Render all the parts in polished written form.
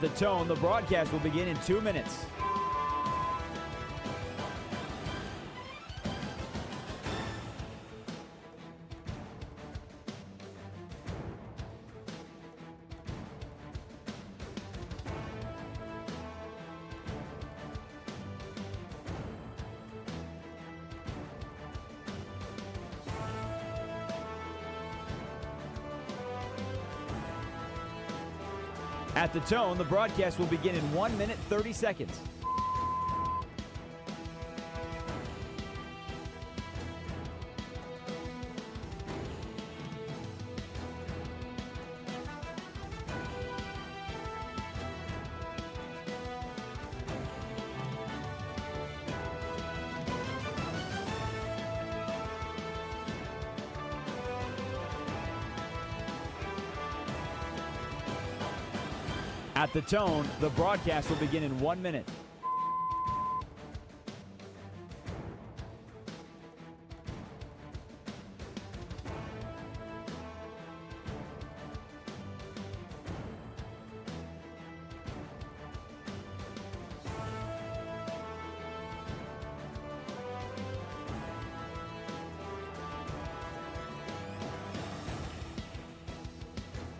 At the tone, the broadcast will begin in 2 minutes. At the tone, the broadcast will begin in 1 minute, 30 seconds. At the tone, the broadcast will begin in 1 minute.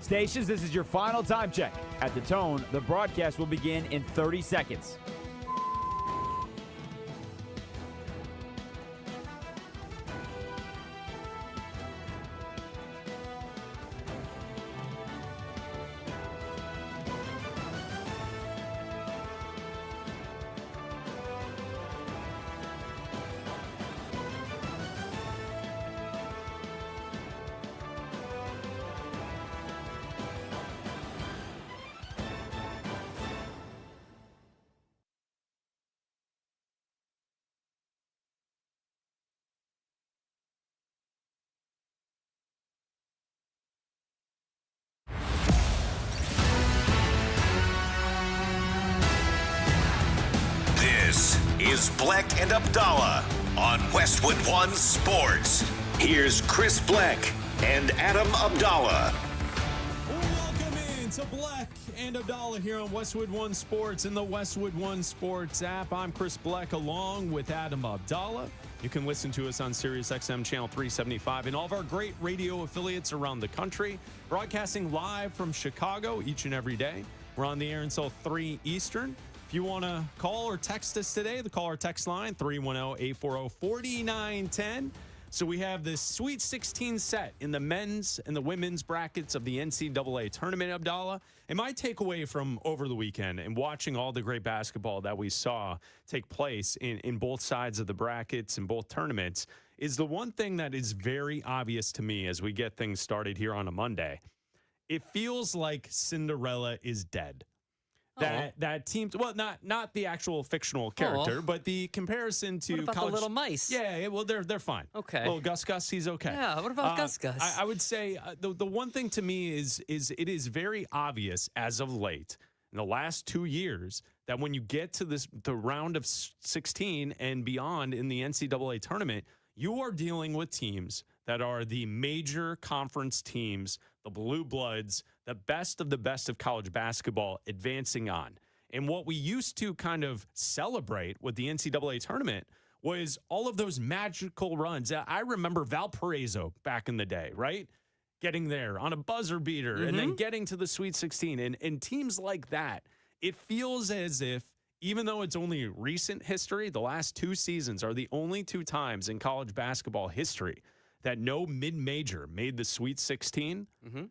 Stations, this is your final time check. At the tone, the broadcast will begin in 30 seconds. This is Bleck and Abdalla on Westwood One Sports. Here's Chris Bleck and Adam Abdalla. Welcome in to Bleck and Abdalla here on Westwood One Sports and the Westwood One Sports app. I'm Chris Bleck along with Adam Abdalla. You can listen to us on Sirius XM Channel 375 and all of our great radio affiliates around the country. Broadcasting live from Chicago each and every day. We're on the air until 3 Eastern. If you want to call or text us today, the call or text line, 310-840-4910. So we have this Sweet 16 set in the men's and the women's brackets of the NCAA tournament, Abdalla. And my takeaway from over the weekend and watching all the great basketball that we saw take place in both sides of the brackets and both tournaments is the one thing that is very obvious to me as we get things started here on a Monday. It feels like Cinderella is dead. That team, well, not the actual fictional character, but the comparison to what about college. The little mice? Yeah, well, they're fine. Okay. Little Gus, he's okay. Yeah. What about Gus? I would say the one thing to me is it is very obvious as of late in the last 2 years that when you get to the round of 16 and beyond in the NCAA tournament, you are dealing with teams that are the major conference teams, the blue bloods, the best of college basketball advancing on. And what we used to kind of celebrate with the NCAA tournament was all of those magical runs. I remember Valparaiso back in the day, right? Getting there on a buzzer beater and then getting to the Sweet 16. And teams like that, it feels as if, even though it's only recent history, the last 2 seasons are the only 2 times in college basketball history that no mid-major made the Sweet 16.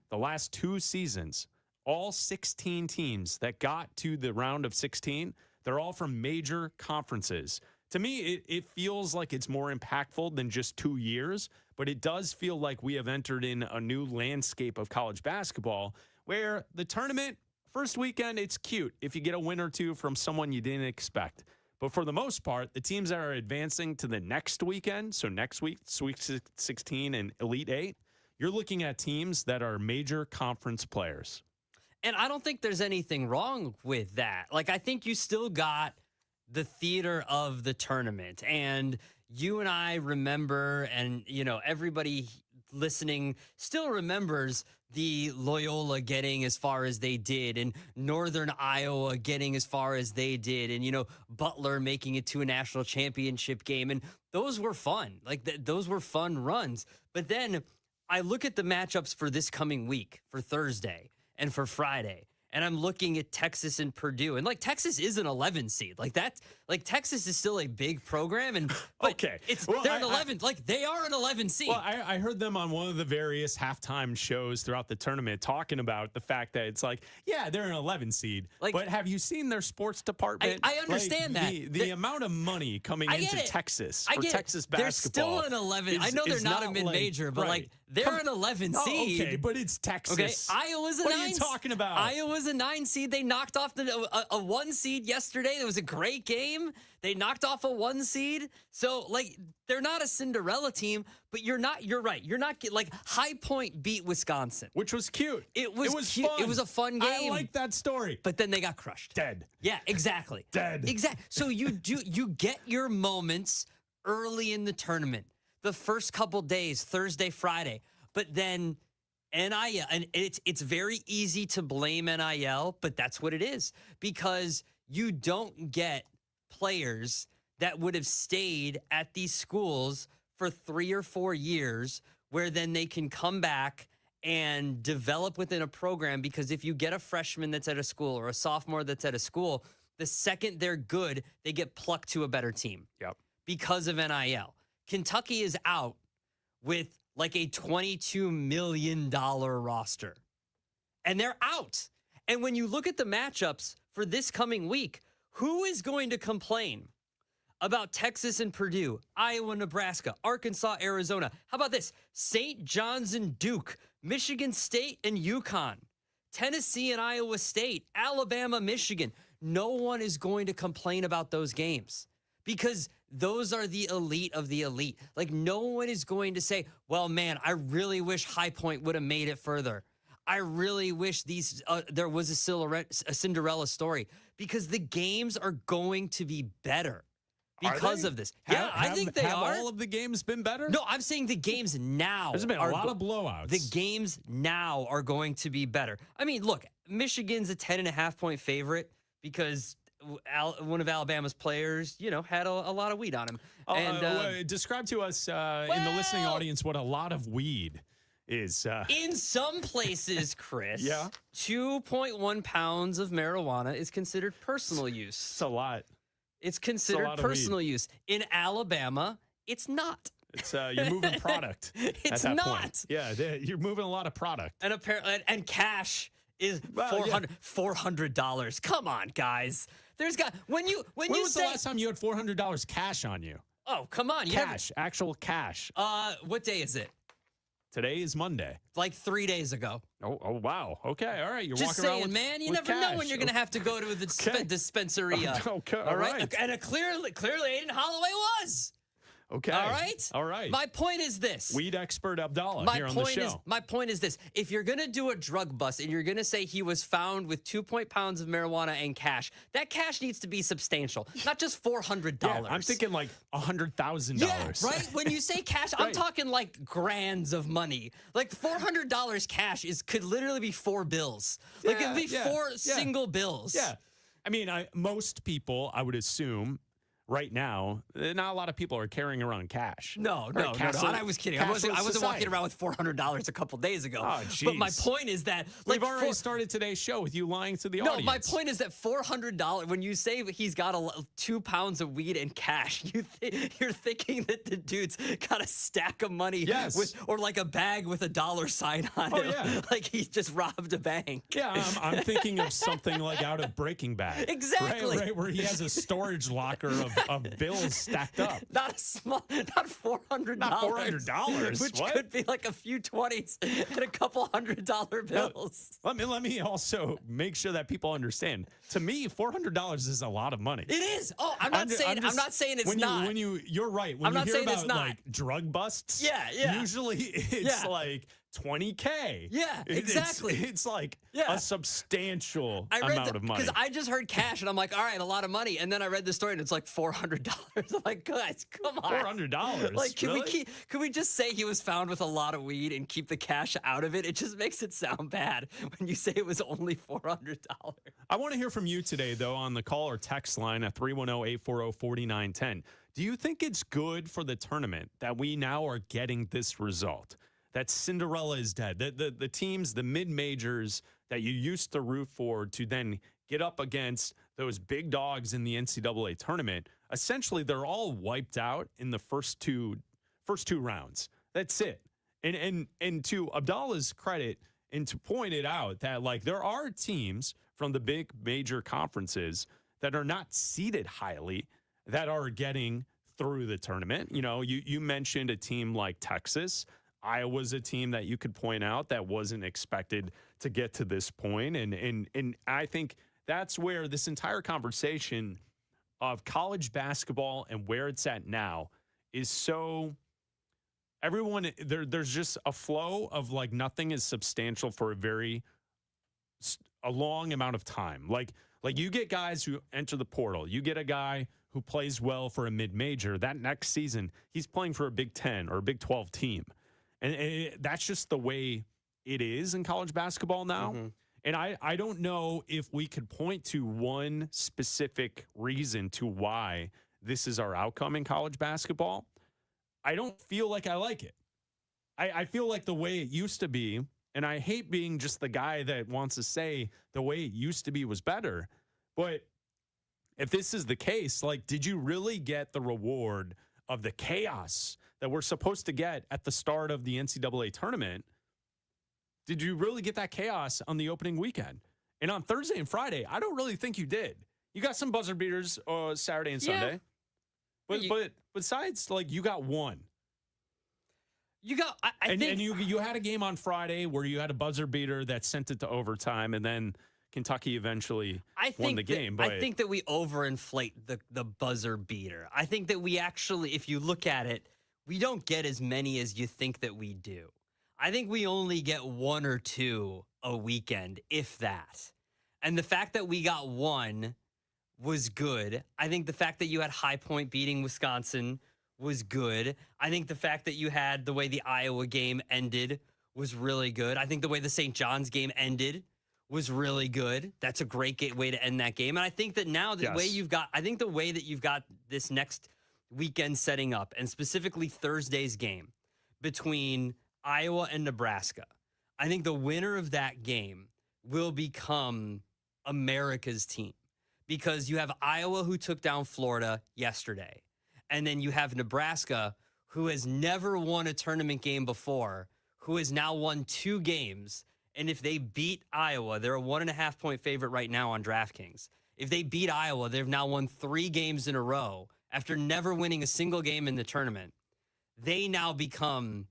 The last 2 seasons, all 16 teams that got to the round of 16, they're all from major conferences. To me, it feels like it's more impactful than just 2 years, but it does feel like we have entered in a new landscape of college basketball where the tournament, first weekend, it's cute if you get a win or two from someone you didn't expect. But for the most part, the teams that are advancing to the next weekend, so next week, Sweet 16 and Elite 8, you're looking at teams that are major conference players. And I don't think there's anything wrong with that. Like, I think you still got the theater of the tournament. And you and I remember, and, you know, everybody listening still remembers the Loyola getting as far as they did and Northern Iowa getting as far as they did and, Butler making it to a national championship game. And those were fun. Those were fun runs. But then I look at the matchups for this coming week, for Thursday and for Friday. And I'm looking at Texas and Purdue. And Texas is an 11 seed. Texas is still a big program. And okay. They're an 11. They are an 11 seed. Well, I heard them on one of the various halftime shows throughout the tournament talking about the fact that it's they're an 11 seed. But have you seen their sports department? I understand that. The amount of money coming into Texas for Texas basketball. They're still an 11. I know they're not a mid-major, but they're an 11 seed. Okay, but it's Texas. Okay, Iowa's a 9. What are you talking about? Iowa's a 9 seed. They knocked off a 1 seed yesterday. It was a great game. They knocked off a 1 seed. So they're not a Cinderella team, but you're right. You're not High Point beat Wisconsin, which was cute. It was cute. Fun. It was a fun game. I like that story. But then they got crushed. Dead. Yeah, exactly. Dead. Exactly. So you get your moments early in the tournament. The first couple days, Thursday, Friday, but then NIL, and it's very easy to blame NIL, but that's what it is because you don't get players that would have stayed at these schools for 3 or 4 years where then they can come back and develop within a program because if you get a freshman that's at a school or a sophomore that's at a school, the second they're good, they get plucked to a better team. Yep. Because of NIL. Kentucky is out with a $22 million roster. And they're out. And when you look at the matchups for this coming week, who is going to complain about Texas and Purdue, Iowa, Nebraska, Arkansas, Arizona? How about this? St. John's and Duke, Michigan State and UConn, Tennessee and Iowa State, Alabama, Michigan. No one is going to complain about those games because those are the elite of the elite. No one is going to say, well, man, I really wish High Point would have made it further. I really wish there was a Cinderella story because the games are going to be better because of this. I think they are. Have all of the games been better? No, I'm saying the games now. There's been a lot of blowouts. The games now are going to be better. I mean, look, Michigan's a 10.5-point favorite because one of Alabama's players, had a lot of weed on him. Describe to us in the listening audience what a lot of weed is. In some places, Chris, 2.1 pounds of marijuana is considered personal use. It's a lot. It's considered personal use. In Alabama, it's not. It's you're moving product. It's at that not. Point. Yeah, you're moving a lot of product. And apparently, and cash is $400. Come on, guys. There's when was the last time you had $400 cash on you? Oh, come on. Actual cash. What day is it? Today is Monday. 3 days ago. Oh wow. Okay, all right. You're just walking saying, around man. You with never cash. know when you're gonna have to go to the dispensaria. Okay, all right. And clearly, Aiden Holloway was. Okay. All right. All right. My point is this. Weed expert Abdalla here on the show. My point is this. If you're going to do a drug bust and you're going to say he was found with 2 pounds of marijuana and cash, that cash needs to be substantial, not just $400. Yeah, I'm thinking $100,000. Yeah, right? When you say cash, I'm talking grands of money. $400 cash could literally be 4 bills. It'd be 4 single bills. Yeah. I mean, most people, I would assume, right now, not a lot of people are carrying around cash. No. I was kidding. I wasn't walking around with $400 a couple days ago. Oh, geez. But my point is that we've already started today's show with you lying to the audience. No, my point is that $400. When you say he's got 2 pounds of weed and cash, you're thinking that the dude's got a stack of money, or a bag with a dollar sign on it, yeah. He just robbed a bank. Yeah, I'm thinking of something out of Breaking Bad. Exactly. Right, where he has a storage locker of bills stacked up. Not $400. Not $400. Which what? could be a few 20s and a couple $100 bills. Now, let me also make sure that people understand. To me, $400 is a lot lot of money. It is. Oh, I'm not saying it's not. You're right. When I'm not you hear saying it's about not. drug busts, yeah. usually it's $20K. Yeah, exactly. It's like a substantial amount of money. Because I just heard cash, and I'm like, all right, a lot of money. And then I read the story, and it's like $400. I'm like, guys, come on. $400? Like, can we just say he was found with a lot of weed and keep the cash out of it? It just makes it sound bad when you say it was only $400. I want to hear from you today, though, on the call or text line at 310-840-4910. Do you think it's good for the tournament that we now are getting this result? That Cinderella is dead. The teams, the mid-majors that you used to root for to then get up against those big dogs in the NCAA tournament, essentially they're all wiped out in the first two rounds. That's it. And to Abdalla's credit, and to point it out that like there are teams from the big major conferences that are not seeded highly that are getting through the tournament. You know, you mentioned a team like Texas. Iowa's a team that you could point out that wasn't expected to get to this point. And I think that's where this entire conversation of college basketball and where it's at now is so everyone there's just a flow of like nothing is substantial for a long amount of time. Like you get guys who enter the portal. You get a guy who plays well for a mid-major. That next season, he's playing for a Big 10 or a Big 12 team. And that's just the way it is in college basketball now. Mm-hmm. And I don't know if we could point to one specific reason to why this is our outcome in college basketball. I don't feel like I like it. I feel like the way it used to be, and I hate being just the guy that wants to say the way it used to be was better. But if this is the case, like, did you really get the reward of the chaos that we're supposed to get at the start of the NCAA tournament? Did you really get that chaos on the opening weekend? And on Thursday and Friday, I don't really think you did. You got some buzzer beaters Saturday and Sunday. But besides, like, you got one. You got, I think. And you had a game on Friday where you had a buzzer beater that sent it to overtime, and then Kentucky eventually won the game. But I think that we overinflate the buzzer beater. I think that we actually, if you look at it, we don't get as many as you think that we do. I think we only get one or two a weekend, if that. And the fact that we got one was good. I think the fact that you had High Point beating Wisconsin was good. I think the fact that you had the way the Iowa game ended was really good. I think the way the St. John's game ended was really good. That's a great way to end that game. And I think that now the way that you've got this next weekend setting up, and specifically Thursday's game between Iowa and Nebraska, I think the winner of that game will become America's team, because you have Iowa, who took down Florida yesterday, and then you have Nebraska, who has never won a tournament game before, who has now won 2 games. And if they beat Iowa, they're a 1.5 point favorite right now on DraftKings. If they beat Iowa, they've now won 3 games in a row after never winning a single game in the tournament. They now become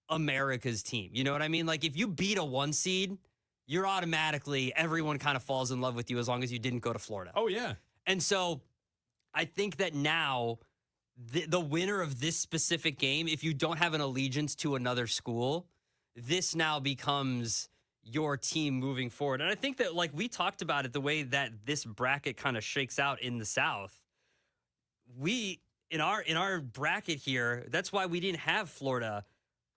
America's team. You know what I mean? Like, if you beat a 1 seed, you're automatically, everyone kind of falls in love with you as long as you didn't go to Florida. Oh, yeah. And so I think that now the winner of this specific game, if you don't have an allegiance to another school, this now becomes your team moving forward. And I think that, like we talked about it, the way that this bracket kind of shakes out in the South, we, in our bracket here, that's why we didn't have Florida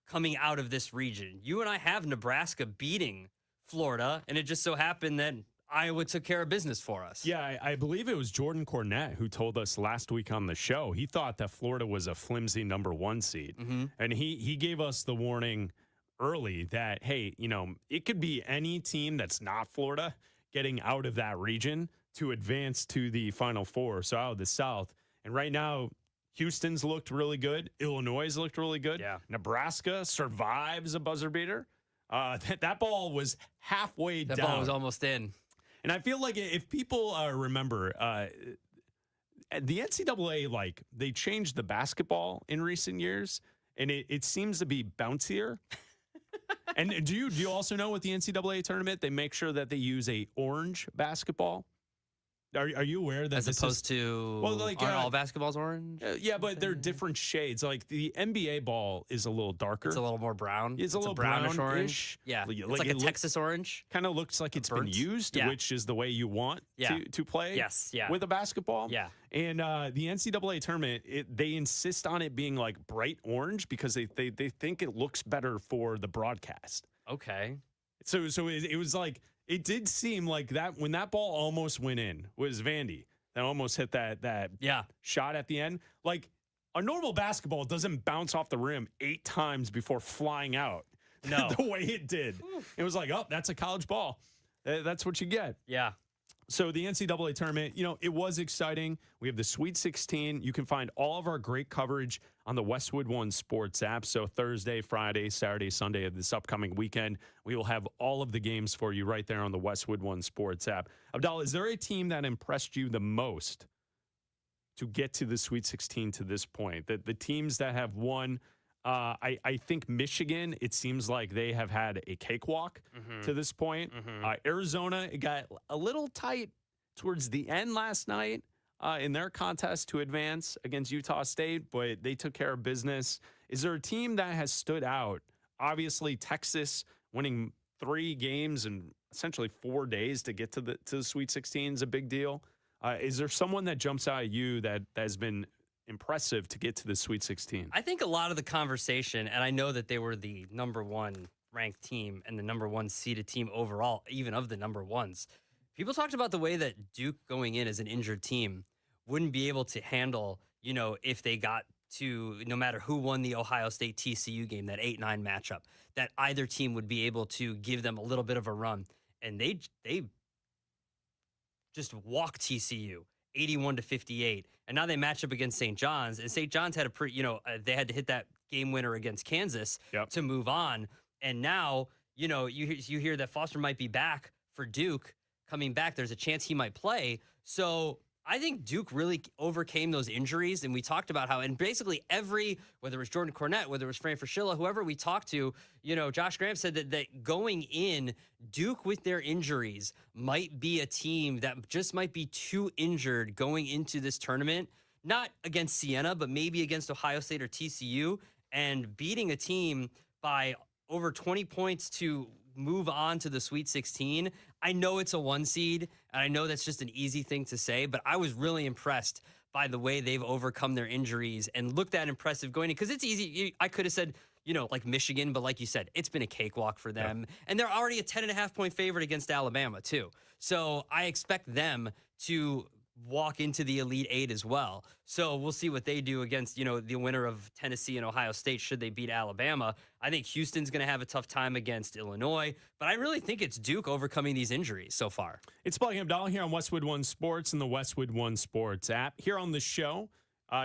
coming out of this region. You and I have Nebraska beating Florida, and it just so happened that Iowa took care of business for us. Yeah, I believe it was Jordan Cornette who told us last week on the show. He thought that Florida was a flimsy number 1 seed. Mm-hmm. And he gave us the warning early that, hey, you know, it could be any team that's not Florida getting out of that region to advance to the Final Four, so out of the South. And right now, Houston's looked really good. Illinois looked really good. Yeah. Nebraska survives a buzzer beater. That ball was halfway down. That ball was almost in. And I feel like if people remember, the NCAA, like, they changed the basketball in recent years, and it seems to be bouncier. And do you also know with the NCAA tournament, they make sure that they use a orange basketball? Are you aware that As opposed to, well, like, aren't all basketballs orange? Yeah, but they're different shades. Like the NBA ball is a little darker. It's a little more brown. It's a little brownish brownish. orange. Yeah, Like, it's like a Texas orange. Kind of looks like it's been burnt. used, Yeah. which is the way you want Yeah. to play. Yes, yeah. With a basketball. Yeah. And the NCAA tournament, they insist on it being like bright orange because they think it looks better for the broadcast. Okay. So it was like, it did seem like that when that ball almost went in was Vandy that almost hit that shot at the end. Like a normal basketball doesn't bounce off the rim 8 times before flying out. No. The way it did. It was like, oh, that's a college ball. That's what you get. Yeah. So the NCAA tournament, it was exciting. We have the Sweet 16. You can find all of our great coverage on the Westwood One Sports app. So Thursday, Friday, Saturday, Sunday of this upcoming weekend, we will have all of the games for you right there on the Westwood One Sports app. Abdalla, is there a team that impressed you the most to get to the Sweet 16 to this point? The teams that have won, I think Michigan, it seems like they have had a cakewalk to this point. Arizona, it got a little tight towards the end last night in their contest to advance against Utah State, but they took care of business. Is there a team that has stood out? Obviously, Texas winning 3 games in essentially 4 days to get to the Sweet 16 is a big deal. Is there someone that jumps out at you that has been impressive to get to the Sweet 16? I think a lot of the conversation, and I know that they were the number 1 ranked team and the number 1 seeded team overall, even of the number 1s. People talked about the way that Duke going in as an injured team wouldn't be able to handle, if they got to, no matter who won the Ohio State TCU game, that 8-9 matchup, that either team would be able to give them a little bit of a run. And they just walked TCU 81-58. And now they match up against St. John's, and St. John's had a pretty, they had to hit that game winner against Kansas to move on. And now, you hear that Foster might be back for Duke, coming back. There's a chance he might play. So I think Duke really overcame those injuries. And we talked about how, and basically whether it was Jordan Cornette, whether it was Fran Fraschilla, whoever we talked to, Josh Graham said that going in, Duke with their injuries might be a team that just might be too injured going into this tournament, not against Siena, but maybe against Ohio State or TCU, and beating a team by over 20 points to move on to the Sweet 16. I know it's a 1 seed, and I know that's just an easy thing to say, but I was really impressed by the way they've overcome their injuries and looked that impressive going in, because it's easy. I could have said, like Michigan, but like you said, it's been a cakewalk for them. Yeah. And they're already a 10.5-point favorite against Alabama, too. So I expect them to walk into the Elite 8 as well. So we'll see what they do against, the winner of Tennessee and Ohio State should they beat Alabama. I think Houston's going to have a tough time against Illinois, but I really think it's Duke overcoming these injuries so far. It's Bleck Abdalla here on Westwood One Sports and the Westwood One Sports app. Here on the show,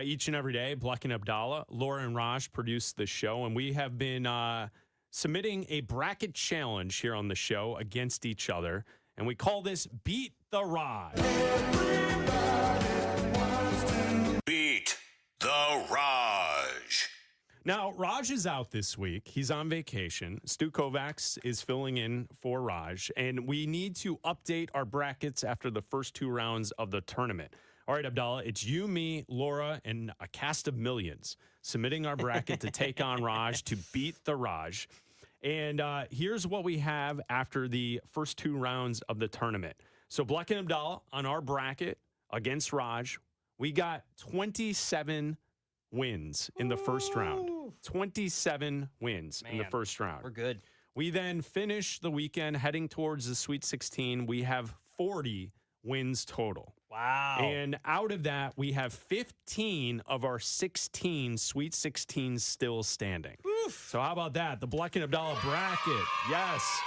each and every day, Bleck and Abdalla, Laura and Raj produce the show, and we have been submitting a bracket challenge here on the show against each other, and we call this Beat the Raj. Beat the Raj. Now, Raj is out this week. He's on vacation. Stu Kovacs is filling in for Raj, and we need to update our brackets after the first 2 rounds of the tournament. All right, Abdalla, it's you, me, Laura, and a cast of millions submitting our bracket to take on Raj to beat the Raj. And here's what we have after the first 2 rounds of the tournament. So Bleck and Abdalla on our bracket against Raj, we got 27 wins in the first round. 27 wins in the first round. We're good. We then finish the weekend heading towards the Sweet 16. We have 40 wins total. Wow. And out of that, we have 15 of our 16 Sweet 16s still standing. Oof. So how about that? The Bleck and Abdalla bracket. Yes.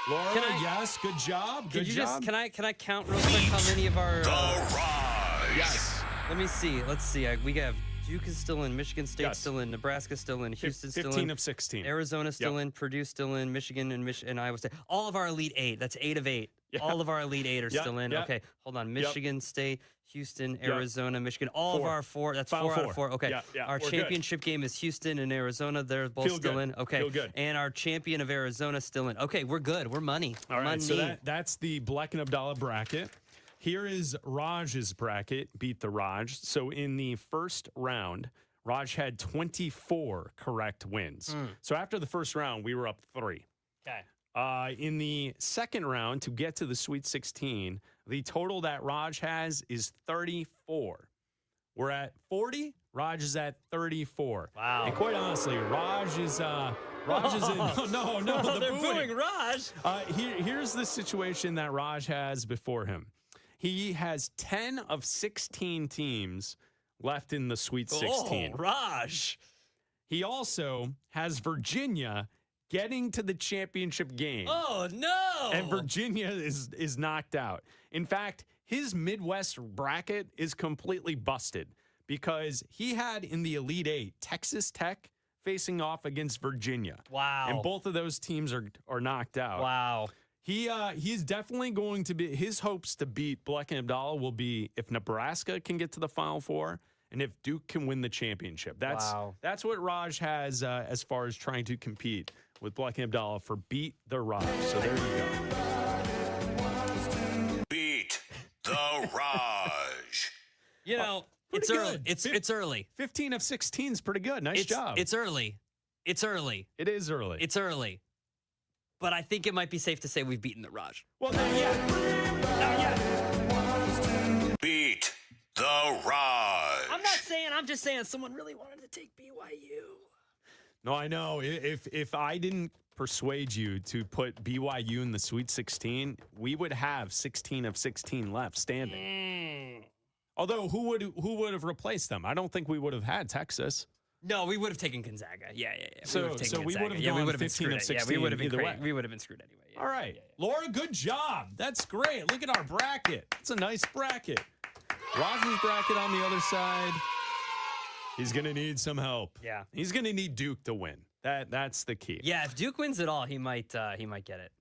Laura, yes. Good job. Good job. Can I count real quick how many of our... The Raj. Yes. Let me see. Let's see. We have Duke is still in, Michigan State still in, Nebraska still in, Houston still in. 15 of 16. Arizona still in, Purdue still in, Michigan and Iowa State. All of our Elite 8. That's 8 of 8. Yep. All of our Elite 8 are still in. Yep. Okay, hold on. Michigan State, Houston, Arizona, Michigan. All of our 4. That's 4 out of 4. Okay. Our championship game is Houston and Arizona. They're both still in. Okay. Feel good. And our champion of Arizona still in. Okay, we're good. We're money. All right. Money. So that's the Bleck and Abdalla bracket. Here is Raj's bracket, Beat the Raj. So in the first round, Raj had 24 correct wins. So after the first round, we were up 3. Okay. In the second round, to get to the Sweet 16, the total that Raj has is 34. We're at 40. Raj is at 34. Wow. And quite honestly, Raj is in. No, the They're booing Raj. Here's the situation that Raj has before him. He has 10 of 16 teams left in the Sweet 16. Oh, Raj. He also has Virginia getting to the championship game. Oh, no. And Virginia is knocked out. In fact, his Midwest bracket is completely busted because he had in the Elite Eight Texas Tech facing off against Virginia. Wow. And both of those teams are knocked out. Wow. He's definitely going to be, his hopes to beat Bleck Abdalla will be if Nebraska can get to the Final Four and if Duke can win the championship. That's what Raj has as far as trying to compete with Bleck Abdalla for Beat the Raj. So there you go. Beat the Raj. You know, Pretty it's early. good. It's early. 15 of 16 is pretty good. Nice job. It's early. It's early. It is early. It's early. But I think it might be safe to say we've beaten the Raj. Well, not yet. Not yet. Beat the Raj. I'm not saying, I'm just saying someone really wanted to take BYU. No, I know. If I didn't persuade you to put BYU in the Sweet 16, we would have 16 of 16 left standing. Although, who would have replaced them? I don't think we would have had Texas. No, we would have taken Gonzaga. Yeah. So we would have gone 15 of 16 we would have been either way. We would have been screwed anyway. Yeah. All right. Laura, good job. That's great. Look at our bracket. It's a nice bracket. Raj's bracket on the other side. He's going to need some help. Yeah. He's going to need Duke to win. That's the key. Yeah, if Duke wins it all, he might get it.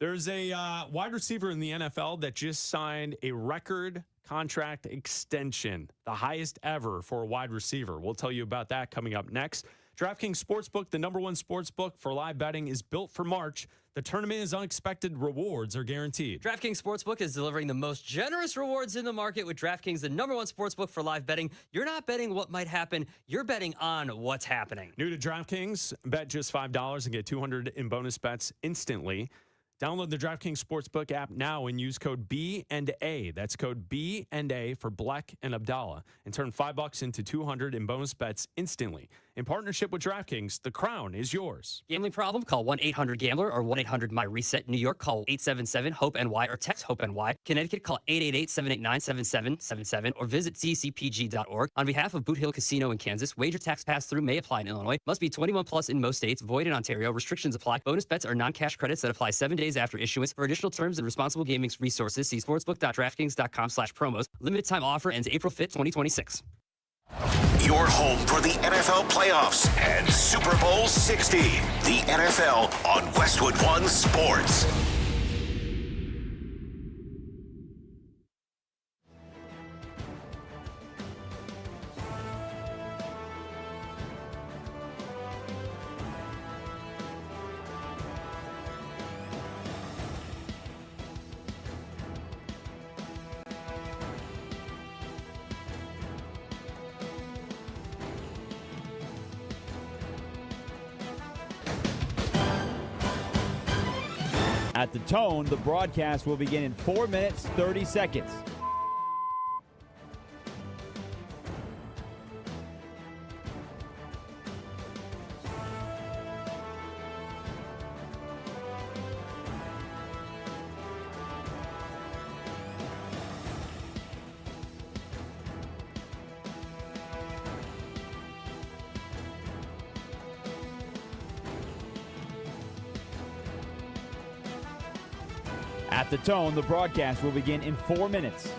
There's a wide receiver in the NFL that just signed a record contract extension, the highest ever for a wide receiver. We'll tell you about that coming up next. DraftKings Sportsbook, the #1 sportsbook for live betting, is built for March. The tournament is unexpected rewards are guaranteed. DraftKings Sportsbook is delivering the most generous rewards in the market with DraftKings, the #1 sportsbook for live betting. You're not betting what might happen. You're betting on what's happening. New to DraftKings, bet just $5 and get $200 in bonus bets instantly. Download the DraftKings Sportsbook app now and use code B&A. That's code B&A for Bleck and Abdalla. And turn $5 into $200 in bonus bets instantly. In partnership with DraftKings, the crown is yours. Gambling problem? Call 1-800-GAMBLER or 1-800-MY-RESET. New York, call 877-HOPE-NY or text HOPE-NY. Connecticut, call 888-789-7777 or visit ccpg.org. On behalf of Boot Hill Casino in Kansas, wager tax pass-through may apply in Illinois. Must be 21 plus in most states. Void in Ontario. Restrictions apply. Bonus bets are non-cash credits that apply 7 days after issuance. For additional terms and responsible gaming resources, see sportsbook.draftkings.com/promos. Limited time offer ends April 5th, 2026. Your home for the NFL playoffs and Super Bowl 60. The NFL on Westwood One Sports. At the tone, the broadcast will begin in 4 minutes, 30 seconds. At the tone, the broadcast will begin in 4 minutes.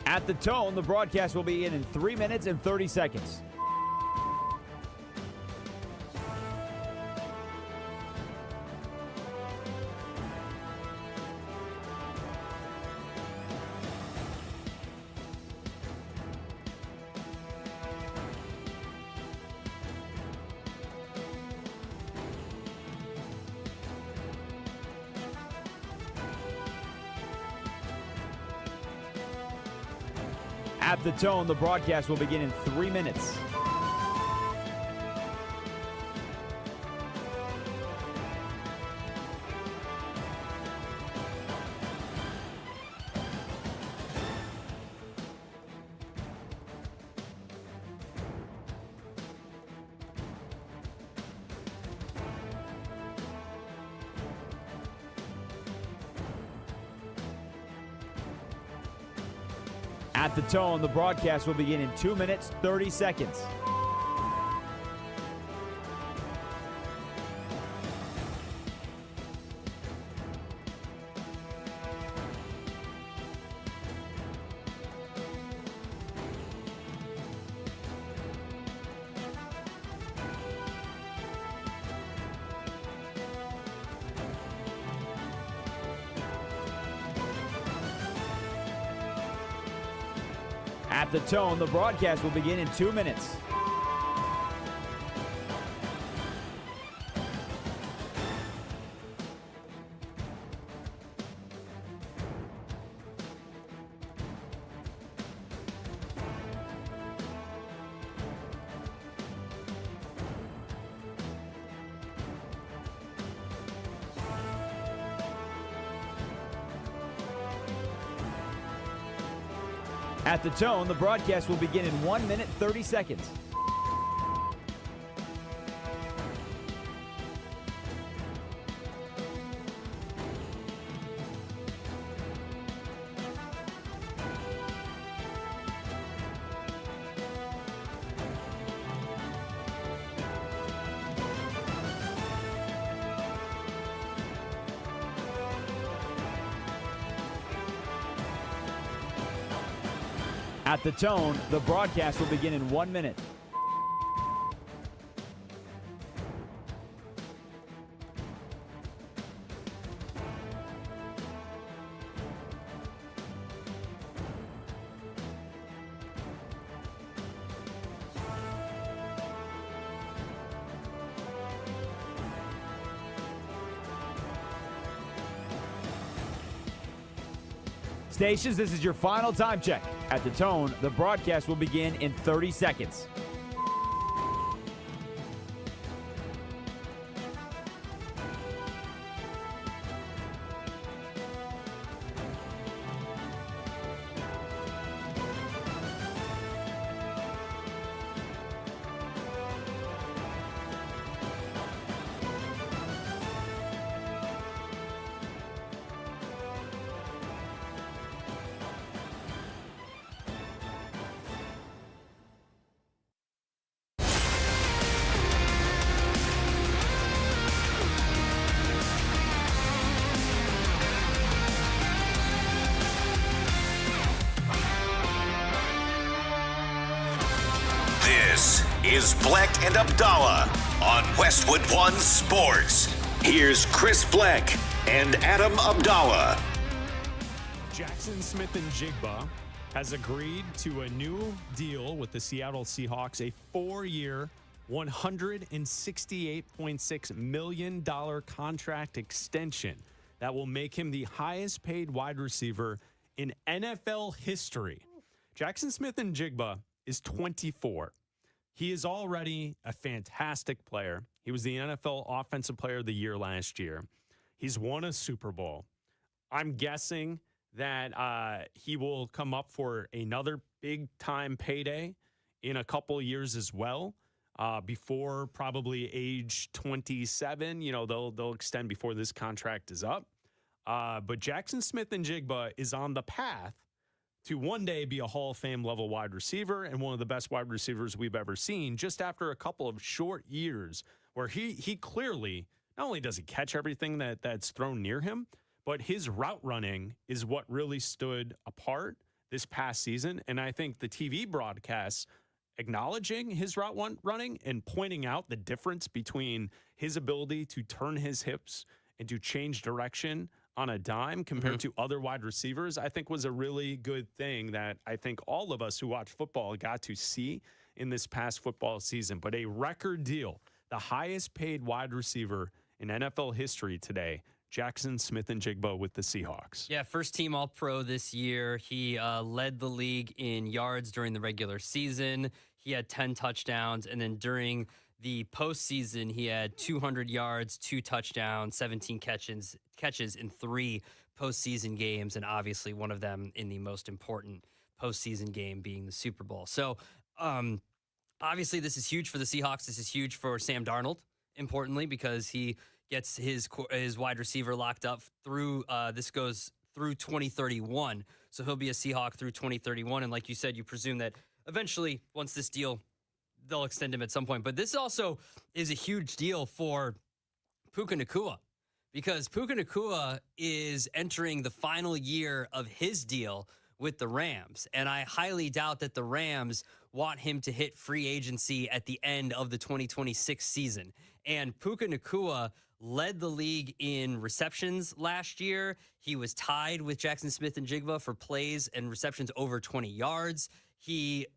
At the tone, the broadcast will begin in 3 minutes and 30 seconds. At the tone, the broadcast will begin in 3 minutes. At the tone, the broadcast will begin in 2 minutes, 30 seconds. At the tone, the broadcast will begin in 2 minutes. At the tone, the broadcast will begin in 1 minute, 30 seconds. At the tone, the broadcast will begin in 1 minute. Stations, this is your final time check. At the tone, the broadcast will begin in 30 seconds. This is Bleck and Abdalla on Westwood One Sports. Here's Chris Bleck and Adam Abdalla. Jackson Smith-Njigba has agreed to a new deal with the Seattle Seahawks, a 4-year, $168.6 million contract extension that will make him the highest paid wide receiver in NFL history. Jackson Smith-Njigba is 24. He is already a fantastic player. He was the NFL Offensive Player of the Year last year. He's won a Super Bowl. I'm guessing that he will come up for another big-time payday in a couple years as well, before probably age 27. You know, they'll extend before this contract is up. But Jackson Smith-Njigba is on the path to one day be a Hall of Fame level wide receiver and one of the best wide receivers we've ever seen, just after a couple of short years where he clearly, not only does he catch everything that's thrown near him, but his route running is what really stood apart this past season. And I think the TV broadcasts acknowledging his running and pointing out the difference between his ability to turn his hips and to change direction on a dime compared to other wide receivers, I think was a really good thing that I think all of us who watch football got to see in this past football season. But a record deal, the highest paid wide receiver in NFL history today, Jackson Smith-Njigba with the Seahawks. Yeah, first team All-Pro this year. He led the league in yards during the regular season. He had 10 touchdowns, and then during the postseason, he had 200 yards, 2 touchdowns, 17 catches in 3 postseason games, and obviously one of them in the most important postseason game being the Super Bowl. So, obviously, this is huge for the Seahawks. This is huge for Sam Darnold, importantly, because he gets his wide receiver locked up through, this goes through 2031. So he'll be a Seahawk through 2031. And like you said, you presume that eventually, once this deal, they'll extend him at some point. But this also is a huge deal for Puka Nacua, because Puka Nacua is entering the final year of his deal with the Rams. And I highly doubt that the Rams want him to hit free agency at the end of the 2026 season. And Puka Nacua led the league in receptions last year. He was tied with Jackson Smith-Njigba for plays and receptions over 20 yards. He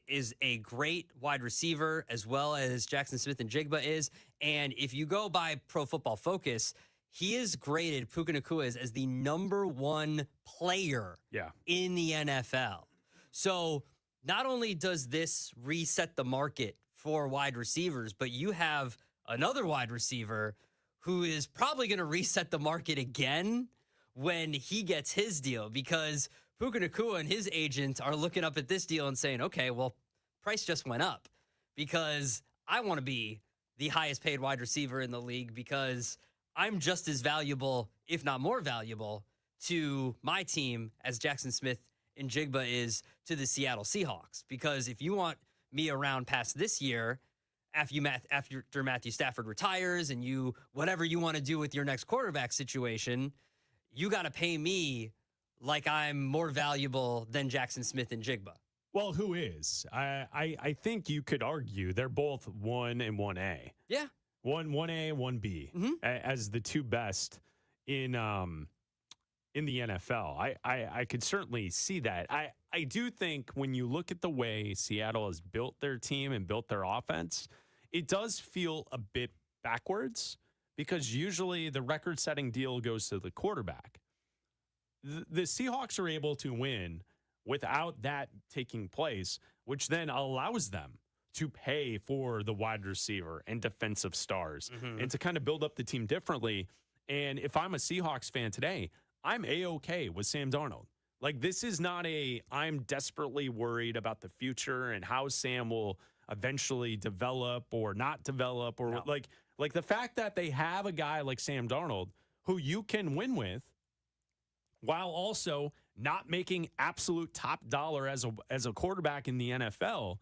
is a great wide receiver, as well as Jackson Smith-Njigba is. And if you go by Pro Football Focus, he is graded, Puka Nacua is, as the number 1 player in the NFL. So not only does this reset the market for wide receivers, but you have another wide receiver who is probably going to reset the market again when he gets his deal, because Puka Nacua and his agent are looking up at this deal and saying, okay, well, price just went up because I want to be the highest paid wide receiver in the league, because I'm just as valuable, if not more valuable, to my team as Jackson Smith-Njigba is to the Seattle Seahawks. Because if you want me around past this year, after Matthew Stafford retires and you whatever you want to do with your next quarterback situation, you got to pay me like I'm more valuable than Jackson Smith-Njigba. Well, who is? I think you could argue they're both 1 and 1A. Yeah. 1A, 1B as the two best in the NFL. I could certainly see that. I do think when you look at the way Seattle has built their team and built their offense, it does feel a bit backwards, because usually the record-setting deal goes to the quarterback. The Seahawks are able to win without that taking place, which then allows them to pay for the wide receiver and defensive stars and to kind of build up the team differently. And if I'm a Seahawks fan today, I'm A-okay with Sam Darnold. Like, this is not I'm desperately worried about the future and how Sam will eventually develop or not develop, or like the fact that they have a guy like Sam Darnold who you can win with while also not making absolute top dollar as a quarterback in the NFL,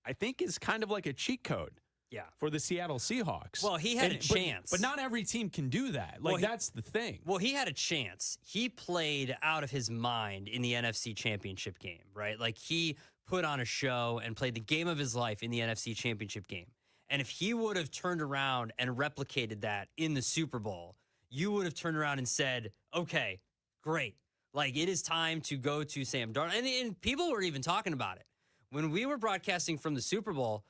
I think is kind of like a cheat code. Yeah. For the Seattle Seahawks. Well, he had a chance. But not every team can do that. Like, that's the thing. Well, he had a chance. He played out of his mind in the NFC Championship game, right? Like, he put on a show and played the game of his life in the NFC Championship game. And if he would have turned around and replicated that in the Super Bowl, you would have turned around and said, okay, great. Like, it is time to go to Sam Darnold. And people were even talking about it. When we were broadcasting from the Super Bowl,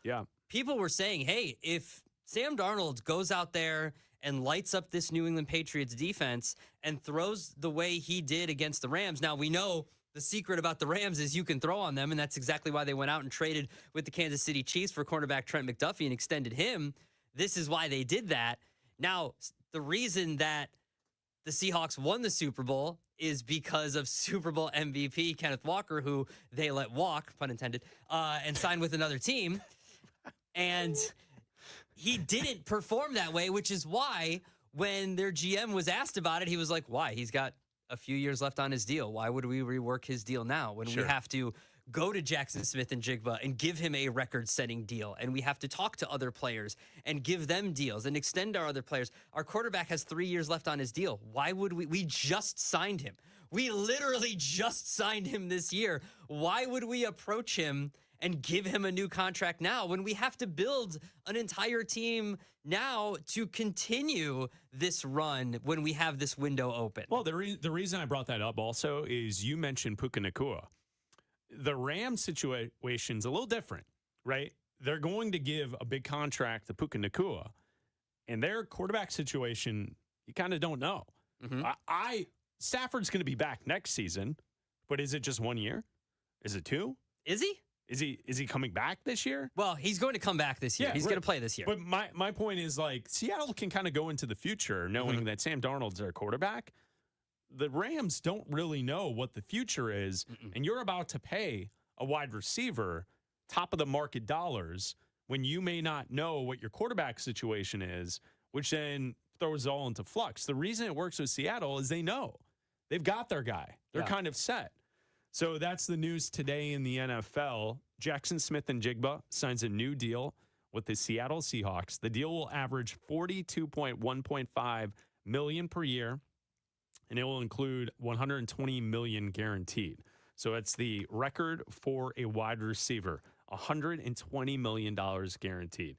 people were saying, hey, if Sam Darnold goes out there and lights up this New England Patriots defense and throws the way he did against the Rams. Now, we know the secret about the Rams is you can throw on them, and that's exactly why they went out and traded with the Kansas City Chiefs for cornerback Trent McDuffie and extended him. This is why they did that. Now, the reason that the Seahawks won the Super Bowl is because of Super Bowl MVP Kenneth Walker, who they let walk, pun intended, and signed with another team. And he didn't perform that way, which is why when their GM was asked about it, he was like, why? He's got a few years left on his deal. Why would we rework his deal now when we have to go to Jackson Smith-Njigba and give him a record-setting deal, and we have to talk to other players and give them deals and extend our other players? Our quarterback has 3 years left on his deal. Why would we just signed him. We literally just signed him this year. Why would we approach him and give him a new contract now when we have to build an entire team now to continue this run when we have this window open? Well, the reason I brought that up also is you mentioned Puka Nacua. The Rams situation's a little different, right? They're going to give a big contract to Puka Nacua, and their quarterback situation, you kind of don't know. Stafford's going to be back next season, but is it just 1 year? Is it 2? Is he? Is he coming back this year? Well, he's going to come back this year. Yeah, he's right. going to play this year. But my point is, like, Seattle can kind of go into the future knowing that Sam Darnold's their quarterback. The Rams don't really know what the future is, and you're about to pay a wide receiver top of the market dollars when you may not know what your quarterback situation is, which then throws it all into flux. The reason it works with Seattle is they know. They've got their guy. They're kind of set. So that's the news today in the NFL. Jackson Smith-Njigba signs a new deal with the Seattle Seahawks. The deal will average $42.1.5 million per year, and it will include $120 million guaranteed. So it's the record for a wide receiver, $120 million guaranteed.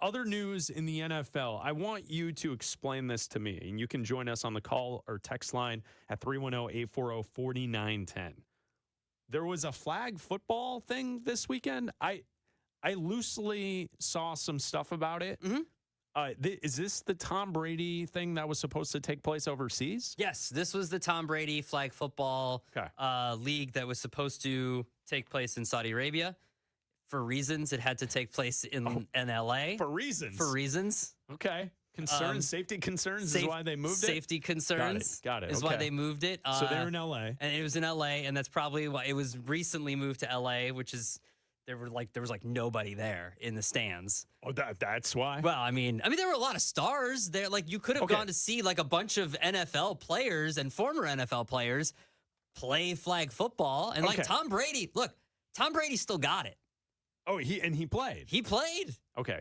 Other news in the NFL, I want you to explain this to me, and you can join us on the call or text line at 310-840-4910. There was a flag football thing this weekend. I loosely saw some stuff about it. Is this the Tom Brady thing that was supposed to take place overseas? Yes, this was the Tom Brady flag football league that was supposed to take place in Saudi Arabia. For reasons, it had to take place in LA. For reasons? For reasons. Okay. Concerns, safety concerns is why they moved it? Safety concerns Got it. is why they moved it. So they're in LA. And it was in LA, and that's probably why it was recently moved to LA, which is there was like nobody there in the stands. Oh, that's why? Well, I mean there were a lot of stars there. Like you could have gone to see like a bunch of NFL players and former NFL players play flag football. And like Tom Brady still got it. Oh, he played. He played. Okay,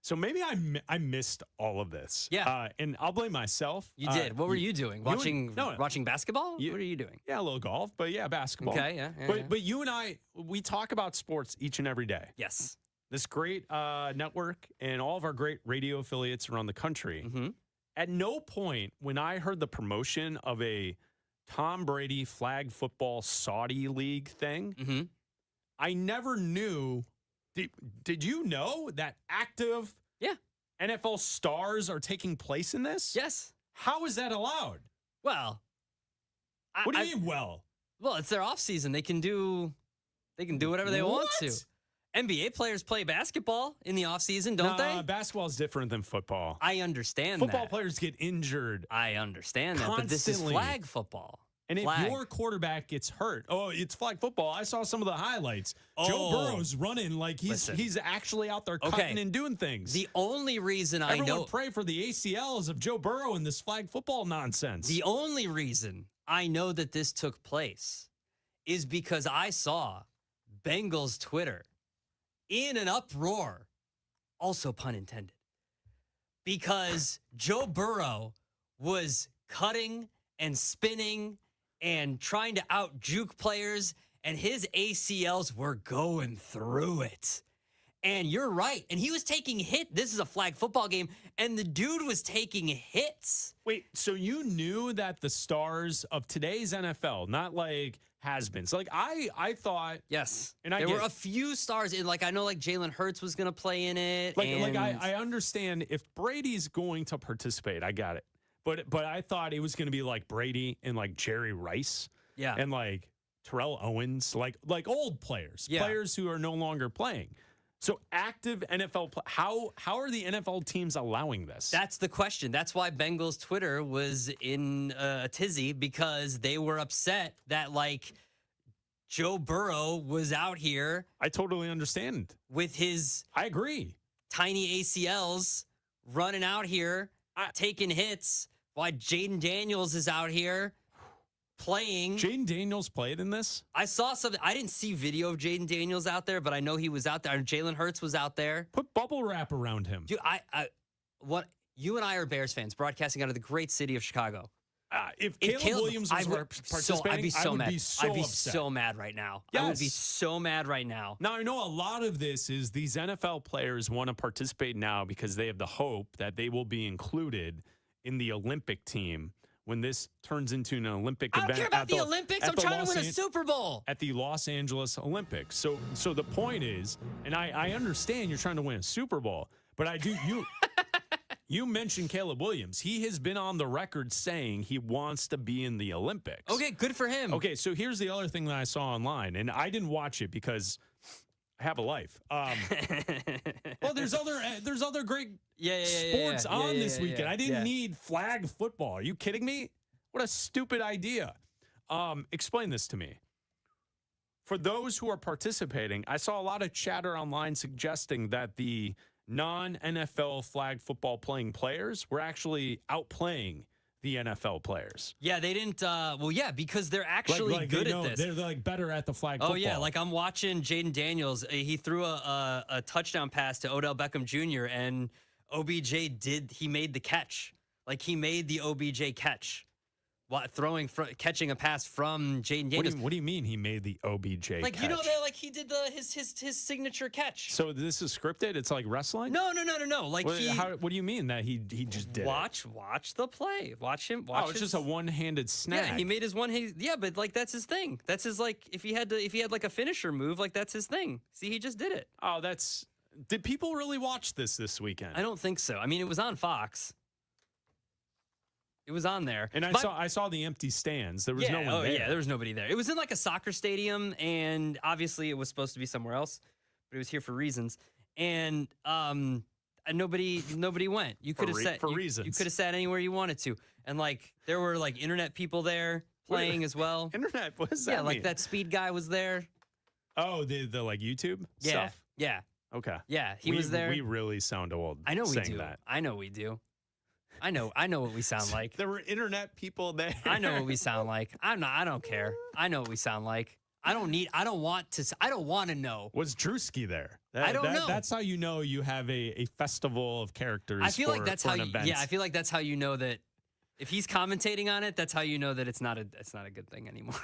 so maybe I missed all of this. Yeah, and I'll blame myself. You did. What were you doing? Watching basketball? What are you doing? Yeah, a little golf, but yeah, basketball. Okay, yeah. But you and I, we talk about sports each and every day. Yes. This great network and all of our great radio affiliates around the country. At no point when I heard the promotion of a Tom Brady flag football Saudi league thing, I never knew. Did you know that active NFL stars are taking place in this? Yes. How is that allowed? Well, what do you mean, well? Well, it's their off season. They can do whatever they want to. NBA players play basketball in the off season, don't they? Basketball is different than football. I understand Football that. players get injured. I understand that, constantly. but this is flag football. And if your quarterback gets hurt, it's flag football. I saw some of the highlights. Joe Burrow's running like he's actually out there cutting and doing things. The only reason Everyone pray for the ACLs of Joe Burrow in this flag football nonsense. The only reason I know that this took place is because I saw Bengals Twitter in an uproar, also pun intended, because Joe Burrow was cutting and spinning and trying to out-juke players, and his ACLs were going through it. And you're right. And he was taking hits. This is a flag football game, and the dude was taking hits. Wait, so you knew that the stars of today's NFL, not like has-beens, like I thought. Yes. And there were a few stars in, like, I know like Jalen Hurts was going to play in it. I understand if Brady's going to participate, I got it. But I thought it was going to be like Brady and like Jerry Rice, and like Terrell Owens, like old players, players who are no longer playing. So active NFL, how are the NFL teams allowing this? That's the question. That's why Bengals Twitter was in a tizzy, because they were upset that like Joe Burrow was out here. I totally understand with his. I agree. Tiny ACLs running out here, taking hits. Why Jaden Daniels is out here playing. Jaden Daniels played in this? I saw something. I didn't see video of Jaden Daniels out there, but I know he was out there. And Jalen Hurts was out there. Put bubble wrap around him. Dude, what you and I are Bears fans broadcasting out of the great city of Chicago. If Caleb Williams was participating, I'd be so mad. I'd be upset. So mad right now. Yes. I would be so mad right now. Now, I know a lot of this is these NFL players want to participate now because they have the hope that they will be included in the Olympic team when this turns into an Olympic event. I don't care about the Olympics. I'm trying to win a Super Bowl. At the Los Angeles Olympics. So the point is, and I understand you're trying to win a Super Bowl, but you mentioned Caleb Williams. He has been on the record saying he wants to be in the Olympics. Okay, good for him. Okay, so here's the other thing that I saw online, and I didn't watch it because I have a life. Well, there's other great sports on this weekend. I didn't need flag football. Are you kidding me? What a stupid idea. Explain this to me. For those who are participating, I saw a lot of chatter online suggesting that the non-NFL flag football playing players were actually outplaying the NFL players. Yeah, they didn't. Because they're actually good at this. They're like better at the flag football. Oh yeah, like I'm watching Jaden Daniels. He threw a touchdown pass to Odell Beckham Jr. and OBJ made the catch. Like he made the OBJ catch. Catching a pass from Jaden Daniels. What do you mean he made the OBJ catch? Like, he did his signature catch. So this is scripted? It's like wrestling? No. Like what do you mean that he just did watch the play. Watch him. It's just a one-handed snap. Yeah, he made his one-handed. Yeah, but like that's his thing. That's his like if he had like a finisher move, like that's his thing. See, he just did it. Oh, did people really watch this weekend? I don't think so. I mean, it was on Fox. It was on there. And I saw the empty stands. There was no one there. Yeah, there was nobody there. It was in like a soccer stadium, and obviously it was supposed to be somewhere else, but it was here for reasons. And nobody went. You could have sat for reasons. You could have sat anywhere you wanted to. And like there were like internet people there playing as well. Internet? What does that mean? Like that speed guy was there. Oh, the like YouTube stuff? Yeah. Okay. Yeah, he was there. We really sound old. I know we do. That. I know we do. I know what we sound like. There were internet people there. I know what we sound like. I don't care. I know what we sound like. I don't want to know. Was Drewski there? I don't know. That's how you know you have a festival of characters. I feel like that's how event. Yeah, I feel like that's how you know that if he's commentating on it, that's how you know that it's not a good thing anymore.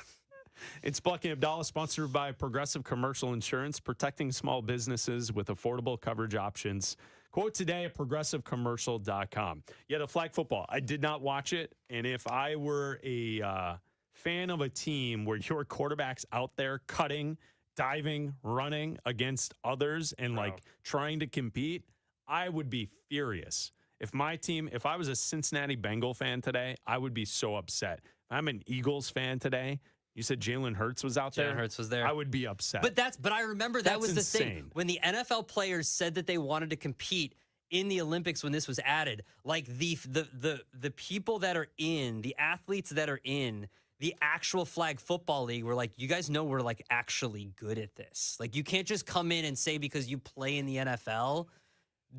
It's Bleck Abdalla, sponsored by Progressive Commercial Insurance, protecting small businesses with affordable coverage options. Quote today at progressivecommercial.com. Yeah, the flag football. I did not watch it. And if I were a fan of a team where your quarterback's out there cutting, diving, running against others and like trying to compete, I would be furious. If I was a Cincinnati Bengal fan today, I would be so upset. If I'm an Eagles fan today, you said Jalen Hurts was out there? Jalen Hurts was there. I would be upset. But I remember that was insane. The thing. When the NFL players said that they wanted to compete in the Olympics when this was added, like the people that are in, the athletes that are in the actual flag football league were like, you guys know we're like actually good at this. Like you can't just come in and say because you play in the NFL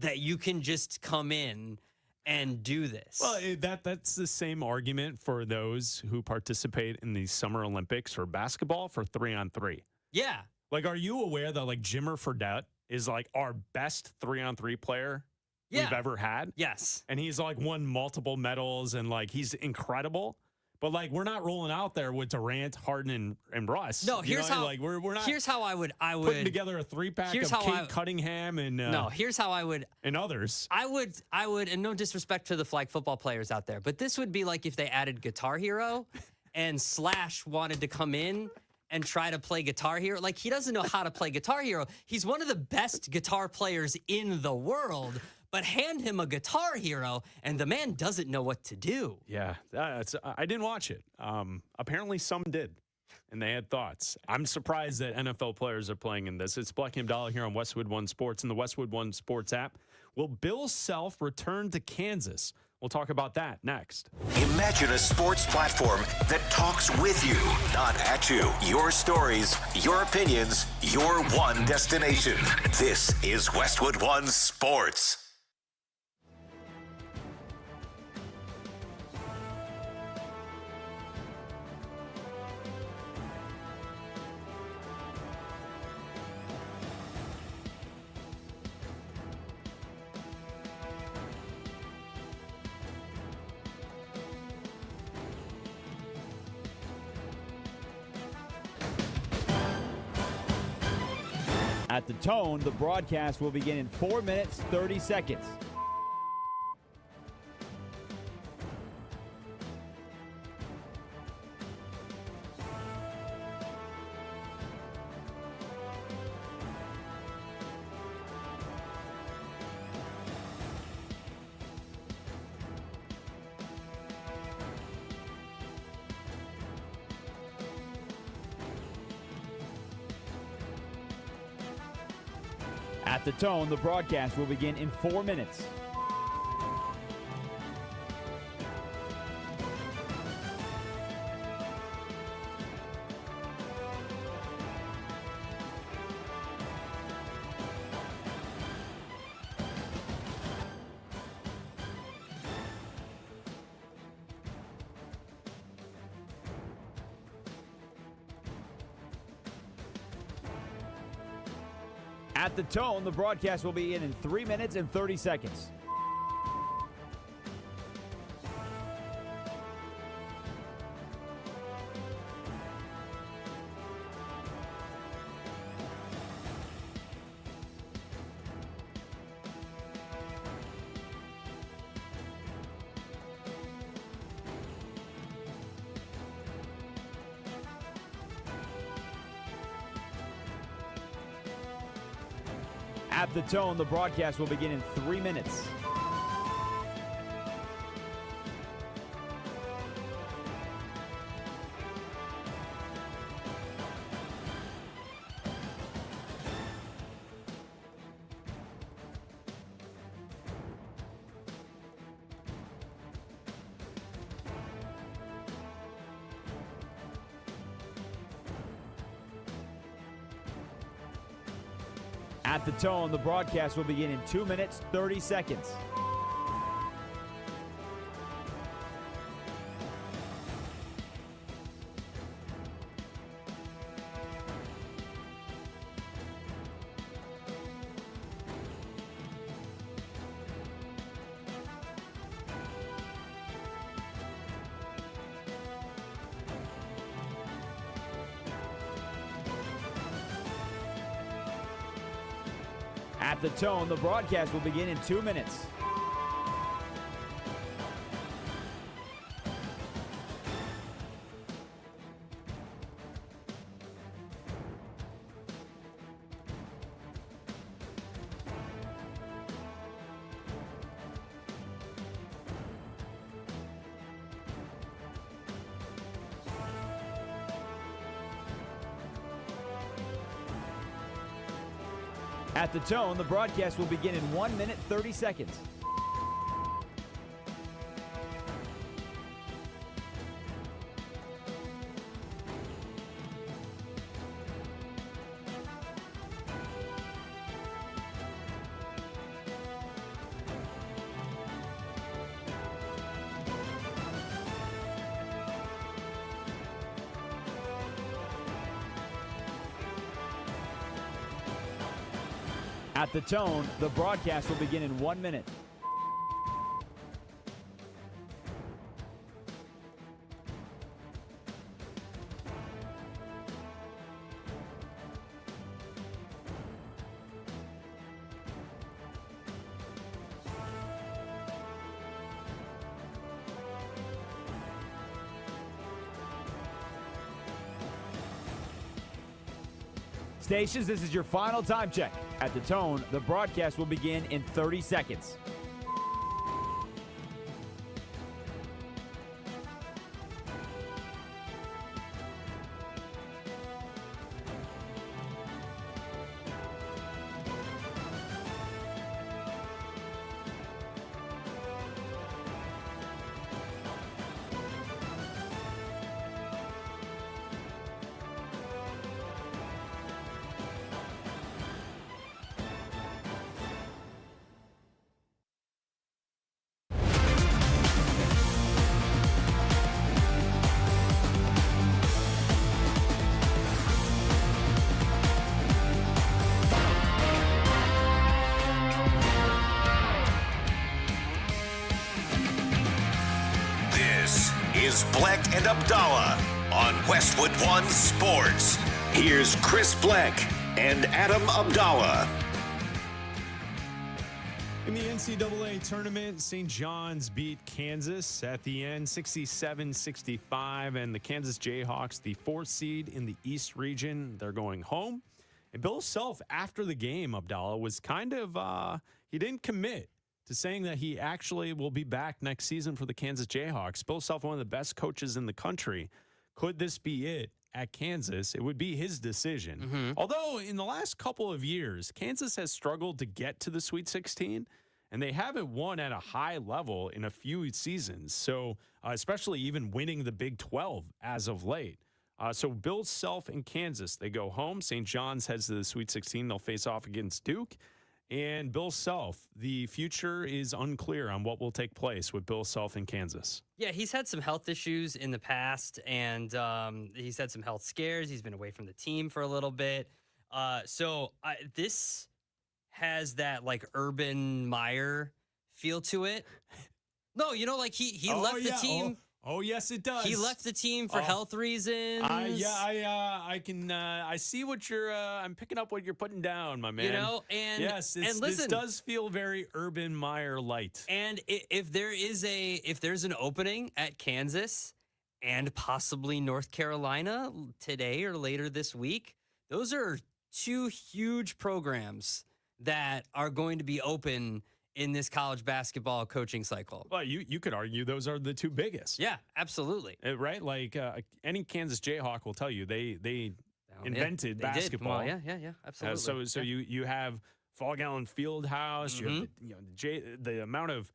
that you can just come in and do this. Well, that's the same argument for those who participate in the Summer Olympics for basketball for 3-on-3. Yeah. Like, are you aware that like Jimmer Fredette is like our best 3-on-3 player we've ever had? Yes. And he's like won multiple medals and like he's incredible. But like we're not rolling out there with Durant, Harden, and Russ. No, here's how like we're not. Here's how I would putting together a 3-pack of Kate Cunningham and no. Here's how I would and others. I would, and no disrespect to the flag football players out there, but this would be like if they added Guitar Hero, and Slash wanted to come in and try to play Guitar Hero. Like he doesn't know how to play Guitar Hero. He's one of the best guitar players in the world. But hand him a Guitar Hero, and the man doesn't know what to do. Yeah, I didn't watch it. Apparently, some did, and they had thoughts. I'm surprised that NFL players are playing in this. It's Bleck Abdalla here on Westwood One Sports and the Westwood One Sports app. Will Bill Self return to Kansas? We'll talk about that next. Imagine a sports platform that talks with you, not at you. Your stories, your opinions, your one destination. This is Westwood One Sports. At the tone, the broadcast will begin in 4 minutes, 30 seconds. At the tone, the broadcast will begin in 4 minutes. At the tone, the broadcast will begin in 3 minutes and 30 seconds. At the tone, the broadcast will begin in 3 minutes. At the tone, the broadcast will begin in 2 minutes, 30 seconds. At the tone, the broadcast will begin in 2 minutes. At the tone, the broadcast will begin in 1 minute, 30 seconds. At the tone, the broadcast will begin in 1 minute. Stations, this is your final time check. At the tone, the broadcast will begin in 30 seconds. is Bleck and Abdalla on Westwood One Sports. Here's Chris Bleck and Adam Abdalla. In the NCAA tournament, St. John's beat Kansas at the end, 67-65, and the Kansas Jayhawks, the 4th seed in the East region, they're going home. And Bill Self, after the game, Abdalla, was kind of, he didn't commit to saying that he actually will be back next season for the Kansas Jayhawks. Bill Self, one of the best coaches in the country. Could this be it at Kansas? It would be his decision. Mm-hmm. Although in the last couple of years, Kansas has struggled to get to the Sweet 16, and they haven't won at a high level in a few seasons. So especially even winning the Big 12 as of late. So Bill Self in Kansas, they go home. St. John's heads to the Sweet 16. They'll face off against Duke. And Bill Self, the future is unclear on what will take place with Bill Self in Kansas. Yeah, he's had some health issues in the past, and he's had some health scares. He's been away from the team for a little bit. So this has that like Urban Meyer feel to it. No, like he left the team. Oh, yes, it does. He left the team for health reasons. I can. I see what you're. I'm picking up what you're putting down, my man. And yes, and listen, this does feel very Urban Meyer light. And if there's an opening at Kansas and possibly North Carolina today or later this week, those are 2 huge programs that are going to be open in this college basketball coaching cycle. Well, you could argue those are the 2 biggest. Yeah, absolutely. Right? Like any Kansas Jayhawk will tell you they invented basketball. Well, yeah, absolutely. So you have Fall Gallon Fieldhouse, you have the amount of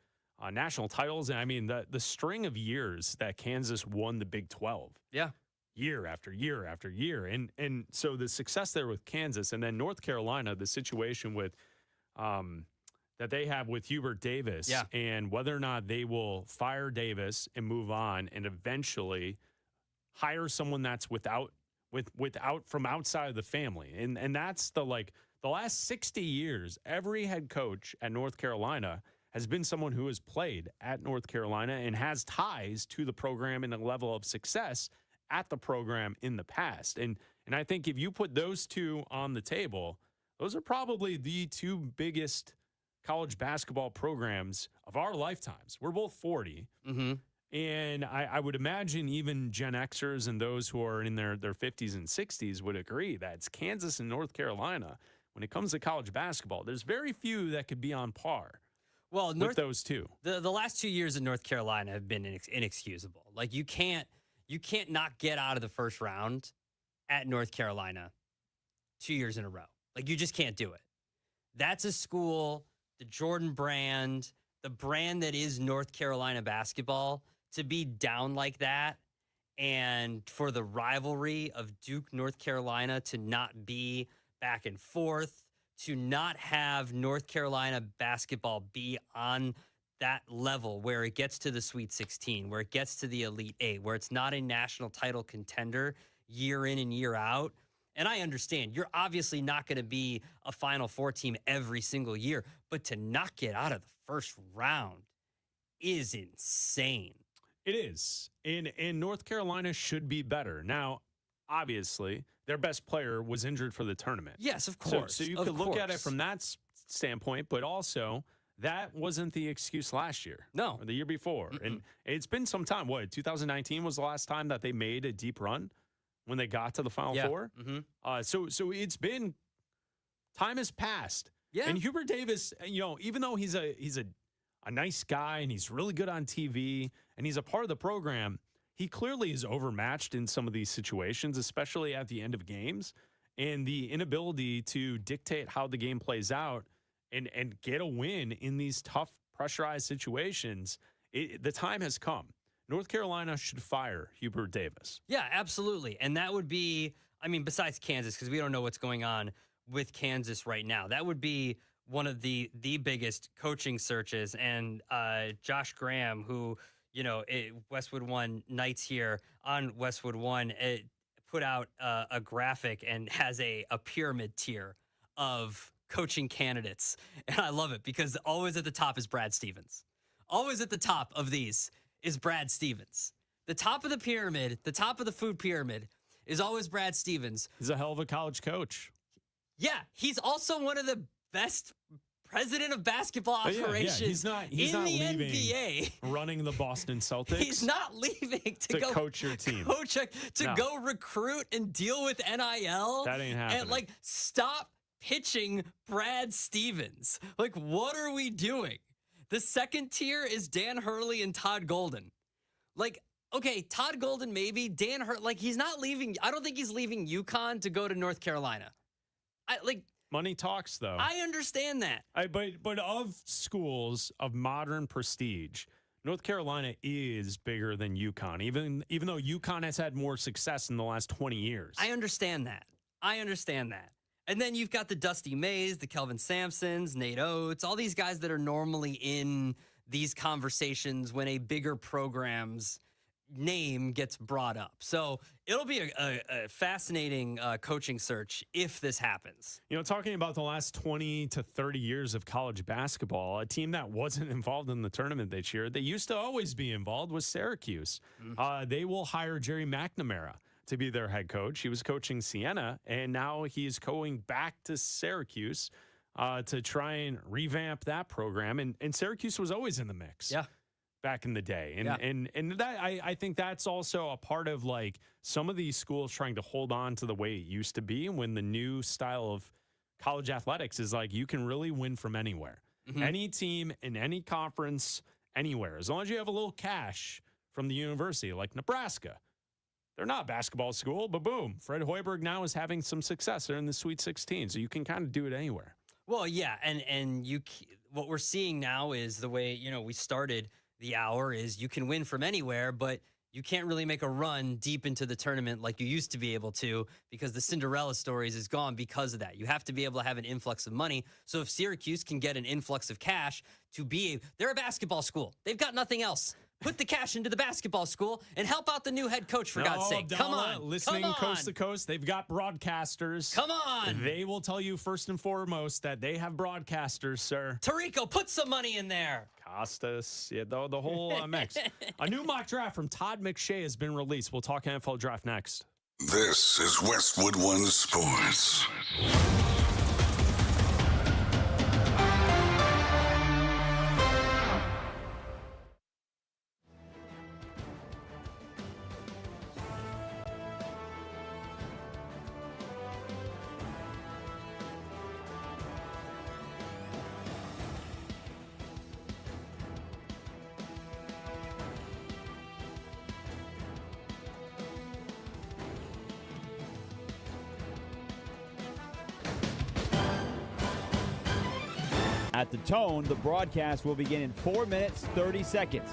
national titles, and I mean the string of years that Kansas won the Big 12. Yeah. Year after year after year. And so the success there with Kansas, and then North Carolina, the situation with that they have with Hubert Davis, and whether or not they will fire Davis and move on and eventually hire someone that's without from outside of the family. And that's the last 60 years, every head coach at North Carolina has been someone who has played at North Carolina and has ties to the program and a level of success at the program in the past. And I think if you put those 2 on the table, those are probably the 2 biggest college basketball programs of our lifetimes. We're both 40. Mm-hmm. And I would imagine even Gen Xers and those who are in their 50s and 60s would agree that it's Kansas and North Carolina. When it comes to college basketball, there's very few that could be on par with those 2. The last 2 years in North Carolina have been inexcusable. Like you can't not get out of the first round at North Carolina 2 years in a row. Like you just can't do it. That's a school, the Jordan brand, the brand that is North Carolina basketball, to be down like that, and for the rivalry of Duke, North Carolina to not be back and forth, to not have North Carolina basketball be on that level where it gets to the Sweet 16, where it gets to the Elite 8, where it's not a national title contender year in and year out. And I understand you're obviously not going to be a Final Four team every single year, but to not get out of the first round is insane. It is. And North Carolina should be better. Now, obviously, their best player was injured for the tournament. Yes, of course. So you could look at it from that standpoint, but also that wasn't the excuse last year. No. Or the year before. Mm-mm. And it's been some time. What, 2019 was the last time that they made a deep run when they got to the Final Four? Mm-hmm. So it's been, time has passed. Yeah. And Hubert Davis, even though he's a nice guy and he's really good on TV and he's a part of the program, he clearly is overmatched in some of these situations, especially at the end of games, and the inability to dictate how the game plays out and get a win in these tough, pressurized situations. The time has come. North Carolina should fire Hubert Davis. Yeah, absolutely. And that would be, besides Kansas, because we don't know what's going on with Kansas right now, that would be one of the biggest coaching searches. And Josh Graham, who, Westwood One Nights here on Westwood One, put out a graphic and has a pyramid tier of coaching candidates. And I love it because always at the top is Brad Stevens. Always at the top of these is Brad Stevens. The top of the pyramid, the top of the food pyramid is always Brad Stevens. He's a hell of a college coach. Yeah, he's also one of the best president of basketball operations He's not in leaving, the NBA. running the Boston Celtics. He's not leaving to go coach your team. Go recruit and deal with NIL. That ain't happening. And like stop pitching Brad Stevens. Like, what are we doing? The second tier is Dan Hurley and Todd Golden. Like, okay, Todd Golden maybe. Dan Hurley, like he's not leaving. I don't think he's leaving UConn to go to North Carolina. Money talks, though. I understand that. But of schools of modern prestige, North Carolina is bigger than UConn, even though UConn has had more success in the last 20 years. I understand that. And then you've got the Dusty Mays, the Kelvin Sampsons, Nate Oates, all these guys that are normally in these conversations when a bigger program's name gets brought up. So it'll be a fascinating coaching search if this happens. You know, talking about the last 20 to 30 years of college basketball, a team that wasn't involved in the tournament this year, they used to always be involved, was Syracuse. They will hire Jerry McNamara to be their head coach. He was coaching Siena, and now he's going back to Syracuse to try and revamp that program. And Syracuse was always in the mix. Yeah. Back in the day. And that I think that's also a part of like some of these schools trying to hold on to the way it used to be when the new style of college athletics is like you can really win from anywhere. Any team in any conference, anywhere. As long as you have a little cash from the university, like Nebraska. They're not a basketball school, but boom, Fred Hoiberg now is having some success. They're in the Sweet 16, so you can kind of do it anywhere. Well, yeah, and what we're seeing now is the way, we started the hour is you can win from anywhere, but you can't really make a run deep into the tournament like you used to be able to because the Cinderella stories is gone because of that. You have to be able to have an influx of money. So if Syracuse can get an influx of cash they're a basketball school. They've got nothing else. Put the cash into the basketball school and help out the new head coach, for God's sake. Abdalla, Come on. Listening coast to coast, they've got broadcasters. Come on. They will tell you first and foremost that they have broadcasters, sir. Tarico, put some money in there. Costas, yeah, the whole mix. A new mock draft from Todd McShay has been released. We'll talk NFL draft next. This is Westwood One Sports. At the tone, the broadcast will begin in 4 minutes, 30 seconds.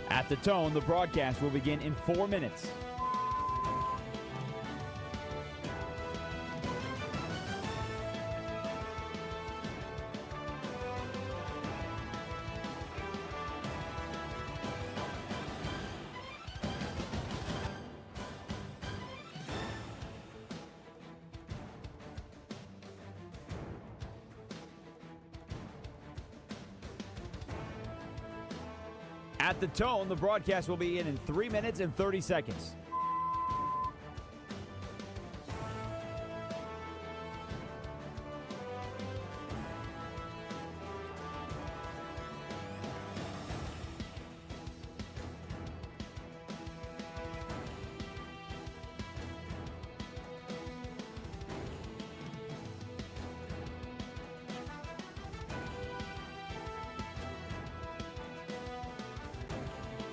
At the tone, the broadcast will begin in 4 minutes. At the tone, the broadcast will begin in 3 minutes and 30 seconds.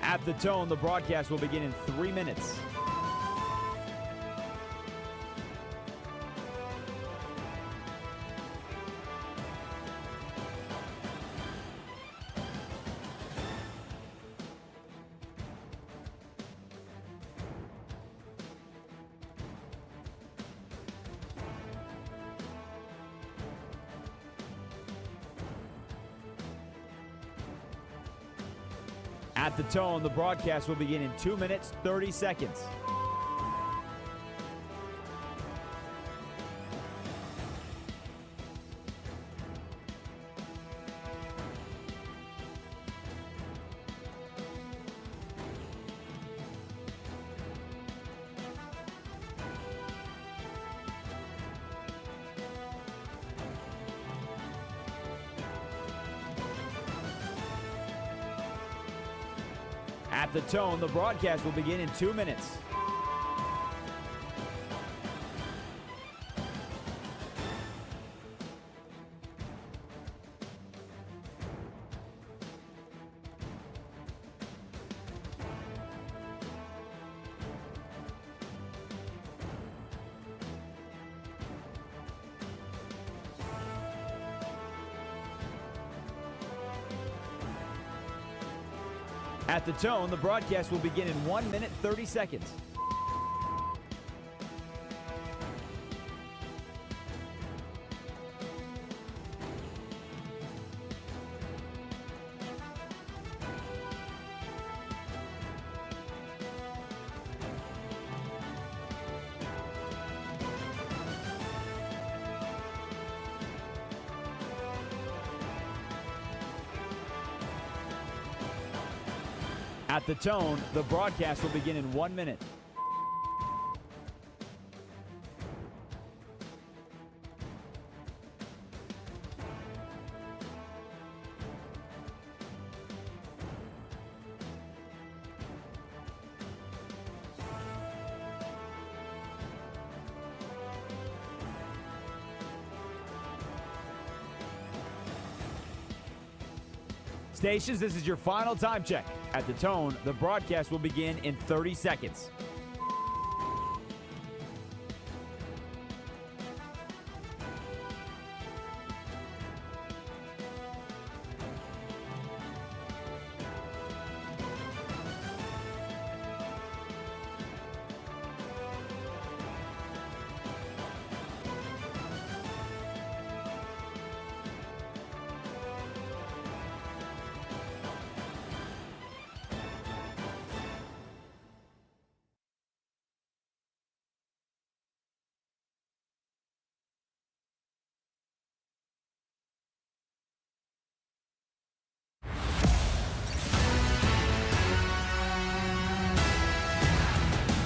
At the tone, the broadcast will begin in 3 minutes. At the tone, the broadcast will begin in 2 minutes, 30 seconds. At the tone, the broadcast will begin in 2 minutes. At the tone, the broadcast will begin in 1 minute, 30 seconds. At the tone, the broadcast will begin in 1 minute. Stations, this is your final time check. At the tone, the broadcast will begin in 30 seconds.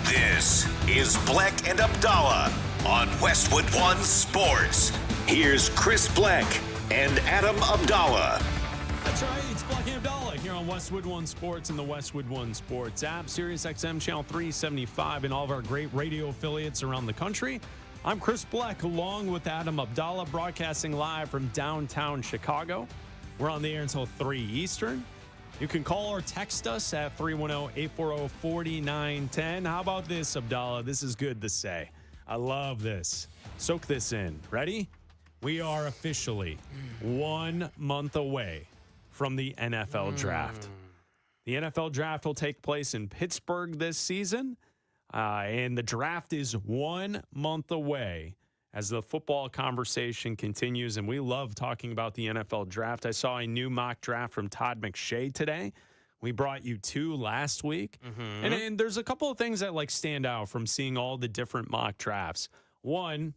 This is Bleck and Abdalla on Westwood One Sports. Here's Chris Bleck and Adam Abdalla. That's right. It's Bleck and Abdalla here on Westwood One Sports and the Westwood One Sports app, Sirius XM Channel 375, and all of our great radio affiliates around the country. I'm Chris Bleck along with Adam Abdalla, broadcasting live from downtown Chicago. We're on the air until 3 Eastern. You can call or text us at 310-840-4910. How about this, Abdalla? This is good to say. I love this. Soak this in. Ready? We are officially 1 month away from the NFL draft. The NFL draft will take place in Pittsburgh this season, and the draft is 1 month away as the football conversation continues, and we love talking about the NFL draft. I saw a new mock draft from Todd McShay today. We brought you 2 last week. And there's a couple of things that stand out from seeing all the different mock drafts. One,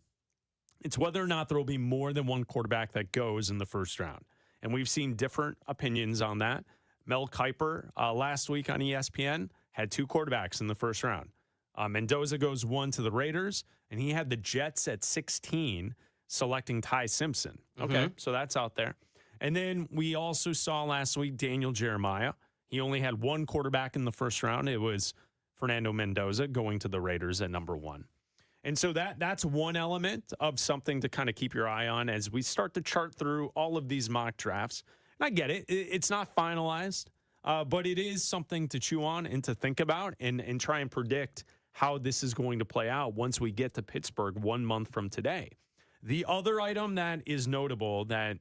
it's whether or not there will be more than one quarterback that goes in the first round. And we've seen different opinions on that. Mel Kiper last week on ESPN had 2 quarterbacks in the first round. Mendoza goes 1 to the Raiders, and he had the Jets at 16 selecting Ty Simpson. Okay, so that's out there. And then we also saw last week Daniel Jeremiah. He only had 1 quarterback in the first round. It was Fernando Mendoza going to the Raiders at number 1. And so that's one element of something to kind of keep your eye on as we start to chart through all of these mock drafts. And I get it. It's not finalized, but it is something to chew on and to think about and try and predict how this is going to play out once we get to Pittsburgh 1 month from today. The other item that is notable that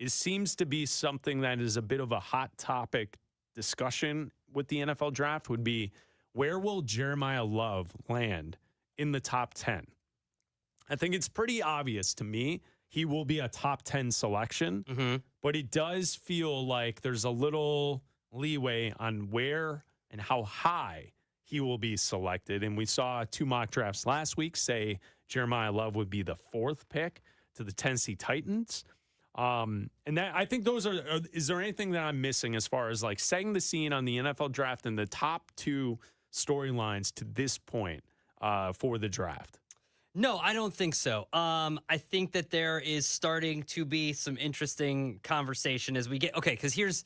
seems to be something that is a bit of a hot topic discussion with the NFL draft would be, where will Jeremiah Love land in the top 10? I think it's pretty obvious to me he will be a top 10 selection, but it does feel like there's a little leeway on where and how high he will be selected. And we saw 2 mock drafts last week say Jeremiah Love would be the 4th pick to the Tennessee Titans. And that, I think those are, is there anything that I'm missing as far as like setting the scene on the NFL draft and the top 2 storylines to this point for the draft? No, I don't think so. I think that there is starting to be some interesting conversation as we get, okay, because here's,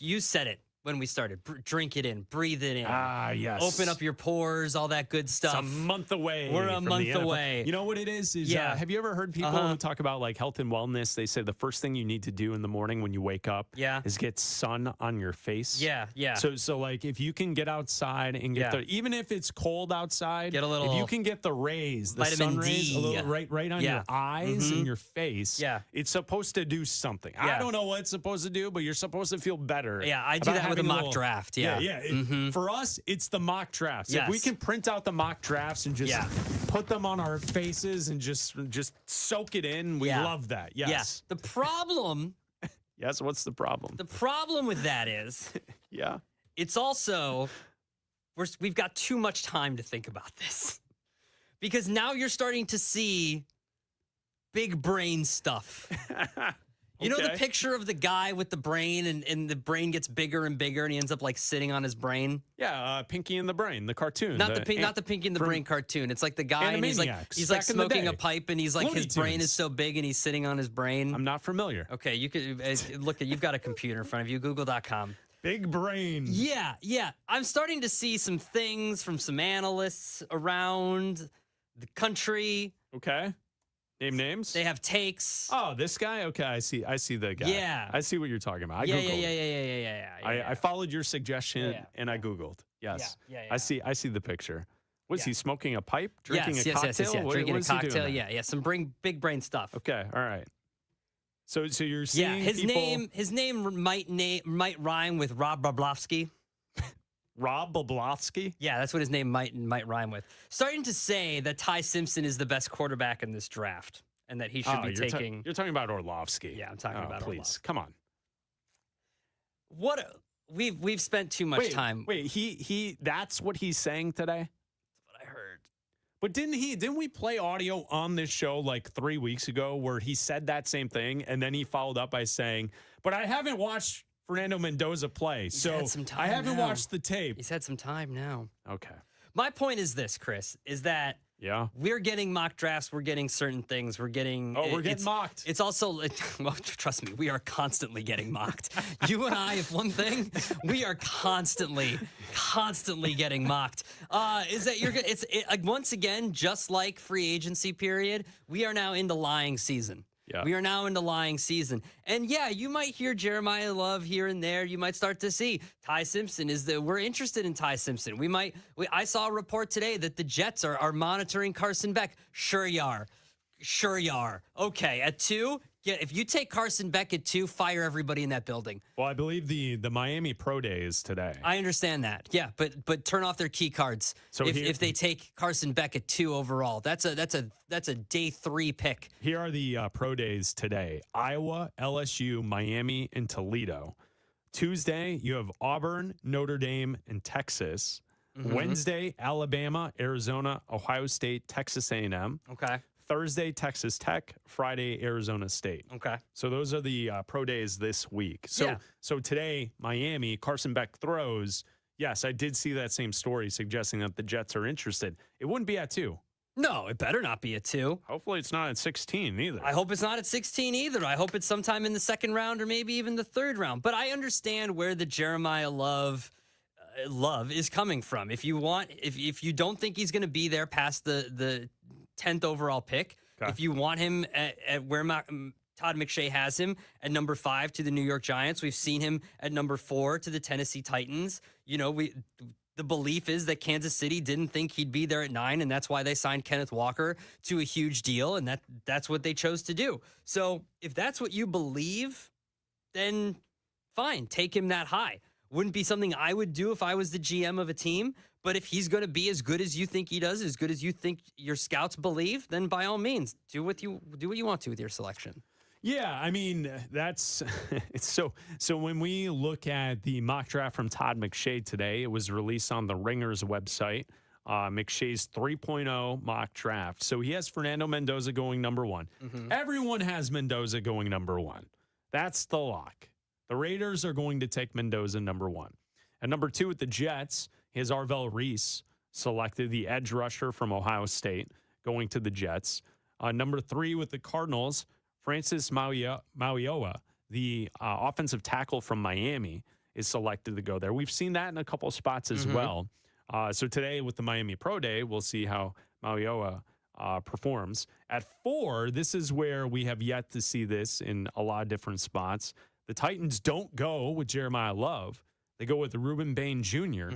you said it when we started. Drink it in, breathe it in. Ah, yes. Open up your pores, all that good stuff. It's a month away. We're a from month the NFL. away. You know what it is? Yeah. Have you ever heard people who talk about like health and wellness? They say the first thing you need to do in the morning when you wake up is get sun on your face. Yeah. So like if you can get outside and get even if it's cold outside, get a little, if you can get the rays, the vitamin sun rays, D. a little right on your eyes and your face. Yeah. It's supposed to do something. I don't know what it's supposed to do, but you're supposed to feel better. Yeah, I do that with a mock draft. Yeah. For us, it's the mock drafts. Yes. If we can print out the mock drafts and just put them on our faces and just soak it in, we love that. Yes. The problem. Yes. What's the problem? The problem with that is, it's also we've got too much time to think about this because now you're starting to see big brain stuff. You know the picture of the guy with the brain and the brain gets bigger and bigger and he ends up like sitting on his brain? Yeah, Pinky and the Brain, the cartoon. Not the Pinky and the Brain cartoon. It's like the guy and he's like smoking a pipe and he's like his brain is so big and he's sitting on his brain. I'm not familiar. Okay, you could look at, you've got a computer in front of you, google.com. Big brain. Yeah. I'm starting to see some things from some analysts around the country. Okay. Name names? They have takes. Oh, this guy? Okay, I see the guy. Yeah. I see what you're talking about. I Yeah. Googled. I followed your suggestion and I Googled. Yes. Yeah. I see the picture. Was he smoking a pipe? Drinking a cocktail? Yes. Drinking what a is he doing cocktail. there? Yeah. Some big brain stuff. Okay. All right. So you're seeing his name might rhyme with Rob Bobrovsky. Rob Bobrovsky? Yeah, that's what his name might rhyme with. Starting to say that Ty Simpson is the best quarterback in this draft and that he should be taking. You're talking about Orlovsky. Yeah, I'm talking about please. Orlovsky. Come on. We've spent too much time. Wait, he that's what he's saying today? That's what I heard. But didn't we play audio on this show like 3 weeks ago where he said that same thing and then he followed up by saying, "But I haven't watched Fernando Mendoza play, so I haven't watched the tape." He's had some time now. Okay. My point is this, Chris, is that we're getting mock drafts. We're getting certain things. We're getting mocked. It's also, well, trust me, we are constantly getting mocked. You and I, if one thing, we are constantly getting mocked. Is that once again, just like free agency period, we are now into lying season. Yeah. We are now into lying season. And yeah, you might hear Jeremiah Love here and there. You might start to see Ty Simpson we're interested in Ty Simpson. I saw a report today that the Jets are monitoring Carson Beck. Sure you are. Okay, at 2, if you take Carson Beck at 2, fire everybody in that building. Well, I believe the Miami Pro Day is today. I understand that. Yeah, but turn off their key cards. So if they take Carson Beck at 2 overall, that's a day 3 pick. Here are the Pro Days today: Iowa, LSU, Miami, and Toledo. Tuesday, you have Auburn, Notre Dame, and Texas. Mm-hmm. Wednesday, Alabama, Arizona, Ohio State, Texas A&M. Okay. Thursday, Texas Tech. Friday, Arizona State. Okay. So those are the pro days this week. So today, Miami, Carson Beck throws. Yes, I did see that same story suggesting that the Jets are interested. It wouldn't be at 2. No, it better not be at 2. Hopefully it's not at 16 either. I hope it's not at 16 either. I hope it's sometime in the 2nd round or maybe even the 3rd round. But I understand where the Jeremiah Love is coming from. If you don't think he's going to be there past the 10th overall pick, if you want him at where Todd McShay has him at number 5 to the New York Giants, we've seen him at number 4 to the Tennessee Titans. You know, the belief is that Kansas City didn't think he'd be there at 9, and that's why they signed Kenneth Walker to a huge deal, and that's what they chose to do. So if that's what you believe, then fine, take him that high. Wouldn't be something I would do if I was the GM of a team. But if he's going to be as good as you think he does, as good as you think your scouts believe, then by all means, do what you want to with your selection. Yeah, I mean, that's it's so when we look at the mock draft from Todd McShay today, it was released on the Ringers website. McShay's 3.0 mock draft. So he has Fernando Mendoza going number 1. Everyone has Mendoza going number 1. That's the lock. The Raiders are going to take Mendoza number 1. And number 2 with the Jets, he has Arvell Reese selected, the edge rusher from Ohio State, going to the Jets. Number 3 with the Cardinals, Francis Mauigoa, the offensive tackle from Miami, is selected to go there. We've seen that in a couple of spots as well. So today with the Miami Pro Day, we'll see how Mauigoa performs. At 4, this is where we have yet to see this in a lot of different spots. The Titans don't go with Jeremiah Love. They go with Reuben Bain Jr.,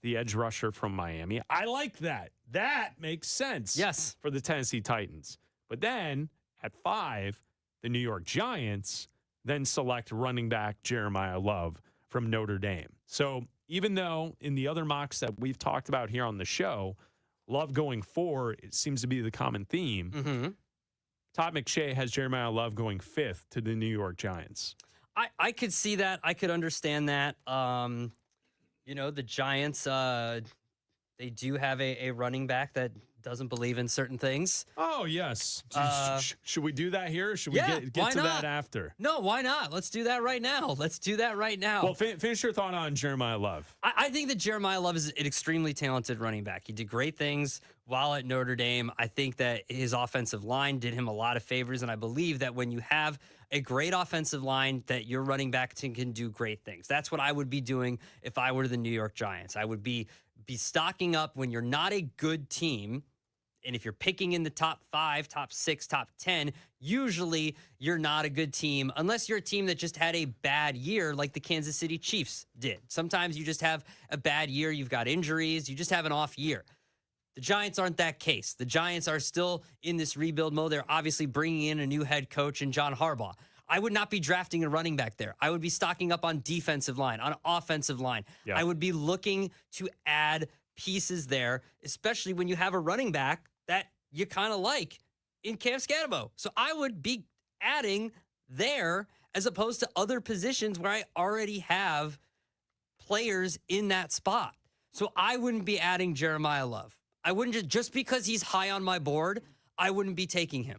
the edge rusher from Miami. I like that. That makes sense. Yes. For the Tennessee Titans. But then at 5, the New York Giants then select running back Jeremiah Love from Notre Dame. So even though in the other mocks that we've talked about here on the show, Love going 4, it seems to be the common theme. Todd McShay has Jeremiah Love going 5th to the New York Giants. I could see that. I could understand that. The Giants, they do have a running back that doesn't believe in certain things. Oh, yes. Should we do that here? Or should we get to that after? No, why not? Let's do that right now. Well, finish your thought on Jeremiah Love. I think that Jeremiah Love is an extremely talented running back. He did great things while at Notre Dame. I think that his offensive line did him a lot of favors, and I believe that when you have a great offensive line, that your running back can do great things. That's what I would be doing if I were the New York Giants. I would be stocking up when you're not a good team. And if you're picking in the top 5, top 6, top 10, usually you're not a good team unless you're a team that just had a bad year like the Kansas City Chiefs did. Sometimes you just have a bad year. You've got injuries. You just have an off year. The Giants aren't that case. The Giants are still in this rebuild mode. They're obviously bringing in a new head coach in John Harbaugh. I would not be drafting a running back there. I would be stocking up on defensive line, on offensive line. Yeah. I would be looking to add pieces there, especially when you have a running back that you kind of like in Cam Scatterbo. So I would be adding there as opposed to other positions where I already have players in that spot. So I wouldn't be adding Jeremiah Love. I wouldn't just because he's high on my board, I wouldn't be taking him.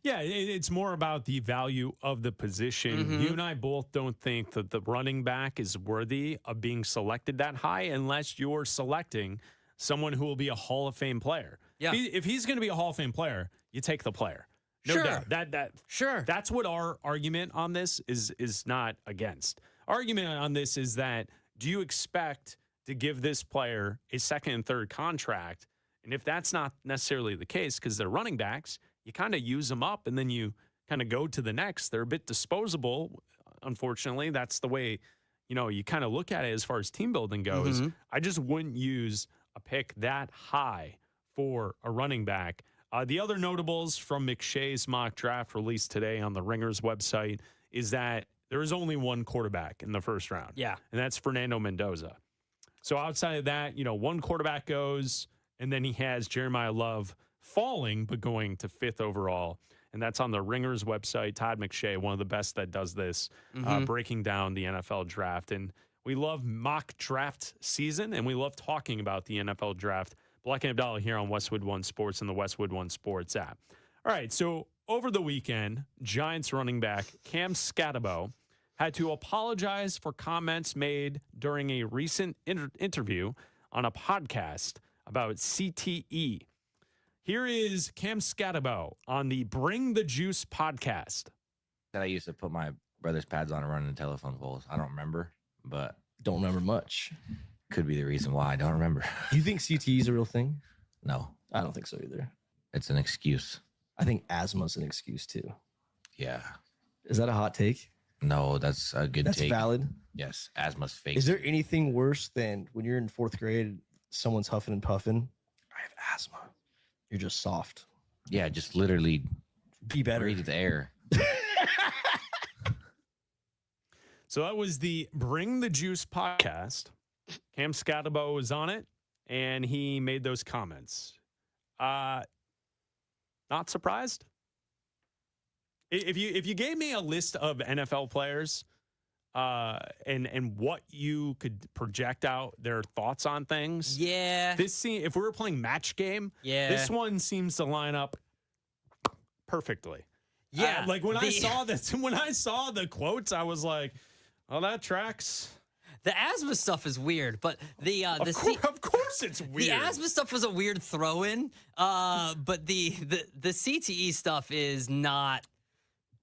Yeah, it's more about the value of the position. You and I both don't think that the running back is worthy of being selected that high unless you're selecting someone who will be a Hall of Fame player. Yeah. If he's going to be a Hall of Fame player, you take the player. No Sure. doubt. Sure. That's what our argument on this is not against. Our argument on this is that do you expect to give this player a second and third contract? And if that's not necessarily the case because they're running backs, you kind of use them up and then you kind of go to the next. They're a bit disposable. Unfortunately, that's the way, you kind of look at it as far as team building goes. I just wouldn't use a pick that high for a running back. The other notables from McShay's mock draft released today on the Ringers website is that there is only one quarterback in the first round. Yeah. And that's Fernando Mendoza. So outside of that, one quarterback goes, and then he has Jeremiah Love falling, but going to 5th overall. And that's on the Ringers website. Todd McShay, one of the best that does this, breaking down the NFL draft. And we love mock draft season, and we love talking about the NFL draft. Bleck Abdalla here on Westwood One Sports and the Westwood One Sports app. All right, so over the weekend, Giants running back Cam Scatterbo had to apologize for comments made during a recent interview on a podcast about CTE. Here is Cam Scatterbo on the Bring the Juice podcast. That I used to put my brother's pads on and run in telephone poles. I don't remember, but Don't remember much. could be the reason why I don't remember. Do you think CTE is a real thing? No, I don't think so either. it's an excuse. I think asthma's an excuse too. Yeah. Is that a hot take? No, that's a good That's take. valid. Yes, asthma's fake. Is there anything worse than when you're in 4th grade, someone's huffing and puffing? I have asthma. You're just soft. Yeah, just literally Be better. breathe the air. So that was the Bring the Juice podcast. Cam Scatterbo was on it, and he made those comments. Not surprised? If you gave me a list of NFL players, and what you could project out their thoughts on things, if we were playing match game, this one seems to line up perfectly. Yeah, like when I saw this, when I saw the quotes, I was like, "Oh, that tracks." The asthma stuff is weird, but of course it's weird. The asthma stuff was a weird throw-in, but the CTE stuff is not,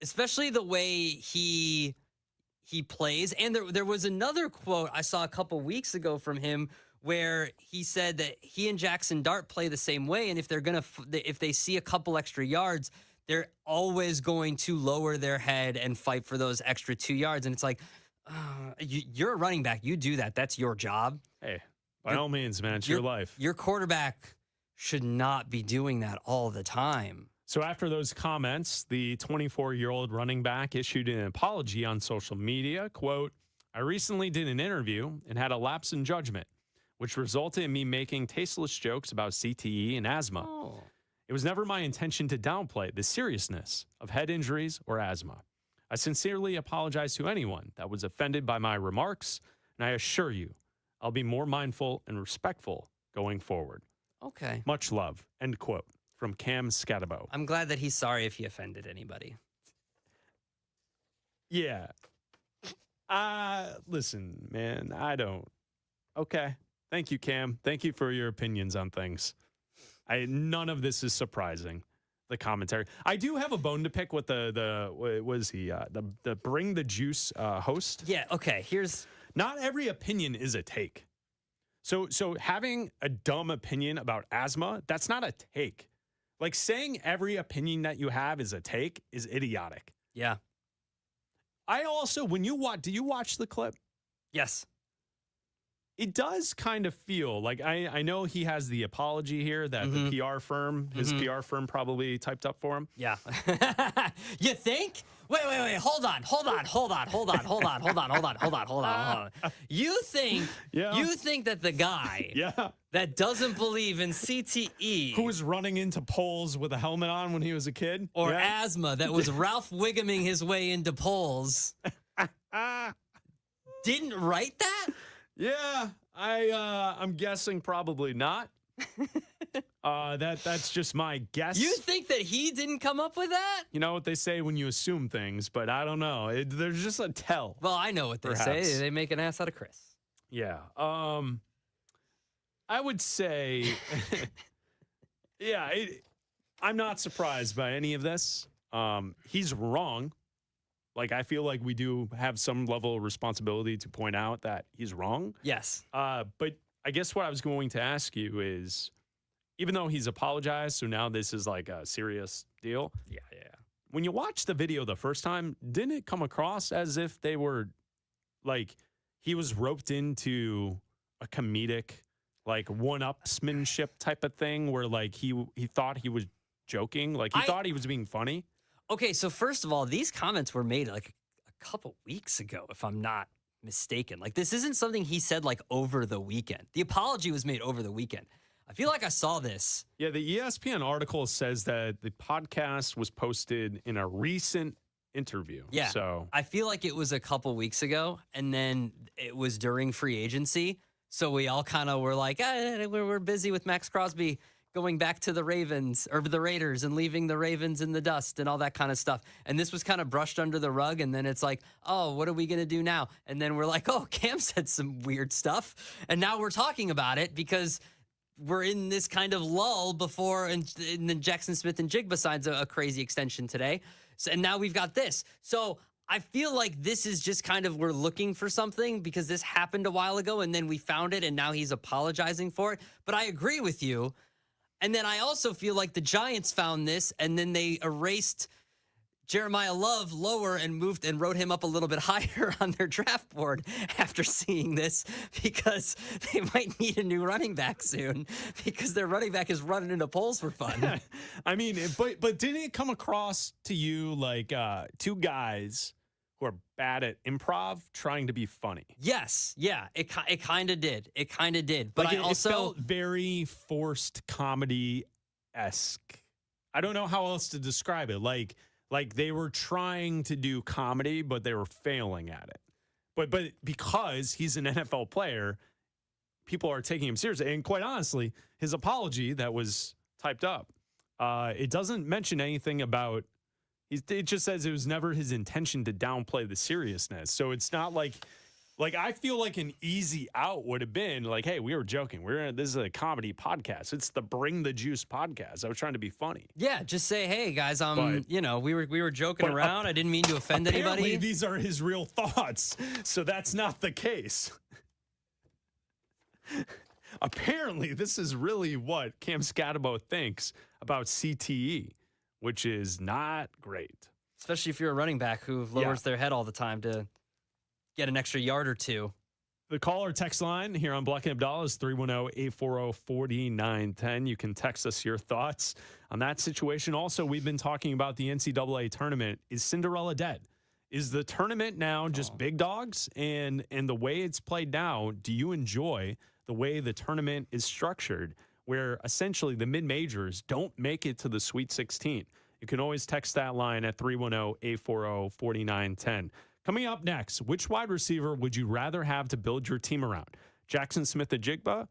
especially the way he plays. And there was another quote I saw a couple weeks ago from him where he said that he and Jackson Dart play the same way, and if they see a couple extra yards, they're always going to lower their head and fight for those extra 2 yards. And it's like, you're a running back. You do that. That's your job. Hey, by all means, man, it's your life. Your quarterback should not be doing that all the time. So after those comments, the 24-year-old running back issued an apology on social media. Quote, "I recently did an interview and had a lapse in judgment, which resulted in me making tasteless jokes about CTE and asthma. Oh. It was never my intention to downplay the seriousness of head injuries or asthma. I sincerely apologize to anyone that was offended by my remarks, and I assure you I'll be more mindful and respectful going forward. Okay. Much love." End quote. From Cam Scatabo. I'm glad that he's sorry if he offended anybody. Yeah. Listen, man, I don't. Okay. Thank you, Cam. Thank you for your opinions on things. None of this is surprising. The commentary. I do have a bone to pick with the Bring the Juice host. Yeah. Okay. Not every opinion is a take. So having a dumb opinion about asthma, that's not a take. Like saying every opinion that you have is a take is idiotic. Yeah. I also, do you watch the clip? Yes. It does kind of feel like I know he has the apology here that the PR firm, his PR firm probably typed up for him. Yeah. You think? Wait. Hold on. You think that the guy that doesn't believe in CTE, who was running into poles with a helmet on when he was a kid, or asthma, that was Ralph Wigguming his way into poles, didn't write that? Yeah, I'm guessing probably not. That's just my guess. You think that he didn't come up with that? You know what they say when you assume things, but I don't know. There's just a tell. Well, I know what they say. They make an ass out of Chris. Yeah. I would say, I'm not surprised by any of this. He's wrong. Like, I feel like we do have some level of responsibility to point out that he's wrong. Yes. But I guess what I was going to ask you is, even though he's apologized, so now this is like a serious deal. Yeah. When you watched the video the first time, didn't it come across as if they were, like, he was roped into a comedic, like, one-upsmanship type of thing where, like, he thought he was joking? Like, he thought he was being funny? Okay, so first of all, these comments were made like a couple weeks ago, if I'm not mistaken. Like, this isn't something he said like over the weekend. The apology was made over the weekend. I feel like I saw this. Yeah, the ESPN article says that the podcast was posted in a recent interview. Yeah, so I feel like it was a couple weeks ago, and then it was during free agency. So we all kind of were like, we're busy with Max Crosby going back to the Ravens or the Raiders and leaving the Ravens in the dust and all that kind of stuff. And this was kind of brushed under the rug. And then it's like, oh, what are we going to do now? And then we're like, oh, Cam said some weird stuff. And now we're talking about it because we're in this kind of lull before, and then Jackson Smith and Jigba signs a crazy extension today. So, and now we've got this. So I feel like this is just kind of, we're looking for something because this happened a while ago and then we found it and now he's apologizing for it. But I agree with you. And then I also feel like the Giants found this and then they erased Jeremiah Love lower and moved and wrote him up a little bit higher on their draft board after seeing this because they might need a new running back soon because their running back is running into poles for fun. I mean, but didn't it come across to you like two guys who are bad at improv trying to be funny? Yes. Yeah, it kind of did. It kind of did. But like I also it felt very forced comedy-esque. I don't know how else to describe it. Like Like they were trying to do comedy, but they were failing at it. But because he's an NFL player, people are taking him seriously. And quite honestly, his apology that was typed up, it doesn't mention anything about, it just says it was never his intention to downplay the seriousness. So it's not like I feel like an easy out would have been like, hey, we were joking. This is a comedy podcast. It's the Bring the Juice podcast. I was trying to be funny. Yeah, just say, hey guys, we were joking around. I didn't mean to offend anybody. These are his real thoughts. So that's not the case. Apparently, this is really what Cam Scatabo thinks about CTE, which is not great. Especially if you're a running back who lowers their head all the time to get an extra yard or two. The call or text line here on Bleck Abdalla is 310-840-4910. You can text us your thoughts on that situation. Also, we've been talking about the NCAA tournament. Is Cinderella dead? Is the tournament now just big dogs? And the way it's played now, do you enjoy the way the tournament is structured, where essentially the mid-majors don't make it to the Sweet 16? You can always text that line at 310-840-4910. Coming up next, which wide receiver would you rather have to build your team around? Jackson Smith-Njigba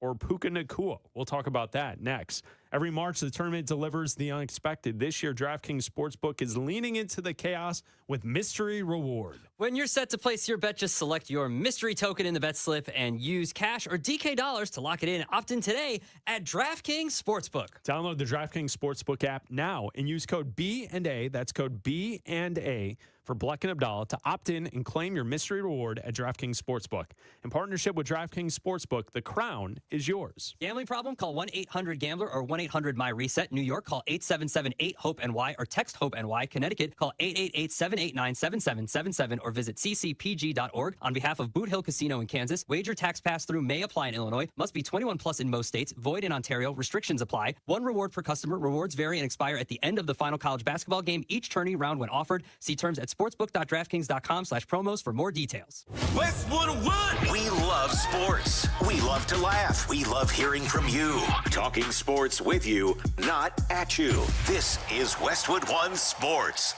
or Puka Nacua? We'll talk about that next. Every March, the tournament delivers the unexpected. This year, DraftKings Sportsbook is leaning into the chaos with Mystery Reward. When you're set to place your bet, just select your mystery token in the bet slip and use cash or DK dollars to lock it in. Opt in today at DraftKings Sportsbook. Download the DraftKings Sportsbook app now and use code B&A. That's code B&A for Bleck and Abdalla to opt in and claim your mystery reward at DraftKings Sportsbook. In partnership with DraftKings Sportsbook, the crown is yours. Gambling problem? Call 1-800-GAMBLER or 1-800-MY-RESET. New York, call 877-8-HOPE-NY or text HOPE-NY. Connecticut, call 888-789-7777 or visit ccpg.org. On behalf of Boot Hill Casino in Kansas, wager tax pass-through may apply in Illinois. Must be 21 plus in most states. Void in Ontario. Restrictions apply. One reward per customer. Rewards vary and expire at the end of the final college basketball game. Each tourney round when offered. See terms at sportsbook.draftkings.com/promos for more details. Westwood One. We love sports. We love to laugh. We love hearing from you. Talking sports with you, not at you. This is Westwood One Sports.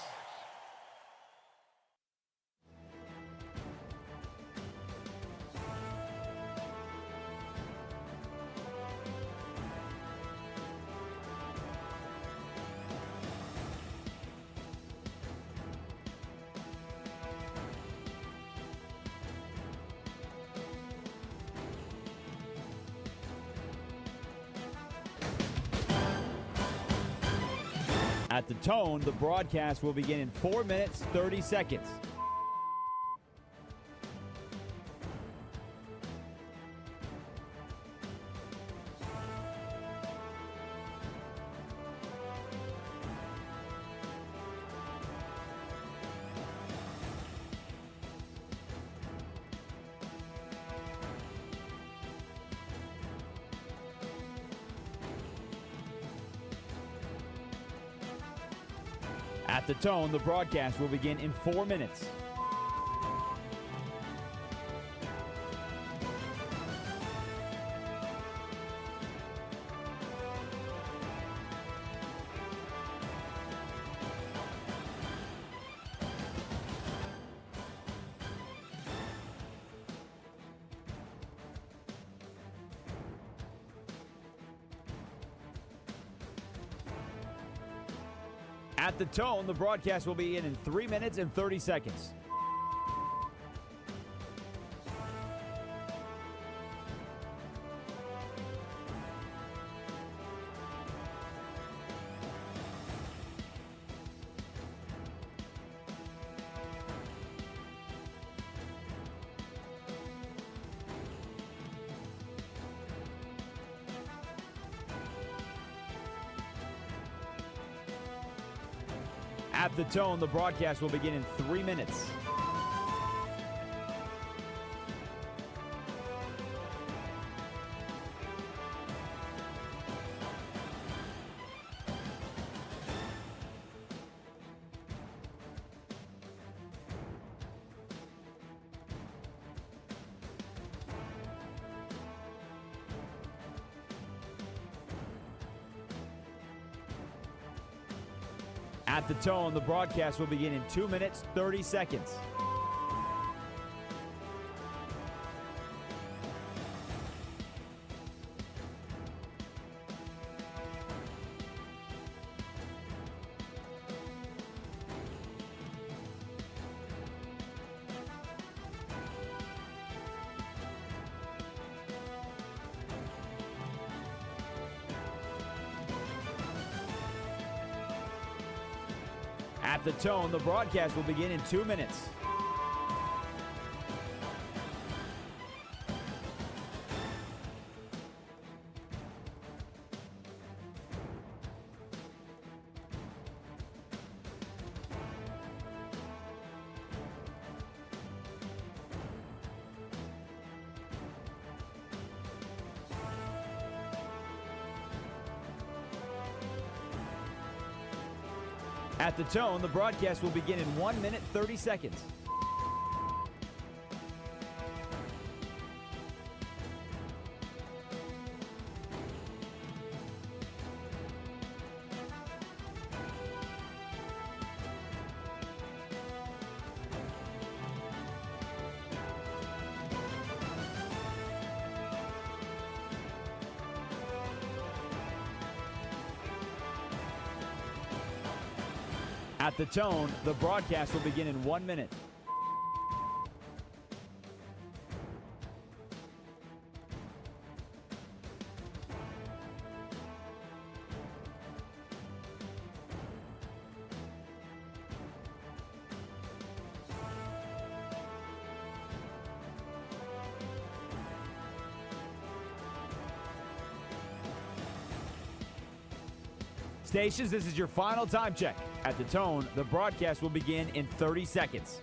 At the tone, the broadcast will begin in 4 minutes, 30 seconds. At the tone, the broadcast will begin in 4 minutes. At the tone, the broadcast will begin in 3 minutes and 30 seconds. At the tone, the broadcast will begin in 3 minutes. At the tone, the broadcast will begin in 2 minutes, 30 seconds. At the tone, the broadcast will begin in 2 minutes. At the tone, the broadcast will begin in 1 minute, 30 seconds. At the tone, the broadcast will begin in 1 minute. Stations, this is your final time check. At the tone, the broadcast will begin in 30 seconds.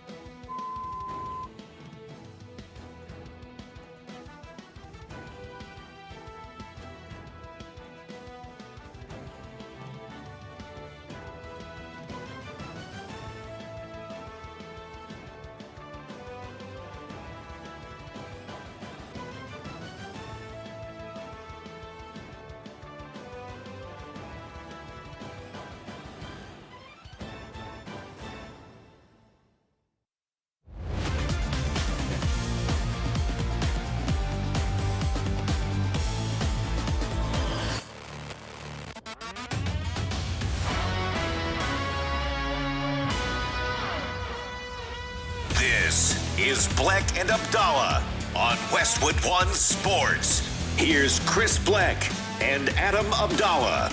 This is Bleck and Abdalla on Westwood One Sports. Here's Chris Bleck and Adam Abdalla.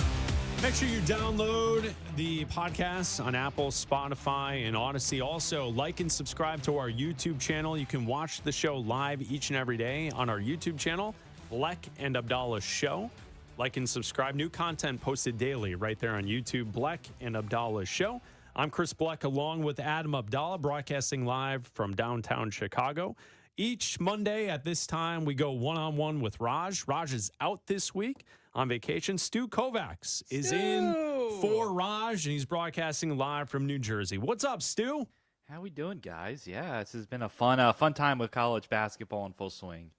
Make sure you download the podcast on Apple, Spotify, and Odyssey. Also, like and subscribe to our YouTube channel. You can watch the show live each and every day on our YouTube channel, Bleck and Abdalla Show. Like and subscribe. New content posted daily right there on YouTube, Bleck and Abdalla Show. I'm Chris Bleck along with Adam Abdalla, broadcasting live from downtown Chicago. Each Monday at this time, we go one-on-one with Raj. Raj is out this week on vacation. Stu Kovacs is in for Raj, and he's broadcasting live from New Jersey. What's up, Stu? How we doing, guys? Yeah, this has been a fun time with college basketball in full swing.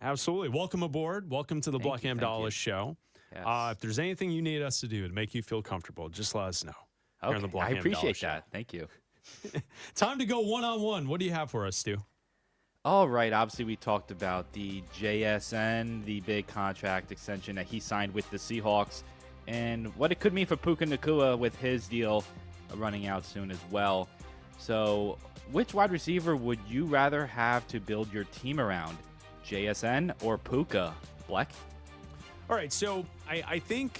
Absolutely. Welcome aboard. Welcome to the Bleck and Abdalla Show. Yes. If there's anything you need us to do to make you feel comfortable, just let us know. Okay, On the Bleck I and appreciate Abdalla that. Show. Thank you. Time to go one-on-one. What do you have for us, Stu? All right, obviously we talked about the JSN, the big contract extension that he signed with the Seahawks, and what it could mean for Puka Nacua with his deal running out soon as well. So which wide receiver would you rather have to build your team around, JSN or Puka? Bleck? All right, so I think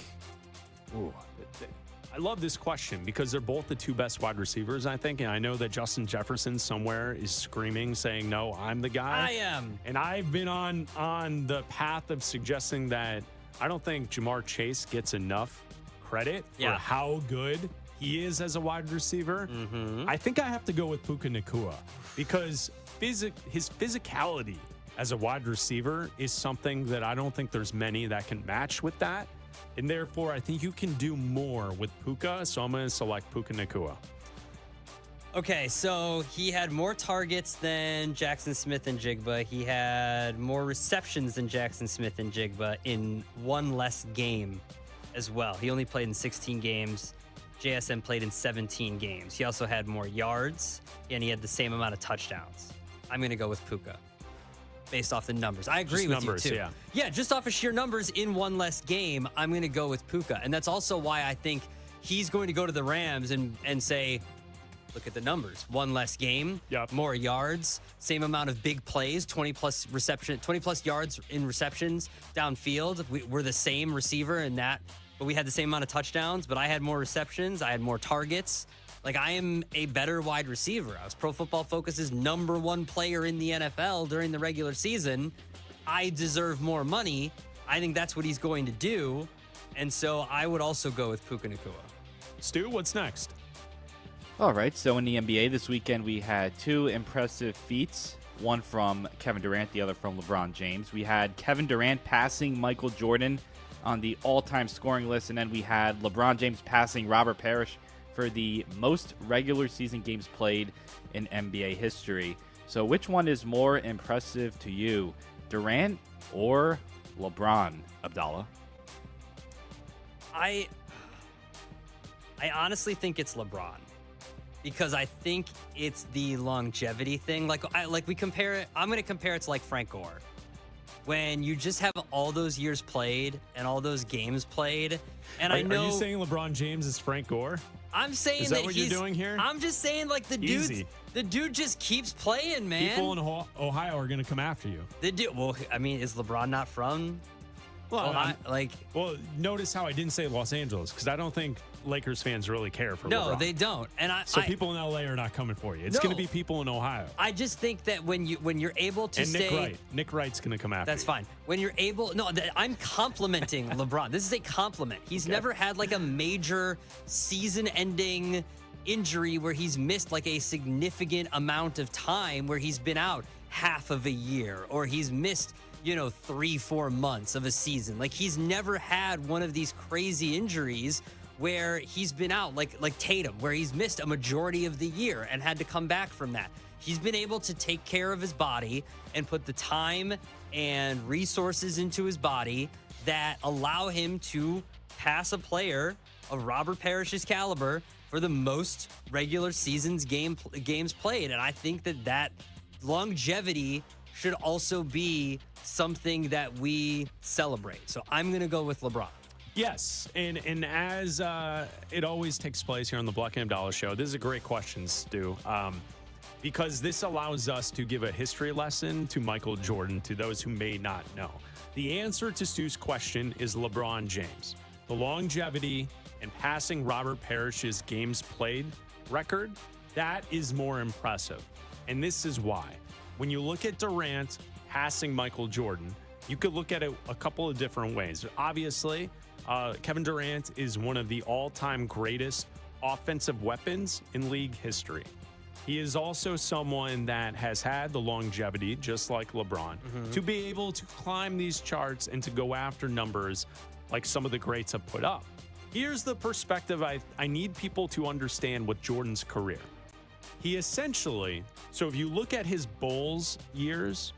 I love this question because they're both the two best wide receivers, I think. And I know that Justin Jefferson somewhere is screaming, saying, no, I'm the guy. I am. And I've been on the path of suggesting that I don't think Jamar Chase gets enough credit for how good he is as a wide receiver. I think I have to go with Puka Nacua because his physicality as a wide receiver is something that I don't think there's many that can match with that. And therefore, I think you can do more with Puka, so I'm going to select Puka Nacua. Okay, so he had more targets than Jackson Smith and Jigba. He had more receptions than Jackson Smith and Jigba in one less game as well. He only played in 16 games. JSN played in 17 games. He also had more yards, and he had the same amount of touchdowns. I'm going to go with Puka based off the numbers. I agree with numbers, you, too. yeah. Yeah, just off of sheer numbers in one less game, I'm going to go with Puka. And that's also why I think he's going to go to the Rams and say, look at the numbers. One less game, more yards, same amount of big plays, 20 plus yards in receptions downfield. We're the same receiver in that, but we had the same amount of touchdowns, but I had more receptions. I had more targets. Like, I am a better wide receiver. I was Pro Football Focus's #1 player in the NFL during the regular season. I deserve more money. I think that's what he's going to do. And so I would also go with Puka Nacua. Stu, what's next? All right, so in the NBA this weekend, we had two impressive feats, one from Kevin Durant, the other from LeBron James. We had Kevin Durant passing Michael Jordan on the all-time scoring list, and then we had LeBron James passing Robert Parrish for the most regular season games played in NBA history. So which one is more impressive to you, Durant or LeBron, Abdalla? I honestly think it's LeBron, because I think it's the longevity thing. Like we compare it. I'm going to compare it to like Frank Gore. When you just have all those years played and all those games played, and I know. Are you saying LeBron James is Frank Gore? I'm saying is that what you're doing here? I'm just saying, like, the dude just keeps playing, man. People in Ohio are going to come after you. The dude. Well, I mean, is LeBron not from? Well, Ohio? Well, notice how I didn't say Los Angeles, because I don't think Lakers fans really care for LeBron. No, they don't. And people in LA are not coming for you. It's going to be people in Ohio. I just think that when you're able to stay, Nick Wright's going to come after. That's you. fine. When you're able, I'm complimenting LeBron. This is a compliment. He's never had like a major season-ending injury where he's missed like a significant amount of time, where he's been out half of a year, or he's missed 3-4 months of a season. Like, he's never had one of these crazy injuries where he's been out, like Tatum, where he's missed a majority of the year and had to come back from that. He's been able to take care of his body and put the time and resources into his body that allow him to pass a player of Robert Parrish's caliber for the most regular seasons games played. And I think that longevity should also be something that we celebrate. So I'm going to go with LeBron. Yes, and as it always takes place here on the Bleck Abdalla Show, this is a great question, Stu, because this allows us to give a history lesson to Michael Jordan, to those who may not know. The answer to Stu's question is LeBron James. The longevity and passing Robert Parrish's games played record, that is more impressive. And this is why. When you look at Durant passing Michael Jordan, you could look at it a couple of different ways. Obviously, Kevin Durant is one of the all-time greatest offensive weapons in league history. He is also someone that has had the longevity, just like LeBron, to be able to climb these charts and to go after numbers like some of the greats have put up. Here's the perspective I need people to understand with Jordan's career. He essentially, so if you look at his Bulls years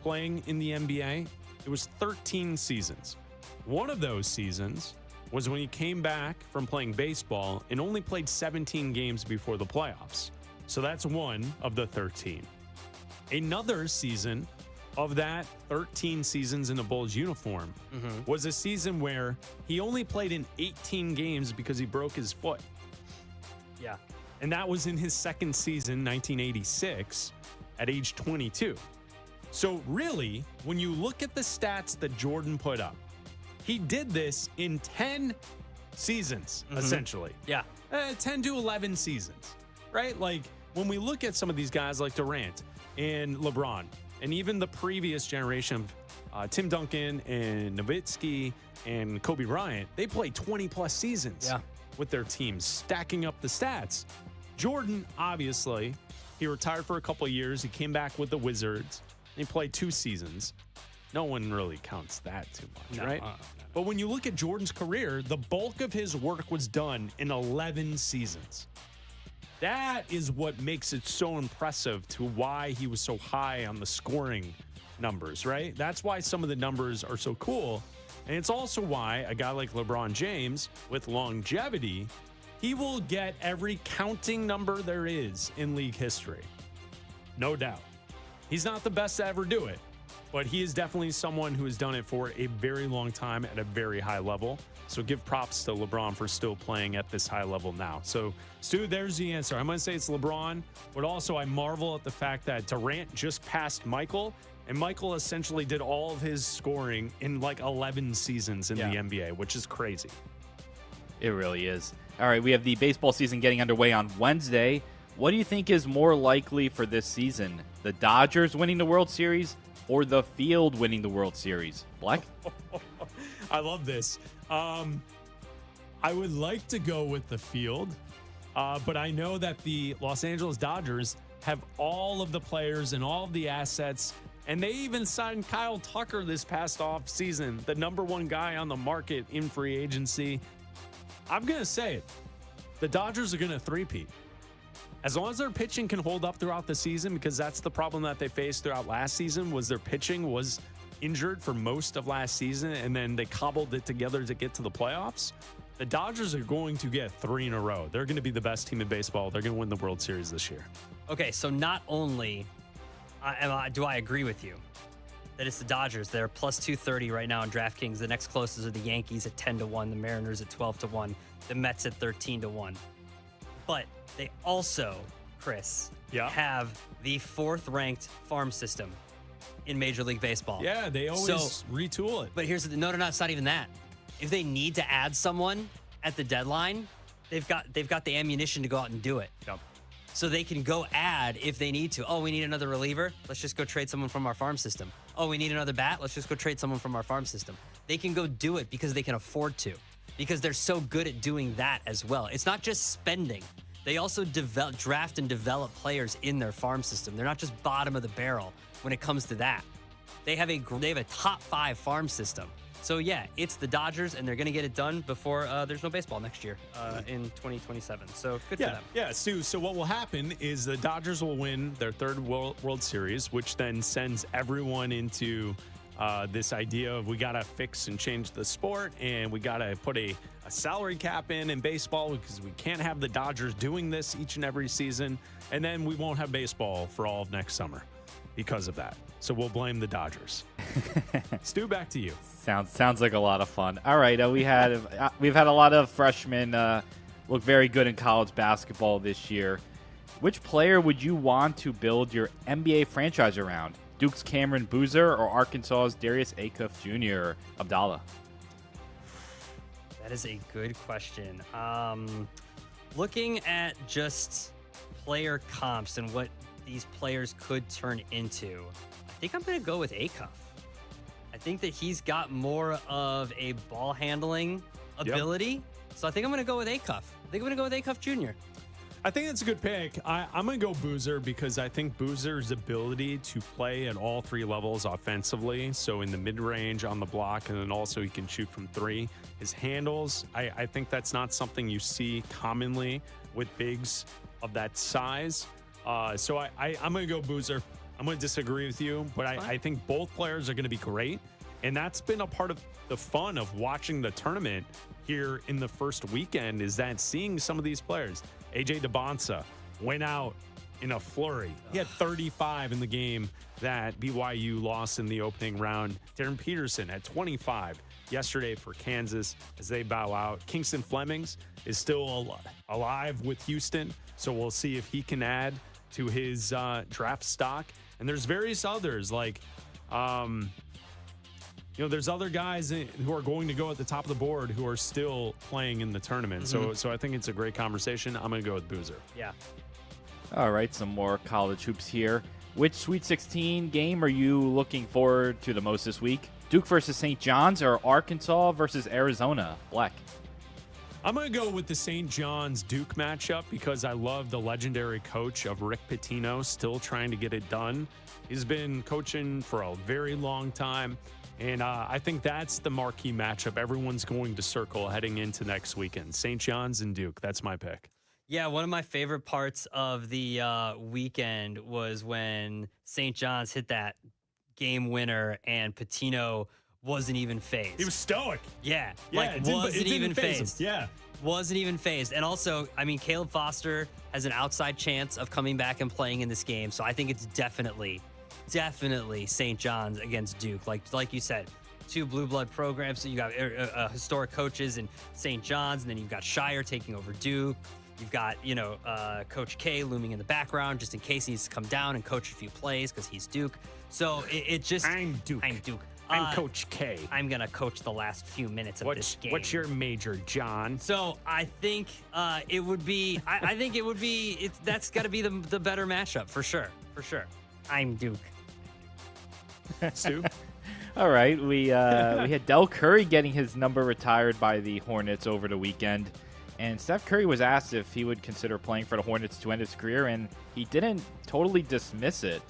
playing in the NBA, it was 13 seasons. One of those seasons was when he came back from playing baseball and only played 17 games before the playoffs. So that's one of the 13. Another season of that 13 seasons in the Bulls uniform was a season where he only played in 18 games because he broke his foot. Yeah. And that was in his second season, 1986, at age 22. So really, when you look at the stats that Jordan put up, he did this in 10 seasons, essentially. Yeah. 10 to 11 seasons, right? Like, when we look at some of these guys like Durant and LeBron, and even the previous generation of Tim Duncan and Nowitzki and Kobe Bryant, they played 20-plus seasons with their teams, stacking up the stats. Jordan, obviously, he retired for a couple of years. He came back with the Wizards. He played 2 seasons. No one really counts that too much, right? But when you look at Jordan's career, the bulk of his work was done in 11 seasons. That is what makes it so impressive to why he was so high on the scoring numbers, right? That's why some of the numbers are so cool. And it's also why a guy like LeBron James, with longevity, He will get every counting number there is in league history. No doubt. He's not the best to ever do it, but he is definitely someone who has done it for a very long time at a very high level. So give props to LeBron for still playing at this high level now. So, Stu, there's the answer. I'm going to say it's LeBron, but also I marvel at the fact that Durant just passed Michael, and Michael essentially did all of his scoring in like 11 seasons in the NBA, which is crazy. It really is. All right, we have the baseball season getting underway on Wednesday. What do you think is more likely for this season? The Dodgers winning the World Series or the field winning the World Series? Bleck? I love this. I would like to go with the field, but I know that the Los Angeles Dodgers have all of the players and all of the assets, and they even signed Kyle Tucker this past offseason, the number one guy on the market in free agency. I'm going to say it. The Dodgers are going to three-peat. As long as their pitching can hold up throughout the season, because that's the problem that they faced throughout last season, was their pitching was injured for most of last season, and then they cobbled it together to get to the playoffs. The Dodgers are going to get 3 in a row. They're going to be the best team in baseball. They're going to win the World Series this year. Okay, so not only do I agree with you that it's the Dodgers. They're plus 230 right now in DraftKings. The next closest are the Yankees at 10-1, the Mariners at 12-1, the Mets at 13-1. But they also, Chris, have the 4th-ranked farm system in Major League Baseball. Yeah, they always retool it. But here's the no, it's not even that. If they need to add someone at the deadline, they've got the ammunition to go out and do it. Yep. So they can go add if they need to. Oh, we need another reliever? Let's just go trade someone from our farm system. Oh, we need another bat? Let's just go trade someone from our farm system. They can go do it because they can afford to, because they're so good at doing that as well. It's not just spending. They also draft and develop players in their farm system. They're not just bottom of the barrel when it comes to that. They have a top 5 farm system. So yeah, it's the Dodgers, and they're going to get it done before there's no baseball next year in 2027. So good for them. Yeah, Stu. So what will happen is the Dodgers will win their 3rd World Series, which then sends everyone into this idea of we got to fix and change the sport, and we got to put a salary cap in baseball, because we can't have the Dodgers doing this each and every season, and then we won't have baseball for all of next summer because of that. So we'll blame the Dodgers. Stu, back to you. Sounds like a lot of fun. All right, we've had a lot of freshmen look very good in college basketball this year. Which player would you want to build your NBA franchise around? Duke's Cameron Boozer or Arkansas's Darius Acuff Jr.? Abdalla. That is a good question. Looking at just player comps and what these players could turn into, I think I'm going to go with Acuff. I think that he's got more of a ball handling ability. Yep. So I think I'm going to go with Acuff. I think I'm going to go with Acuff Jr. I think that's a good pick. I'm going to go Boozer because I think Boozer's ability to play at all 3 levels offensively, so in the mid-range, on the block, and then also he can shoot from 3. His handles, I think that's not something you see commonly with bigs of that size. So I'm going to go Boozer. I'm going to disagree with you, but I think both players are going to be great. And that's been a part of the fun of watching the tournament here in the first weekend, is that seeing some of these players. AJ DeBonsa went out in a flurry. He had 35 in the game that BYU lost in the opening round. Darren Peterson had 25 yesterday for Kansas as they bow out. Kingston Flemings is still alive with Houston, so we'll see if he can add to his draft stock. And there's various others like, there's other guys who are going to go at the top of the board who are still playing in the tournament. Mm-hmm. So I think it's a great conversation. I'm going to go with Boozer. Yeah. All right, some more college hoops here. Which Sweet 16 game are you looking forward to the most this week? Duke versus St. John's or Arkansas versus Arizona? Bleck. I'm going to go with the St. John's Duke matchup because I love the legendary coach of Rick Pitino still trying to get it done. He's been coaching for a very long time. And I think that's the marquee matchup everyone's going to circle heading into next weekend. St. John's and Duke. That's my pick. Yeah, one of my favorite parts of the weekend was when St. John's hit that game winner and Pitino wasn't even phased. He was stoic. Yeah, wasn't even phased. Yeah. Wasn't even phased. And also, I mean, Caleb Foster has an outside chance of coming back and playing in this game. So I think it's definitely St. John's against Duke. Like you said, two blue blood programs. So you got historic coaches in St. John's, and then you've got Shire taking over Duke. You've got, Coach K looming in the background just in case he needs to come down and coach a few plays because he's Duke. So it just... I'm Duke. I'm Coach K. I'm going to coach the last few minutes of this game. What's your major, John? So I think it would be... I think it would be... That's got to be the better matchup, for sure. For sure. I'm Duke. Stu? All right, we had Del Curry getting his number retired by the Hornets over the weekend. And Steph Curry was asked if he would consider playing for the Hornets to end his career, and he didn't totally dismiss it.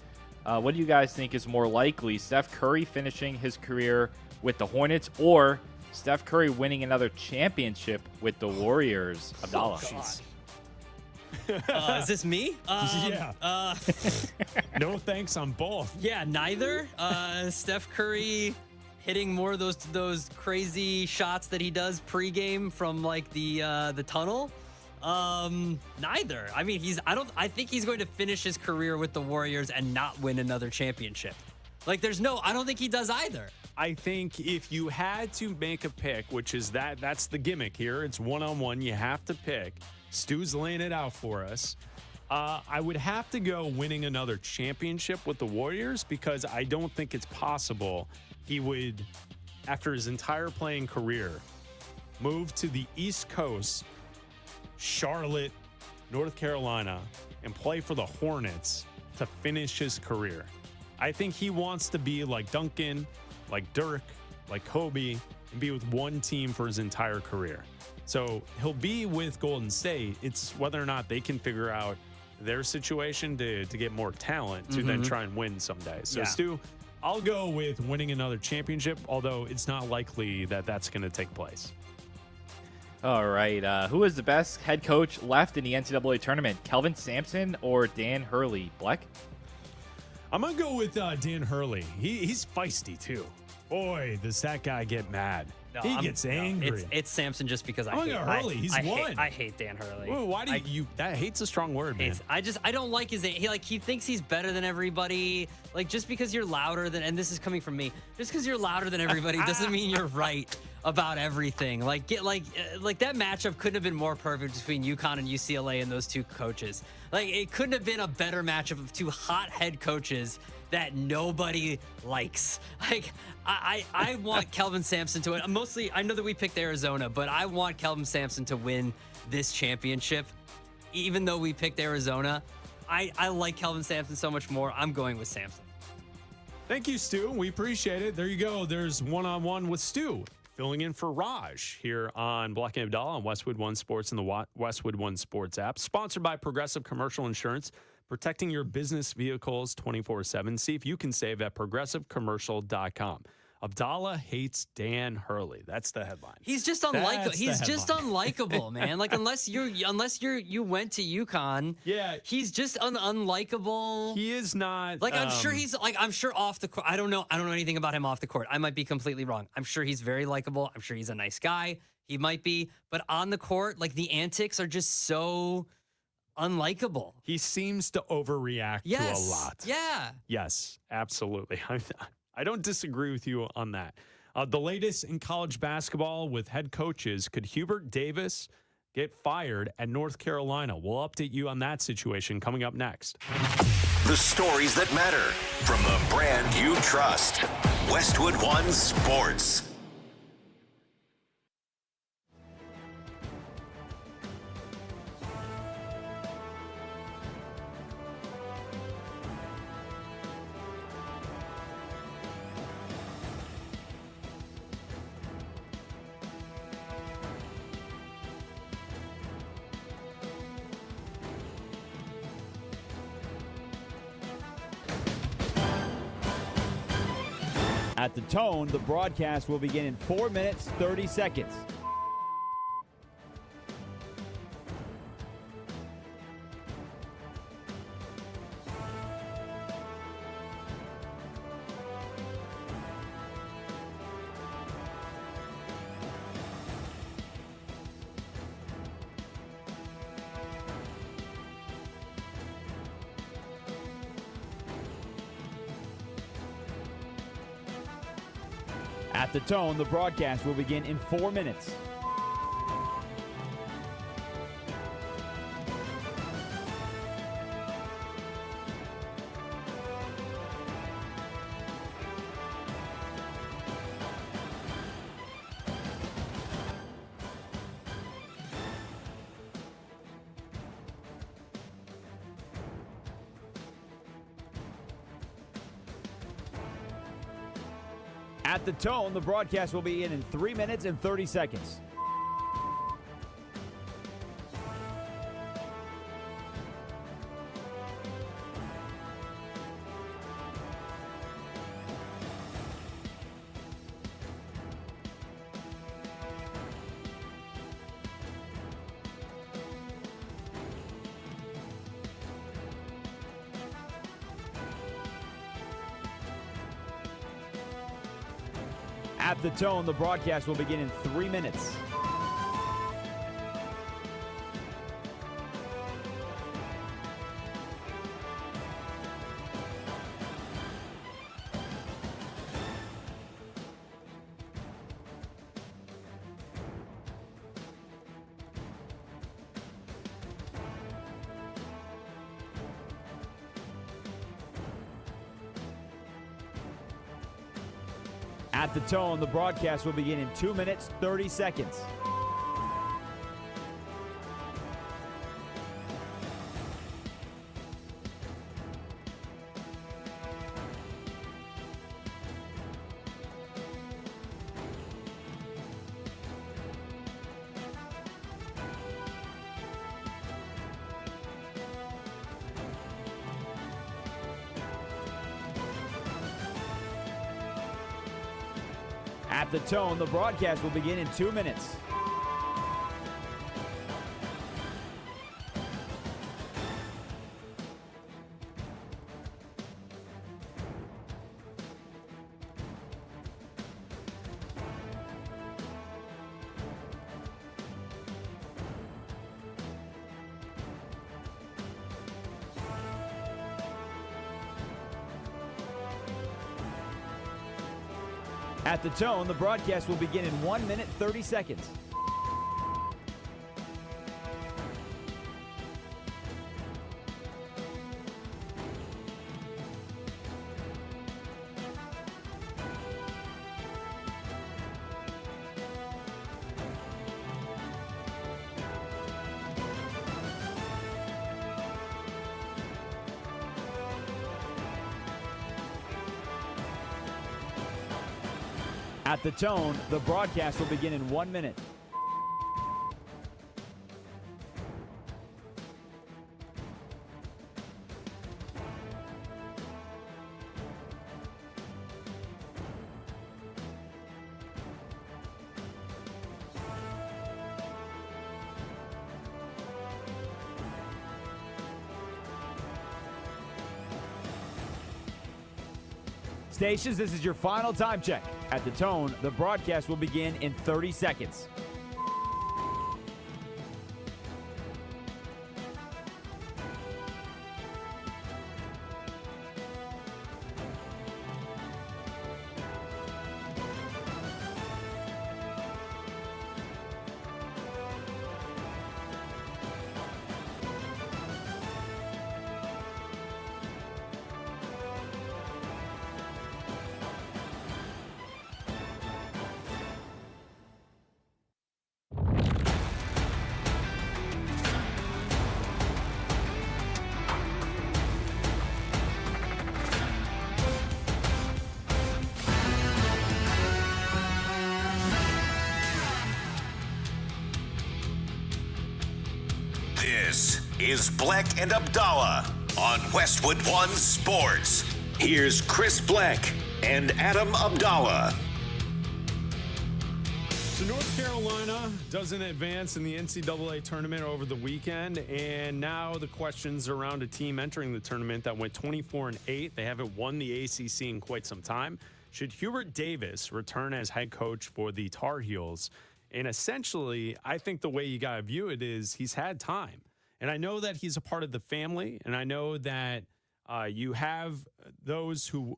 What do you guys think is more likely, Steph Curry finishing his career with the Hornets or Steph Curry winning another championship with the Warriors? Abdalla. Is this me? Yeah. No thanks on both. Yeah, neither. Steph Curry hitting more of those crazy shots that he does pregame from like the tunnel. Neither. I mean, I think he's going to finish his career with the Warriors and not win another championship. Like I don't think he does either. I think if you had to make a pick, which is that's the gimmick here, it's one-on-one, you have to pick. Stu's laying it out for us. I would have to go winning another championship with the Warriors because I don't think it's possible he would, after his entire playing career, move to the East Coast, Charlotte, North Carolina, and play for the Hornets to finish his career. I think he wants to be like Duncan, like Dirk, like Kobe, and be with one team for his entire career. So he'll be with Golden State. It's whether or not they can figure out their situation to get more talent to then try and win someday. So, Stu, I'll go with winning another championship, although it's not likely that that's going to take place. All right. Who is the best head coach left in the NCAA tournament? Kelvin Sampson or Dan Hurley? Bleck? I'm going to go with Dan Hurley. He's feisty, too. Boy, does that guy get mad. No, he gets angry. It's Sampson just because I hate Hurley. He's won. I hate Dan Hurley. Well, why do you that hate's a strong word, man. I don't like he thinks he's better than everybody. Like just because you're louder than, and this is coming from me, just because you're louder than everybody doesn't mean you're right about everything. Like that matchup couldn't have been more perfect between UConn and UCLA and those two coaches. Like it couldn't have been a better matchup of two hot head coaches that nobody likes. Like I want Kelvin Sampson to win. Mostly, I know that we picked Arizona, but I want Kelvin Sampson to win this championship. Even though we picked Arizona, I like Kelvin Sampson so much more. I'm going with Sampson. Thank you, Stu. We appreciate it. There you go. There's one-on-one with Stu, filling in for Raj here on Bleck Abdalla on Westwood One Sports and the Westwood One Sports app. Sponsored by Progressive Commercial Insurance, protecting your business vehicles 24/7. See if you can save at progressivecommercial.com. Abdalla hates Dan Hurley. That's the headline. He's just unlikable. He's just unlikable, man. Like unless you went to UConn, yeah, he's just unlikable. He is not. Like I'm sure off the court. I don't know anything about him off the court. I might be completely wrong. I'm sure he's very likable. I'm sure he's a nice guy. He might be, but on the court, like the antics are just so unlikable. He seems to overreact to a lot. Yeah. Yes, absolutely. I don't disagree with you on that. The latest in college basketball with head coaches. Could Hubert Davis get fired at North Carolina? We'll update you on that situation coming up next. The stories that matter from the brand you trust. Westwood One Sports. At the tone, the broadcast will begin in 4 minutes, 30 seconds. At the tone, the broadcast will begin in 4 minutes. At the tone, the broadcast will begin in 3 minutes and 30 seconds. At the tone, the broadcast will begin in 3 minutes. At the tone, the broadcast will begin in 2 minutes, 30 seconds. At the tone, the broadcast will begin in 2 minutes. At the tone, the broadcast will begin in 1 minute, 30 seconds. At the tone, the broadcast will begin in 1 minute. Stations, this is your final time check. At the tone, the broadcast will begin in 30 seconds. This is Bleck and Abdalla on Westwood One Sports. Here's Chris Bleck and Adam Abdalla. So North Carolina doesn't advance in the NCAA tournament over the weekend, and now the questions around a team entering the tournament that went 24-8. They haven't won the ACC in quite some time. Should Hubert Davis return as head coach for the Tar Heels? And essentially, I think the way you got to view it is he's had time. And I know that he's a part of the family, and I know that you have those who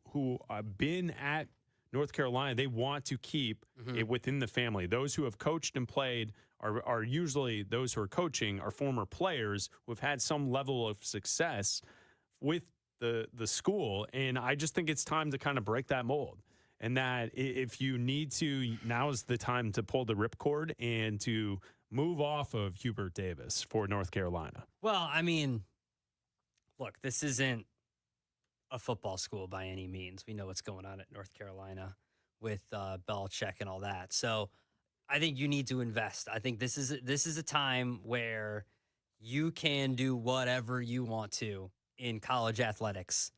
have been at North Carolina, they want to keep it within the family. Those who have coached and played are usually those who are coaching are former players who have had some level of success with the school. And I just think it's time to kind of break that mold. And that if you need to, now is the time to pull the ripcord and to move off of Hubert Davis for North Carolina. Well, I mean, look, this isn't a football school by any means. We know what's going on at North Carolina with Belichick and all that. So I think you need to invest. I think this is a time where you can do whatever you want to in college athletics.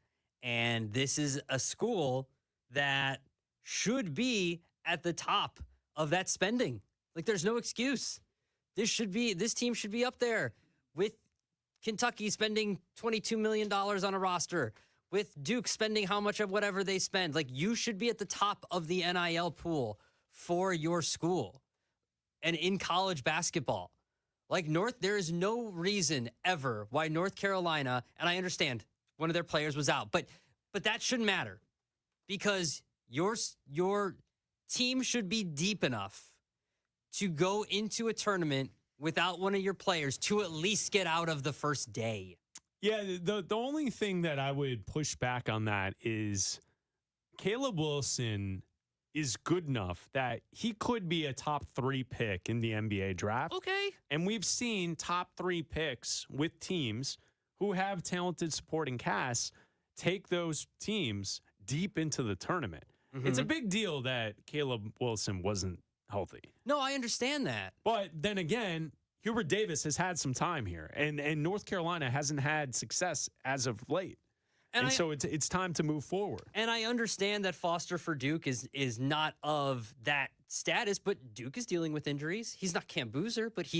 And this is a school that should be at the top of that spending. Like, there's no excuse. This team should be up there with Kentucky spending $22 million on a roster, with Duke spending how much of whatever they spend. Like, you should be at the top of the NIL pool for your school and in college basketball. Like, there is no reason ever why North Carolina, and I understand one of their players was out, but that shouldn't matter, because your team should be deep enough to go into a tournament without one of your players to at least get out of the first day. Yeah, the only thing that I would push back on that is Caleb Wilson is good enough that he could be a top 3 pick in the NBA draft. Okay. And we've seen top 3 picks with teams who have talented supporting casts take those teams deep into the tournament. It's a big deal that Caleb Wilson wasn't healthy. No, I understand that. But then again, Hubert Davis has had some time here, and North Carolina hasn't had success as of late. And so it's time to move forward. And I understand that Foster for Duke is not of that status, but Duke is dealing with injuries. He's not Cam Boozer, but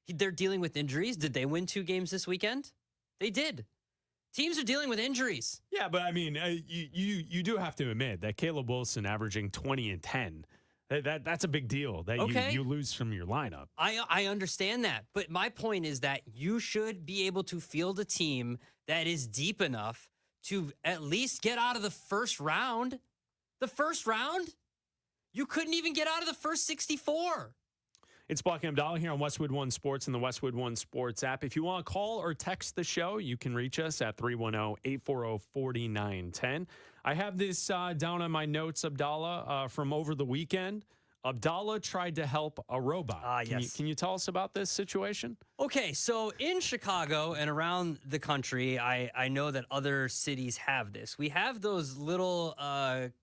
they're dealing with injuries. Did they win 2 games this weekend? They did. Teams are dealing with injuries. Yeah, but I mean, you do have to admit that Caleb Wilson averaging 20 and 10, that's a big deal that you lose from your lineup. I understand that. But my point is that you should be able to field a team that is deep enough to at least get out of the first round. The first round? You couldn't even get out of the first 64. It's Bleck Abdalla here on Westwood One Sports and the Westwood One Sports app. If you want to call or text the show, you can reach us at 310-840-4910. I have this down on my notes, Abdalla, from over the weekend. Abdalla tried to help a robot. Yes. Can you tell us about this situation? Okay, so in Chicago and around the country, I know that other cities have this. We have those little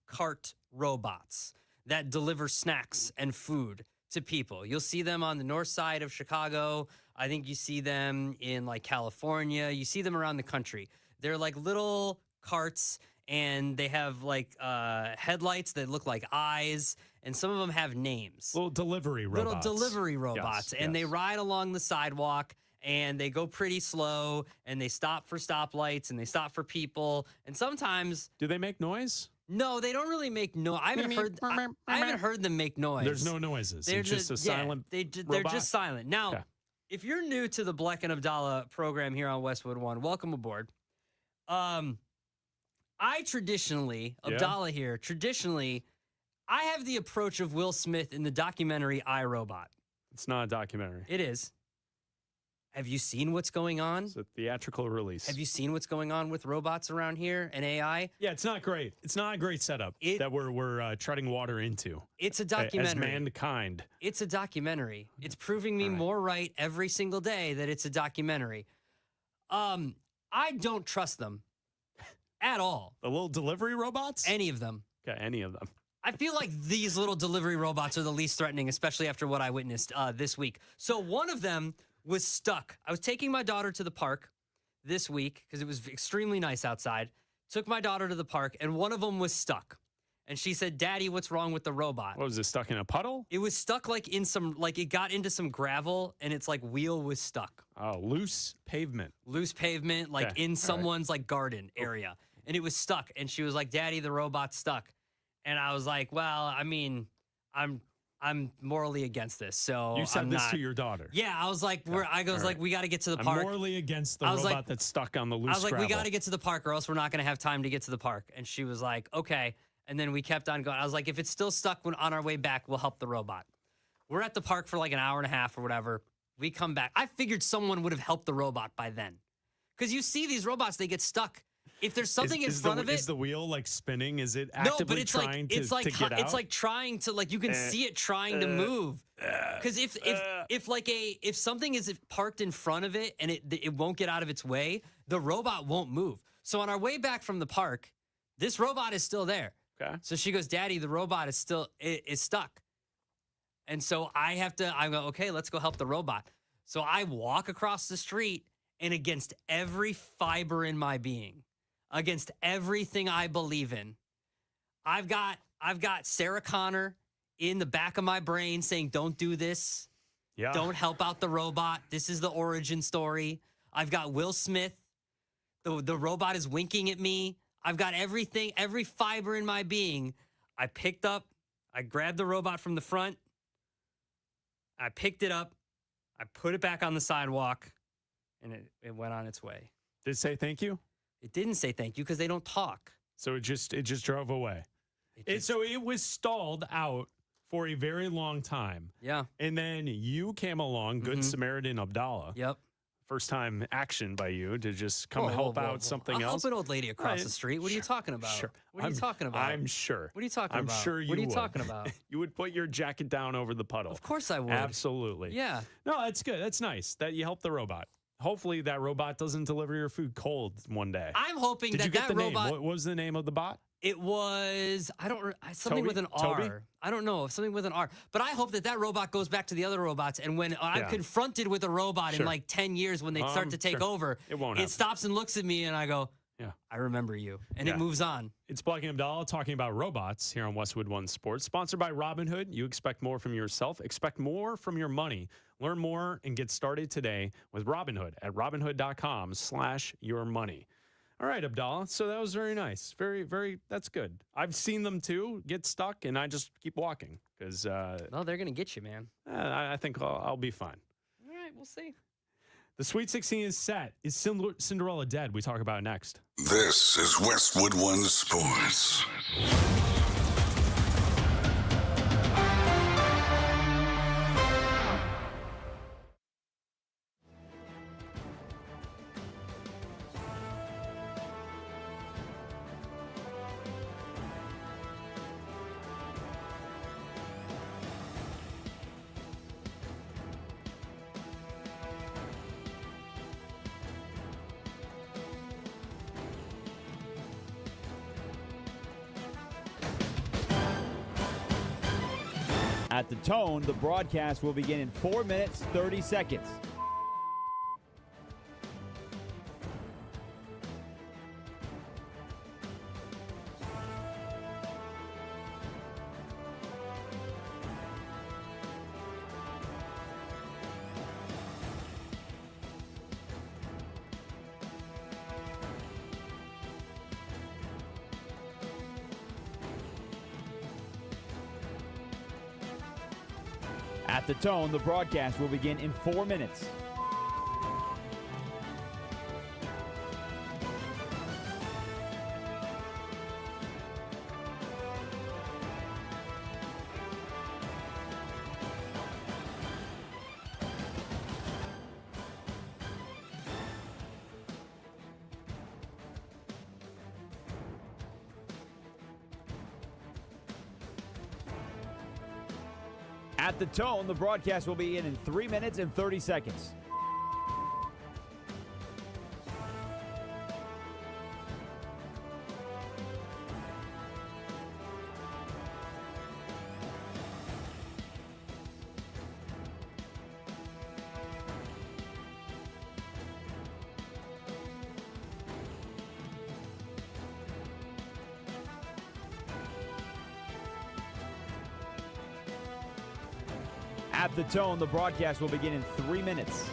cart robots that deliver snacks and food to people. You'll see them on the north side of Chicago. I think you see them in like California. You see them around the country. They're like little carts, and they have like headlights that look like eyes, and some of them have names. Little delivery robots. Yes, and they ride along the sidewalk, and they go pretty slow, and they stop for stoplights, and they stop for people, and sometimes... Do they make noise? No, they don't really make noise. I haven't heard them make noise. There's no noises. They're just a silent They're just silent. Now, if you're new to the Bleck and Abdalla program here on Westwood One, welcome aboard. I traditionally, Abdalla here, I have the approach of Will Smith in the documentary I, Robot. It's not a documentary. It is. Have you seen what's going on? It's a theatrical release. Have you seen what's going on with robots around here and AI? Yeah, it's not great. It's not a great setup that we're treading water into. It's a documentary. As mankind. It's a documentary. It's proving me more right every single day that it's a documentary. I don't trust them at all. The little delivery robots? Any of them. Okay, any of them. I feel like these little delivery robots are the least threatening, especially after what I witnessed this week. So one of them was stuck. I was taking my daughter to the park this week because it was extremely nice outside. Took my daughter to the park, and one of them was stuck. And she said, "Daddy, what's wrong with the robot?" What was it, stuck in a puddle? It was stuck like in some, like it got into some gravel, and its like wheel was stuck. Oh, loose pavement. Loose pavement, like in someone's like garden area. And it was stuck. And she was like, "Daddy, the robot's stuck." And I was like, well, I mean, I'm morally against this, so you said this to your daughter. Yeah, I was like, we got to get to the park. I'm morally against the robot that's stuck on the loose I was like, gravel. we got to get to the park, or else we're not going to have time to get to the park. And she was like, okay. And then we kept on going. I was like, if it's still stuck when on our way back, we'll help the robot. We're at the park for like an hour and a half or whatever. We come back. I figured someone would have helped the robot by then. Because you see these robots, they get stuck. If there's something in front of it. Is the wheel like spinning? Is it actively trying to get out? It's like trying to, like, you can see it trying to move. Because if something is parked in front of it and it won't get out of its way, the robot won't move. So on our way back from the park, this robot is still there. Okay. So she goes, Daddy, the robot is still is stuck. And so I go, okay, let's go help the robot. So I walk across the street, and against every fiber in my being, against everything I believe in, I've got Sarah Connor in the back of my brain saying, don't do this. Yeah. Don't help out the robot. This is the origin story. I've got Will Smith. The robot is winking at me. I've got everything, every fiber in my being. I grabbed the robot from the front. I picked it up. I put it back on the sidewalk, and it went on its way. Did it say thank you? It didn't say thank you because they don't talk. So it just drove away. So it was stalled out for a very long time. Yeah. And then you came along, Good Samaritan Abdalla. Yep. First time action by you to just come help out something I'll else. help an old lady across the street. What are you talking about? Sure. What are you talking about? I'm sure. What are you talking about? I'm sure you What are you would. talking about? You would put your jacket down over the puddle. Of course I would. Absolutely. Yeah. No, that's good. That's nice that you helped the robot. Hopefully that robot doesn't deliver your food cold one day. I'm hoping Did you get that the robot. name? What was the name of the bot? It was, something Toby? with an Toby? R. I don't know, something with an R. But I hope that robot goes back to the other robots. And when I'm confronted with a robot in Sure. like 10 years, when they start to take sure. over, It won't it happen. stops and looks at me and I go, Yeah. I remember you. And Yeah. it moves on. It's Bleck Abdalla talking about robots here on Westwood One Sports. Sponsored by Robinhood. You expect more from yourself. Expect more from your money. Learn more and get started today with Robinhood at robinhood.com/yourmoney. All right, Abdalla. So that was very nice. Very, very, that's good. I've seen them too get stuck, and I just keep walking because No, they're going to get you, man. I think I'll be fine. All right, we'll see. The Sweet 16 is set. Is Cinderella dead? We talk about it next. This is Westwood One Sports. At the tone, the broadcast will begin in 4 minutes, 30 seconds. At the tone, the broadcast will begin in 4 minutes. At the tone, the broadcast will begin in 3 minutes and 30 seconds. At the tone, the broadcast will begin in 3 minutes.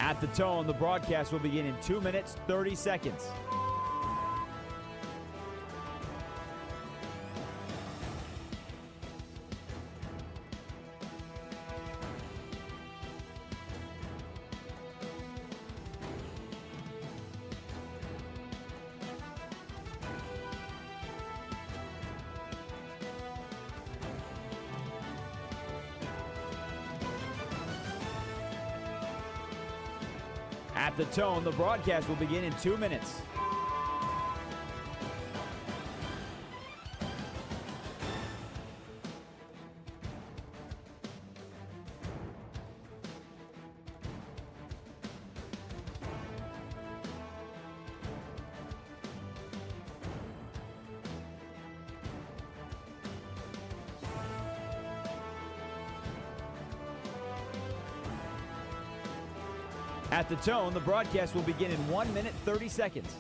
At the tone, the broadcast will begin in 2 minutes, 30 seconds. At the tone, the broadcast will begin in 2 minutes. At the tone, the broadcast will begin in 1 minute, 30 seconds.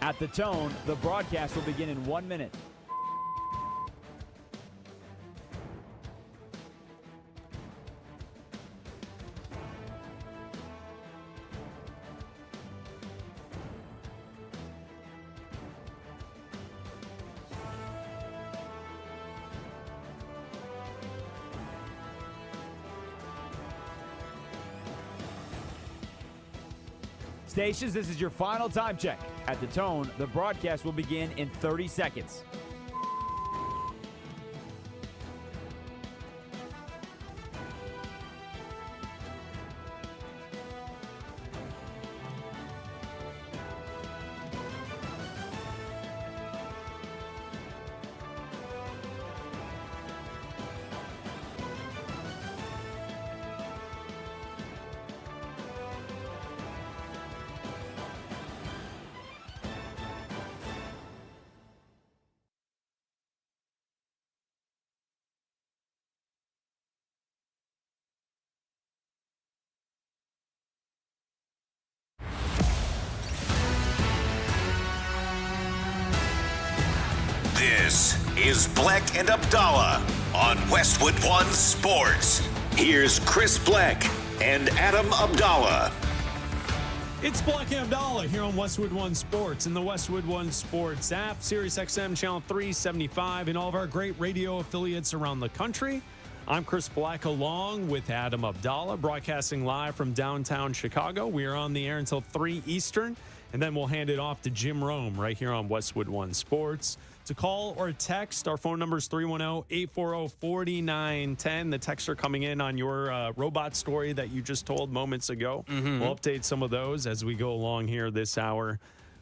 At the tone, the broadcast will begin in 1 minute. Stations, this is your final time check. At the tone, the broadcast will begin in 30 seconds. This is Bleck and Abdalla on Westwood One Sports. Here's Chris Bleck and Adam Abdalla. It's Bleck Abdalla here on Westwood One Sports and the Westwood One Sports app, Sirius XM Channel 375, and all of our great radio affiliates around the country. I'm Chris Bleck along with Adam Abdalla, broadcasting live from downtown Chicago. We are on the air until 3 Eastern, and then we'll hand it off to Jim Rome right here on Westwood One Sports. To call or text, our phone number is 310-840-4910. The texts are coming in on your robot story that you just told moments ago. We'll update some of those as we go along here this hour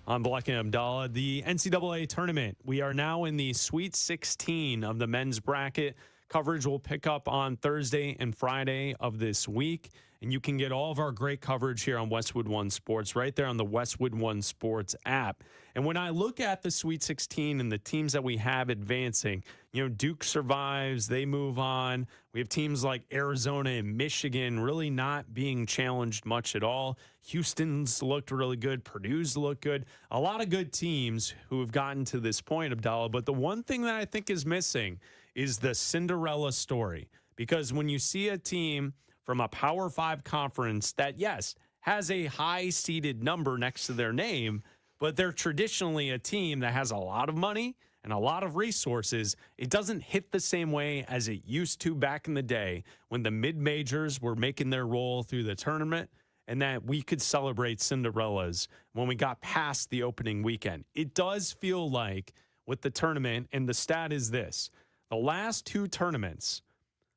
on Bleck and Abdalla. The NCAA tournament, we are now in the Sweet 16 of the men's bracket. Coverage will pick up on Thursday and Friday of this week. And you can get all of our great coverage here on Westwood One Sports right there on the Westwood One Sports app. And when I look at the Sweet 16 and the teams that we have advancing, you know, Duke survives, they move on. We have teams like Arizona and Michigan really not being challenged much at all. Houston's looked really good. Purdue's looked good. A lot of good teams who have gotten to this point, Abdalla. But the one thing that I think is missing is the Cinderella story. Because when you see a team from a Power 5 conference that, yes, has a high-seeded number next to their name, but they're traditionally a team that has a lot of money and a lot of resources, it doesn't hit the same way as it used to back in the day when the mid-majors were making their roll through the tournament and that we could celebrate Cinderellas when we got past the opening weekend. It does feel like with the tournament, and the stat is this, the last two tournaments,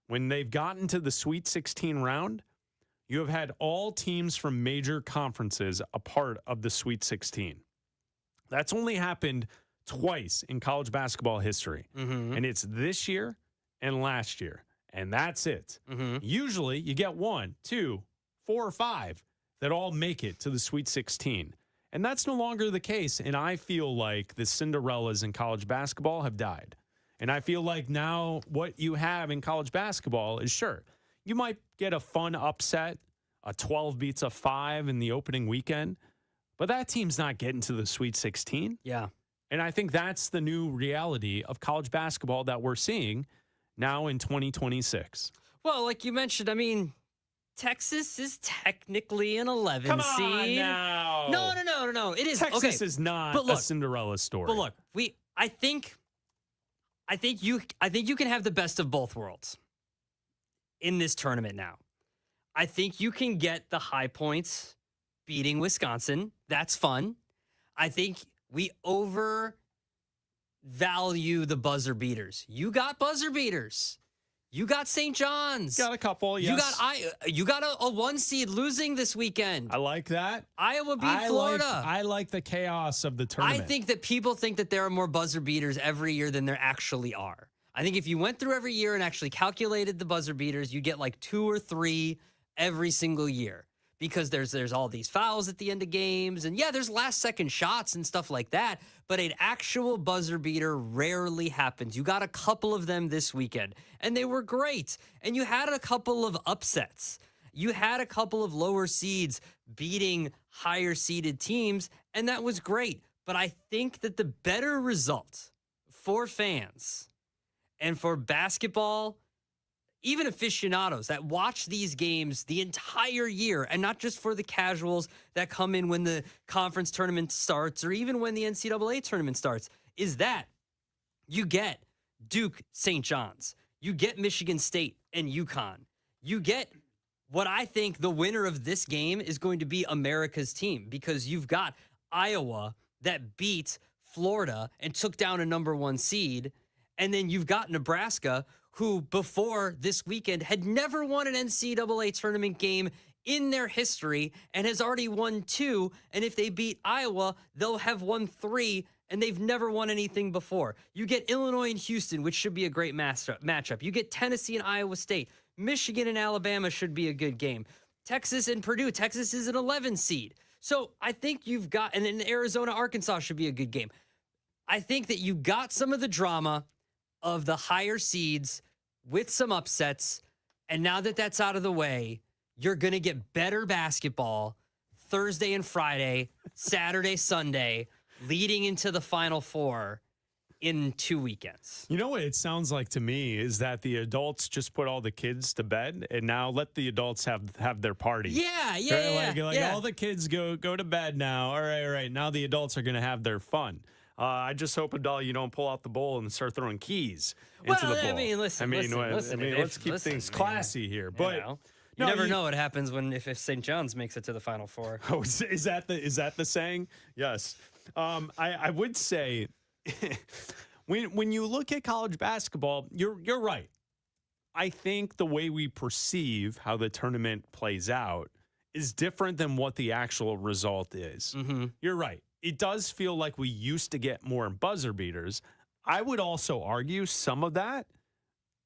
when they've gotten to the Sweet 16 round, you have had all teams from major conferences a part of the Sweet 16. That's only happened twice in college basketball history. And it's this year and last year. And that's it. Usually you get 1, 2, 4, or 5 that all make it to the Sweet 16. And that's no longer the case. And I feel like the Cinderellas in college basketball have died. And I feel like now what you have in college basketball is, sure, you might get a fun upset, a 12 beats a 5 in the opening weekend, but that team's not getting to the Sweet 16. Yeah. And I think that's the new reality of college basketball that we're seeing now in 2026. Well, like you mentioned, I mean, Texas is technically an 11 Come seed. on now. No. It is Texas okay. is not But look, a Cinderella story. But look, I think you can have the best of both worlds in this tournament now. I think you can get the high points beating Wisconsin. That's fun. I think we overvalue the buzzer beaters. You got buzzer beaters. You got St. John's. Got a couple, yes. You got a 1 seed losing this weekend. I like that. Iowa beat Florida. I like the chaos of the tournament. I think that people think that there are more buzzer beaters every year than there actually are. I think if you went through every year and actually calculated the buzzer beaters, you get like 2 or 3 every single year, because there's all these fouls at the end of games, and yeah, there's last second shots and stuff like that, but an actual buzzer beater rarely happens. You got a couple of them this weekend, and they were great. And you had a couple of upsets. You had a couple of lower seeds beating higher seeded teams, and that was great. But I think that the better result for fans and for basketball, even aficionados that watch these games the entire year, and not just for the casuals that come in when the conference tournament starts or even when the NCAA tournament starts, is that you get Duke, St. John's, you get Michigan State and UConn, you get what I think the winner of this game is going to be America's team, because you've got Iowa that beat Florida and took down a number 1 seed, and then you've got Nebraska, who before this weekend had never won an NCAA tournament game in their history and has already won 2. And if they beat Iowa, they'll have won 3, and they've never won anything before. You get Illinois and Houston, which should be a great matchup. You get Tennessee and Iowa State. Michigan and Alabama should be a good game. Texas and Purdue. Texas is an 11 seed. So I think you've got, and then Arizona, Arkansas should be a good game. I think that you got some of the drama of the higher seeds with some upsets. And now that that's out of the way, you're going to get better basketball Thursday and Friday, Saturday, Sunday, leading into the Final Four in 2 weekends. You know what it sounds like to me is that the adults just put all the kids to bed, and now let the adults have their party. Yeah. Like all the kids go to bed now. All right. Now the adults are going to have their fun. I just hope, Abdalla, you don't pull out the bowl and start throwing keys into the bowl. I mean, listen, let's keep things classy here. But you never know what happens if St. John's makes it to the Final Four. Oh, is that the saying? Yes. I would say when you look at college basketball, you're right. I think the way we perceive how the tournament plays out is different than what the actual result is. Mm-hmm. You're right. It does feel like we used to get more buzzer beaters. I would also argue some of that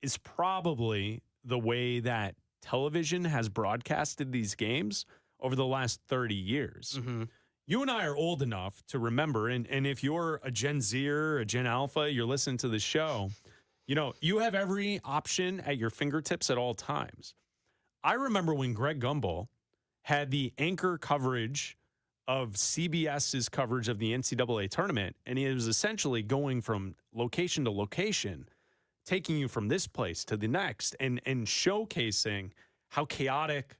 is probably the way that television has broadcasted these games over the last 30 years. Mm-hmm. You and I are old enough to remember, and if you're a Gen Zer, a Gen Alpha, you're listening to the show, you have every option at your fingertips at all times. I remember when Greg Gumbel had the anchor coverage of CBS's coverage of the NCAA tournament, and he was essentially going from location to location, taking you from this place to the next, and showcasing how chaotic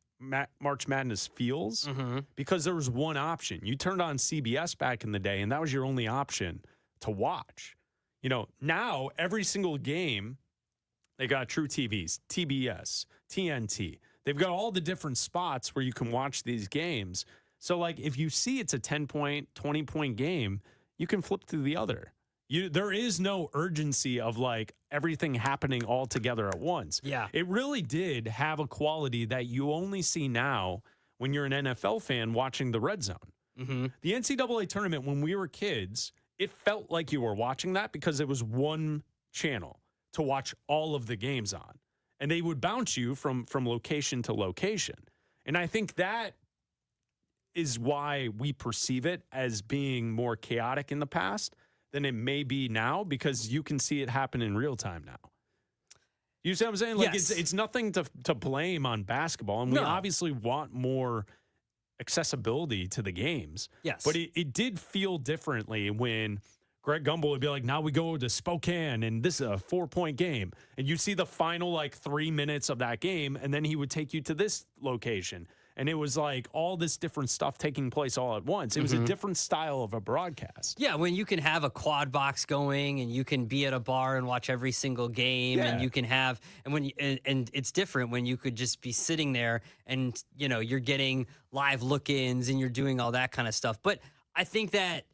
March Madness feels, because there was one option. You turned on CBS back in the day, and that was your only option to watch. Now every single game, they got True TVs, TBS, TNT. They've got all the different spots where you can watch these games. So, like, if you see it's a 10-point, 20-point game, you can flip to the other. There is no urgency of, like, everything happening all together at once. Yeah. It really did have a quality that you only see now when you're an NFL fan watching the Red Zone. Mm-hmm. The NCAA tournament, when we were kids, it felt like you were watching that because it was one channel to watch all of the games on. And they would bounce you from location to location. And I think that is why we perceive it as being more chaotic in the past than it may be now, because you can see it happen in real time now. You see what I'm saying? Like, Yes. it's nothing to blame on basketball, and we No. obviously want more accessibility to the games. Yes. But it did feel differently when Greg Gumbel would be like, now we go to Spokane, and this is a 4-point game. And you see the final, 3 minutes of that game, and then he would take you to this location. And it was like all this different stuff taking place all at once. It was a different style of a broadcast. Yeah, when you can have a quad box going and you can be at a bar and watch every single game, and Yeah. you can have, and when and it's different when you could just be sitting there and you're getting live look-ins and you're doing all that kind of stuff. But I think that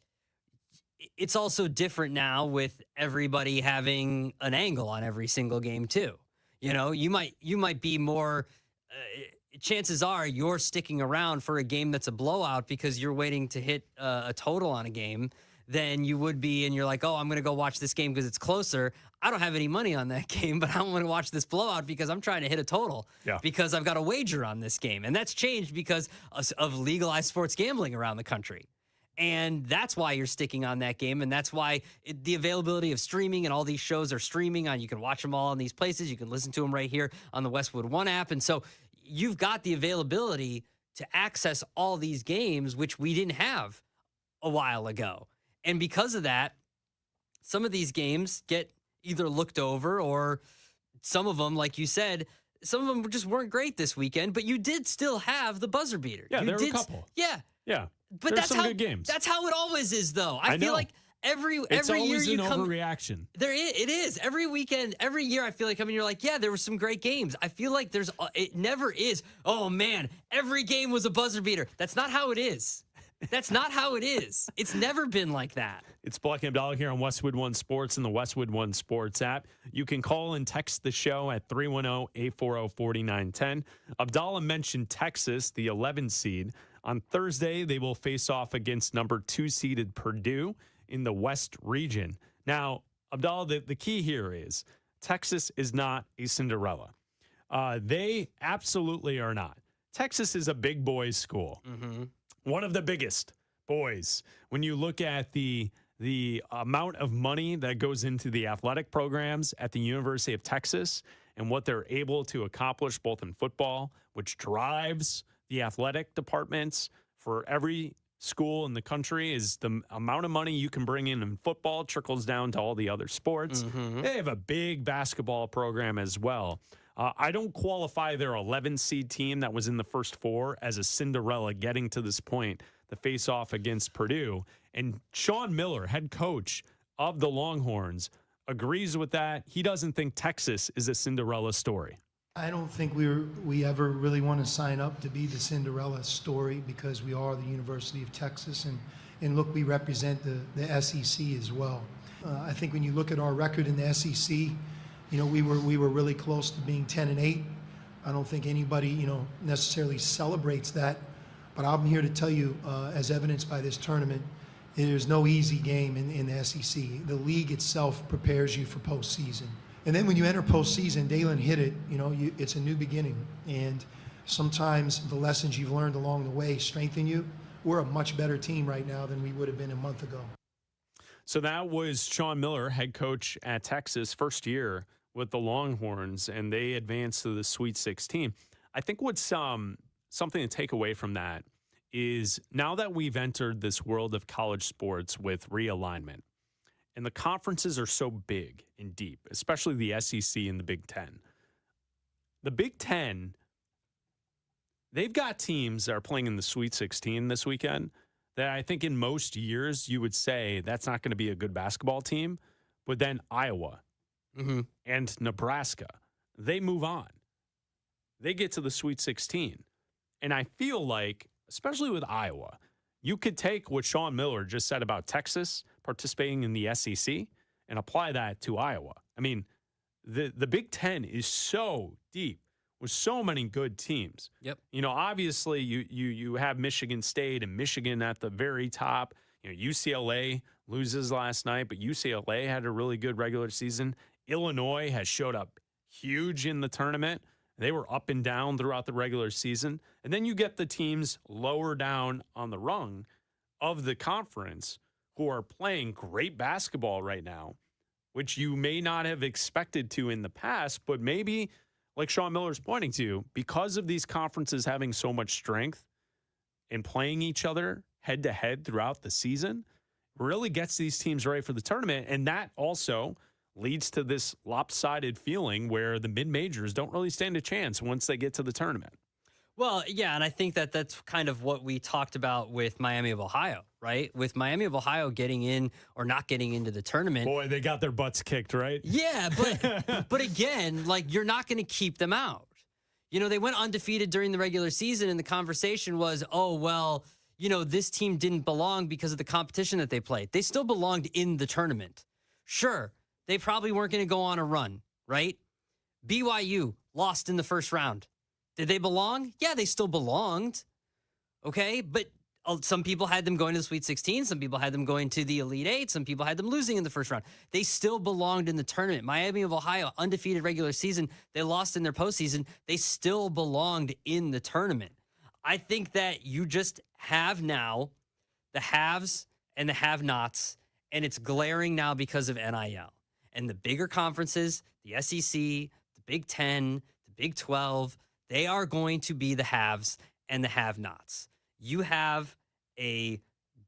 it's also different now with everybody having an angle on every single game too. You might be more. Chances are you're sticking around for a game that's a blowout because you're waiting to hit a total on a game than you would be. And you're like, oh, I'm going to go watch this game because it's closer. I don't have any money on that game, but I'm going to watch this blowout because I'm trying to hit a total because I've got a wager on this game. And that's changed because of legalized sports gambling around the country. And that's why you're sticking on that game. And that's why the availability of streaming and all these shows are streaming on. You can watch them all in these places. You can listen to them right here on the Westwood One app. And so you've got the availability to access all these games, which we didn't have a while ago. And because of that, some of these games get either looked over, or some of them, like you said, some of them just weren't great this weekend, but you did still have the buzzer beater. Yeah, You there were a did- couple. Yeah. Yeah. But There's that's some how good games. That's how it always is, though. I I feel know. like every It's year always you an come. overreaction. It is every weekend, every year. I feel like you're like, yeah, there were some great games. I feel like it never is. Oh man, every game was a buzzer beater. That's not how it is. That's not how it is. It's never been like that. It's Bleck Abdalla here on Westwood One Sports and the Westwood One Sports app. You can call and text the show at 310-840-4910. Abdalla mentioned Texas, the 11 seed. On Thursday, they will face off against number 2 seeded Purdue in the West region. Now, Abdalla, the key here is Texas is not a Cinderella. They absolutely are not. Texas is a big boys school. One of the biggest boys. When you look at the amount of money that goes into the athletic programs at the University of Texas and what they're able to accomplish both in football, which drives the athletic departments for every school in the country, is the amount of money you can bring in football trickles down to all the other sports. They have a big basketball program as well. I don't qualify their 11 seed team that was in the first four as a Cinderella getting to this point, the face off against Purdue. And Sean Miller, head coach of the Longhorns, agrees with that. He doesn't think Texas is a Cinderella story. I don't think we ever really want to sign up to be the Cinderella story, because we are the University of Texas, and look, we represent the SEC as well. I think when you look at our record in the SEC, we were really close to being 10-8. I don't think anybody necessarily celebrates that, but I'm here to tell you, as evidenced by this tournament, there's no easy game in the SEC. The league itself prepares you for postseason. And then when you enter postseason, Dalen hit it, it's a new beginning. And sometimes the lessons you've learned along the way strengthen you. We're a much better team right now than we would have been a month ago. So that was Sean Miller, head coach at Texas, first year with the Longhorns, and they advanced to the Sweet 16. I think what's something to take away from that is now that we've entered this world of college sports with realignment, and the conferences are so big and deep, especially the SEC and the Big Ten. The Big Ten, they've got teams that are playing in the Sweet 16 this weekend that I think in most years you would say that's not going to be a good basketball team. But then Iowa and Nebraska, they move on. They get to the Sweet 16. And I feel like, especially with Iowa, you could take what Sean Miller just said about Texas participating in the SEC and apply that to Iowa. I mean, the Big Ten is so deep with so many good teams. Yep. Obviously you have Michigan State and Michigan at the very top. UCLA loses last night, but UCLA had a really good regular season. Illinois has showed up huge in the tournament. They were up and down throughout the regular season. And then you get the teams lower down on the rung of the conference who are playing great basketball right now, which you may not have expected to in the past, but maybe, like Sean Miller's pointing to, because of these conferences having so much strength and playing each other head to head throughout the season, really gets these teams ready for the tournament. And that also leads to this lopsided feeling where the mid-majors don't really stand a chance once they get to the tournament. Well, yeah, and I think that that's kind of what we talked about with Miami of Ohio, right? With Miami of Ohio getting in or not getting into the tournament. Boy, they got their butts kicked, right? Yeah, but again, like, you're not going to keep them out. You know, they went undefeated during the regular season, and the conversation was, oh, well, you know, this team didn't belong because of the competition that they played. They still belonged in the tournament. Sure, they probably weren't going to go on a run, right? BYU lost in the first round. Did they belong? Yeah, they still belonged. Okay, but some people had them going to the Sweet 16. Some people had them going to the Elite Eight. Some people had them losing in the first round. They still belonged in the tournament. Miami of Ohio, undefeated regular season. They lost in their postseason. They still belonged in the tournament. I think that you just have now the haves and the have-nots, and it's glaring now because of NIL. And the bigger conferences, the SEC, the Big 10, the Big 12, they are going to be the haves and the have-nots. You have a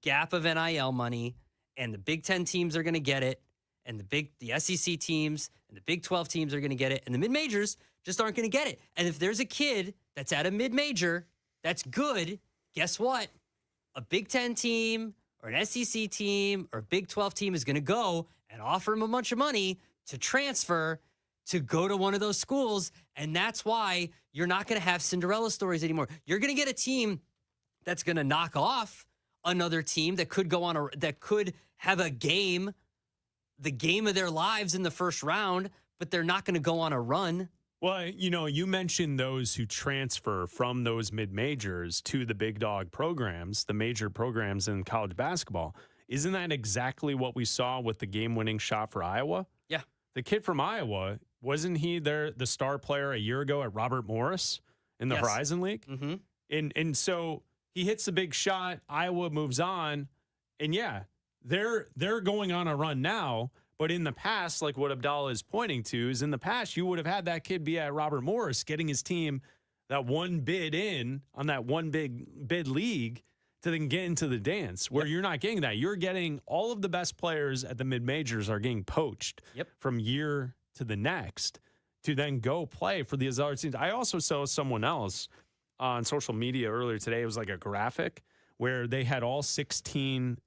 gap of NIL money, and the Big 10 teams are going to get it, and the SEC teams and the Big 12 teams are going to get it, and the mid-majors just aren't going to get it. And if there's a kid that's at a mid-major that's good, guess what? A Big 10 team or an SEC team or a Big 12 team is going to go and offer him a bunch of money to transfer to go to one of those schools. And that's why you're not going to have Cinderella stories anymore. You're going to get a team that's going to knock off another team that could go on that could have the game of their lives in the first round, but they're not going to go on a run. Well, you know, you mentioned those who transfer from those mid-majors to the big dog programs, the major programs in college basketball. Isn't that exactly what we saw with the game-winning shot for Iowa? Yeah. The kid from Iowa, wasn't he the star player a year ago at Robert Morris in the Horizon League? Mm-hmm. And so he hits the big shot, Iowa moves on, and yeah, they're going on a run now. But in the past, like what Abdalla is pointing to, is in the past, you would have had that kid be at Robert Morris getting his team that one bid in on that one big bid league to then get into the dance, where you're not getting that. You're getting all of the best players at the mid-majors are getting poached from year to the next to then go play for these other teams. I also saw someone else on social media earlier today. It was like a graphic where they had all 16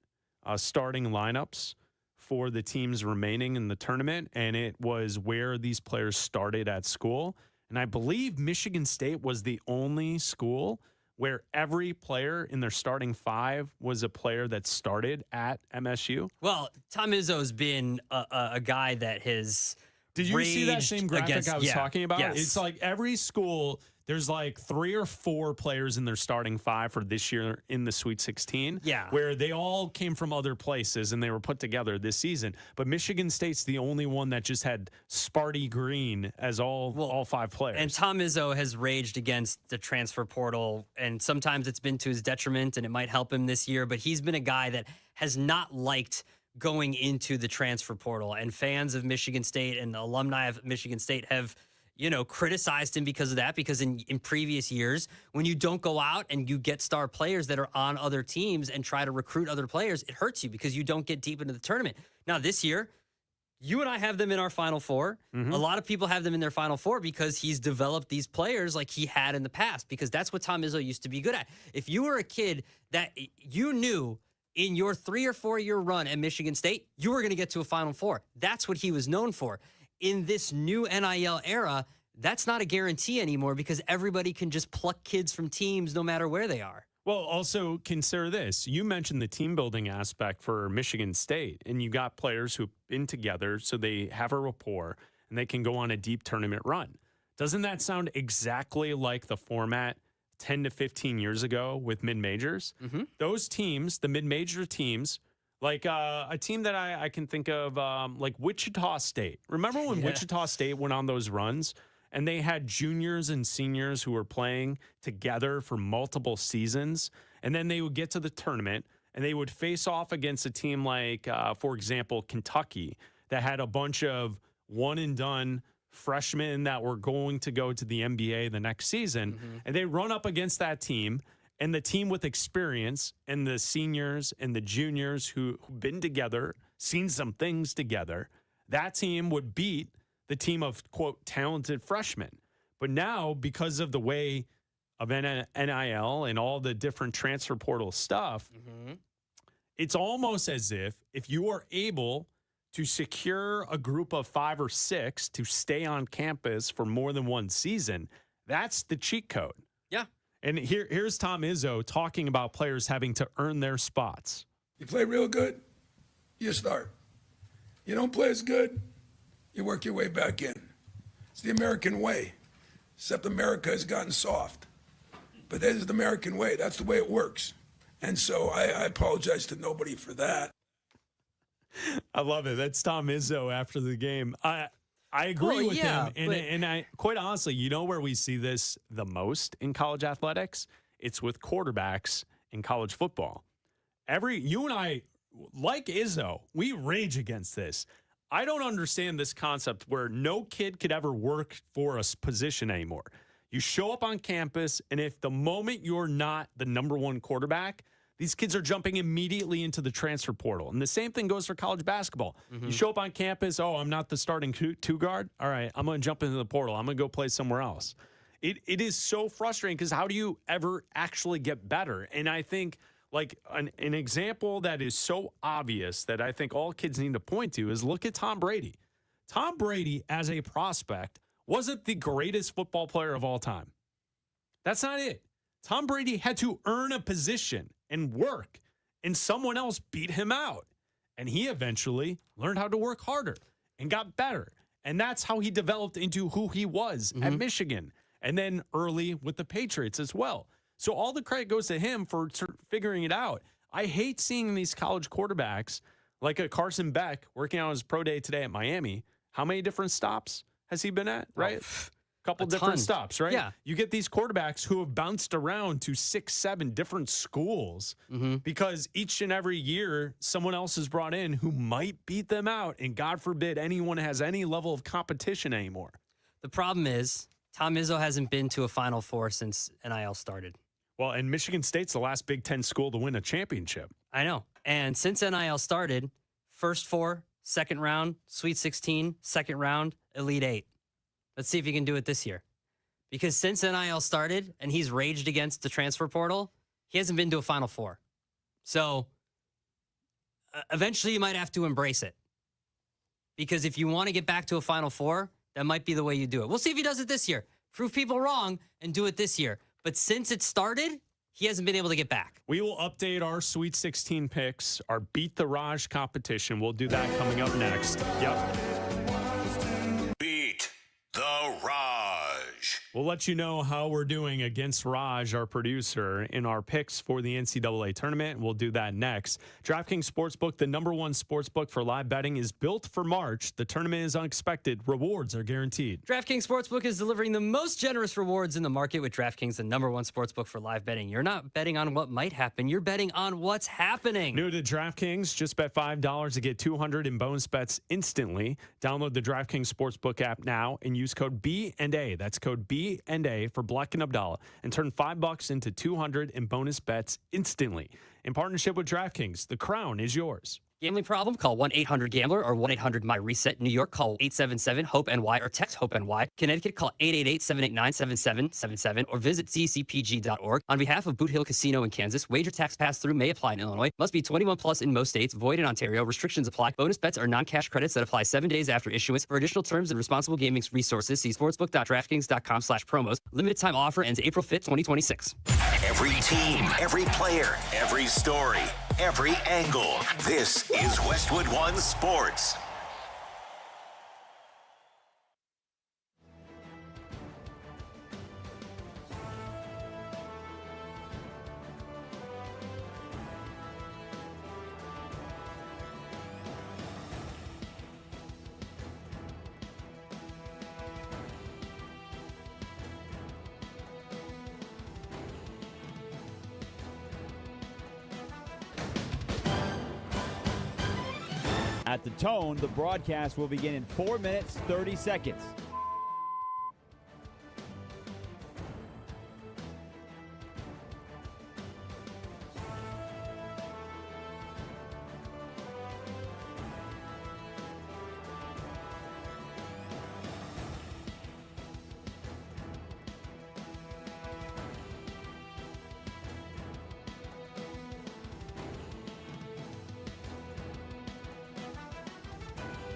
starting lineups for the teams remaining in the tournament, and it was where these players started at school. And I believe Michigan State was the only school where every player in their starting five was a player that started at MSU. Well, Tom Izzo's been a guy that has Did you see that same graphic I was talking about? Yes. It's like every school, there's like 3 or 4 players in their starting five for this year in the Sweet 16. Yeah. Where they all came from other places and they were put together this season. But Michigan State's the only one that just had Sparty Green as all 5 players. And Tom Izzo has raged against the transfer portal, and sometimes it's been to his detriment, and it might help him this year. But he's been a guy that has not liked going into the transfer portal, and fans of Michigan State and alumni of Michigan State have, criticized him because of that, because in previous years, when you don't go out and you get star players that are on other teams and try to recruit other players, it hurts you because you don't get deep into the tournament. Now, this year, you and I have them in our Final Four. Mm-hmm. A lot of people have them in their Final Four because he's developed these players like he had in the past, because that's what Tom Izzo used to be good at. If you were a kid that you knew in your 3 or 4 year run at Michigan State, you were going to get to a Final Four. That's what he was known for. In this new NIL era, that's not a guarantee anymore because everybody can just pluck kids from teams no matter where they are. Well, also consider this. You mentioned the team building aspect for Michigan State, and you got players who've been together so they have a rapport and they can go on a deep tournament run. Doesn't that sound exactly like the format 10 to 15 years ago with mid-majors? Mm-hmm. Those teams, the mid-major teams, like a team that I can think of, like Wichita State. Remember when Wichita State went on those runs and they had juniors and seniors who were playing together for multiple seasons. And then they would get to the tournament and they would face off against a team like, for example, Kentucky, that had a bunch of one and done freshmen that were going to go to the NBA the next season. And they run up against that team, and the team with experience and the seniors and the juniors who've been together, seen some things together, that team would beat the team of, quote, talented freshmen. But now, because of the way of NIL and all the different transfer portal stuff, it's almost as if you are able to secure a group of 5 or 6 to stay on campus for more than one season, that's the cheat code. Yeah. And here's Tom Izzo talking about players having to earn their spots. You play real good, you start. You don't play as good, you work your way back in. It's the American way, except America has gotten soft. But this is the American way. That's the way it works. And so I apologize to nobody for that. I love it. That's Tom Izzo after the game. I agree with him. And I quite honestly, you know where we see this the most in college athletics? It's with quarterbacks in college football. You and I, like Izzo, we rage against this. I don't understand this concept where no kid could ever work for a position anymore. You show up on campus, and if the moment you're not the number one quarterback, these kids are jumping immediately into the transfer portal. And the same thing goes for college basketball. You show up on campus, I'm not the starting two guard. All right, I'm going to jump into the portal. I'm going to go play somewhere else. It is so frustrating because how do you ever actually get better? And I think like an example that is so obvious that I think all kids need to point to is look at Tom Brady. Tom Brady as a prospect wasn't the greatest football player of all time. That's not it. Tom Brady had to earn a position and work, and someone else beat him out. And he eventually learned how to work harder and got better. And that's how he developed into who he was at Michigan, and then early with the Patriots as well. So all the credit goes to him for figuring it out. I hate seeing these college quarterbacks like a Carson Beck working on his pro day today at Miami. How many different stops has he been at, right? Couple different stops, right? Yeah. You get these quarterbacks who have bounced around to 6, 7 different schools because each and every year someone else is brought in who might beat them out. And God forbid anyone has any level of competition anymore. The problem is Tom Izzo hasn't been to a Final Four since NIL started. Well, and Michigan State's the last Big Ten school to win a championship. I know. And since NIL started, first 4, second round, Sweet 16, second round, Elite 8. Let's see if he can do it this year. Because since NIL started and he's raged against the transfer portal, he hasn't been to a Final Four. So eventually you might have to embrace it. Because if you want to get back to a Final Four, that might be the way you do it. We'll see if he does it this year. Prove people wrong and do it this year. But since it started, he hasn't been able to get back. We will update our Sweet 16 picks, our Beat the Raj competition. We'll do that coming up next. Yep. Beat the Raj. We'll let you know how we're doing against Raj, our producer, in our picks for the NCAA tournament. We'll do that next. DraftKings Sportsbook, the #1 sportsbook for live betting, is built for March. The tournament is unexpected. Rewards are guaranteed. DraftKings Sportsbook is delivering the most generous rewards in the market with DraftKings, the #1 sportsbook for live betting. You're not betting on what might happen. You're betting on what's happening. New to DraftKings, just bet $5 to get $200 in bonus bets instantly. Download the DraftKings Sportsbook app now and use code B&A. That's code B&A for Bleck Abdalla, and turn $5 into $200 in bonus bets instantly. In partnership with DraftKings, the crown is yours. Gambling problem? Call 1-800-GAMBLER or 1-800-MY-RESET. New York, call 877-HOPE-NY or text HOPE-NY. Connecticut, call 888-789-7777 or visit ccpg.org. On behalf of Boot Hill Casino in Kansas, wager tax pass-through may apply in Illinois. Must be 21 plus in most states. Void in Ontario. Restrictions apply. Bonus bets are non-cash credits that apply 7 days after issuance. For additional terms and responsible gaming resources, see sportsbook.draftkings.com/promos. Limited time offer ends April 5th, 2026. Every team, every player, every story, every angle. This is Westwood One Sports. At the tone, the broadcast will begin in 4 minutes, 30 seconds.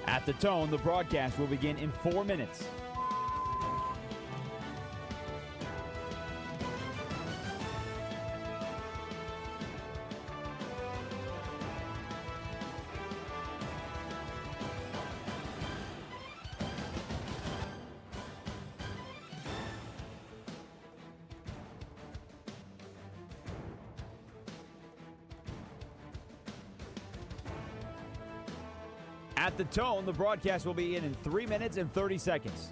At the tone, the broadcast will begin in 4 minutes. At the tone, the broadcast will begin in 3 minutes and 30 seconds.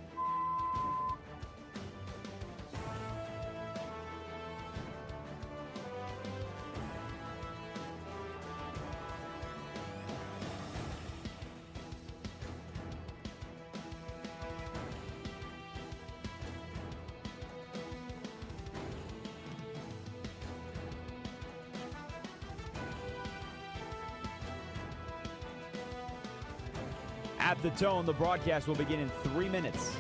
At the tone, the broadcast will begin in 3 minutes.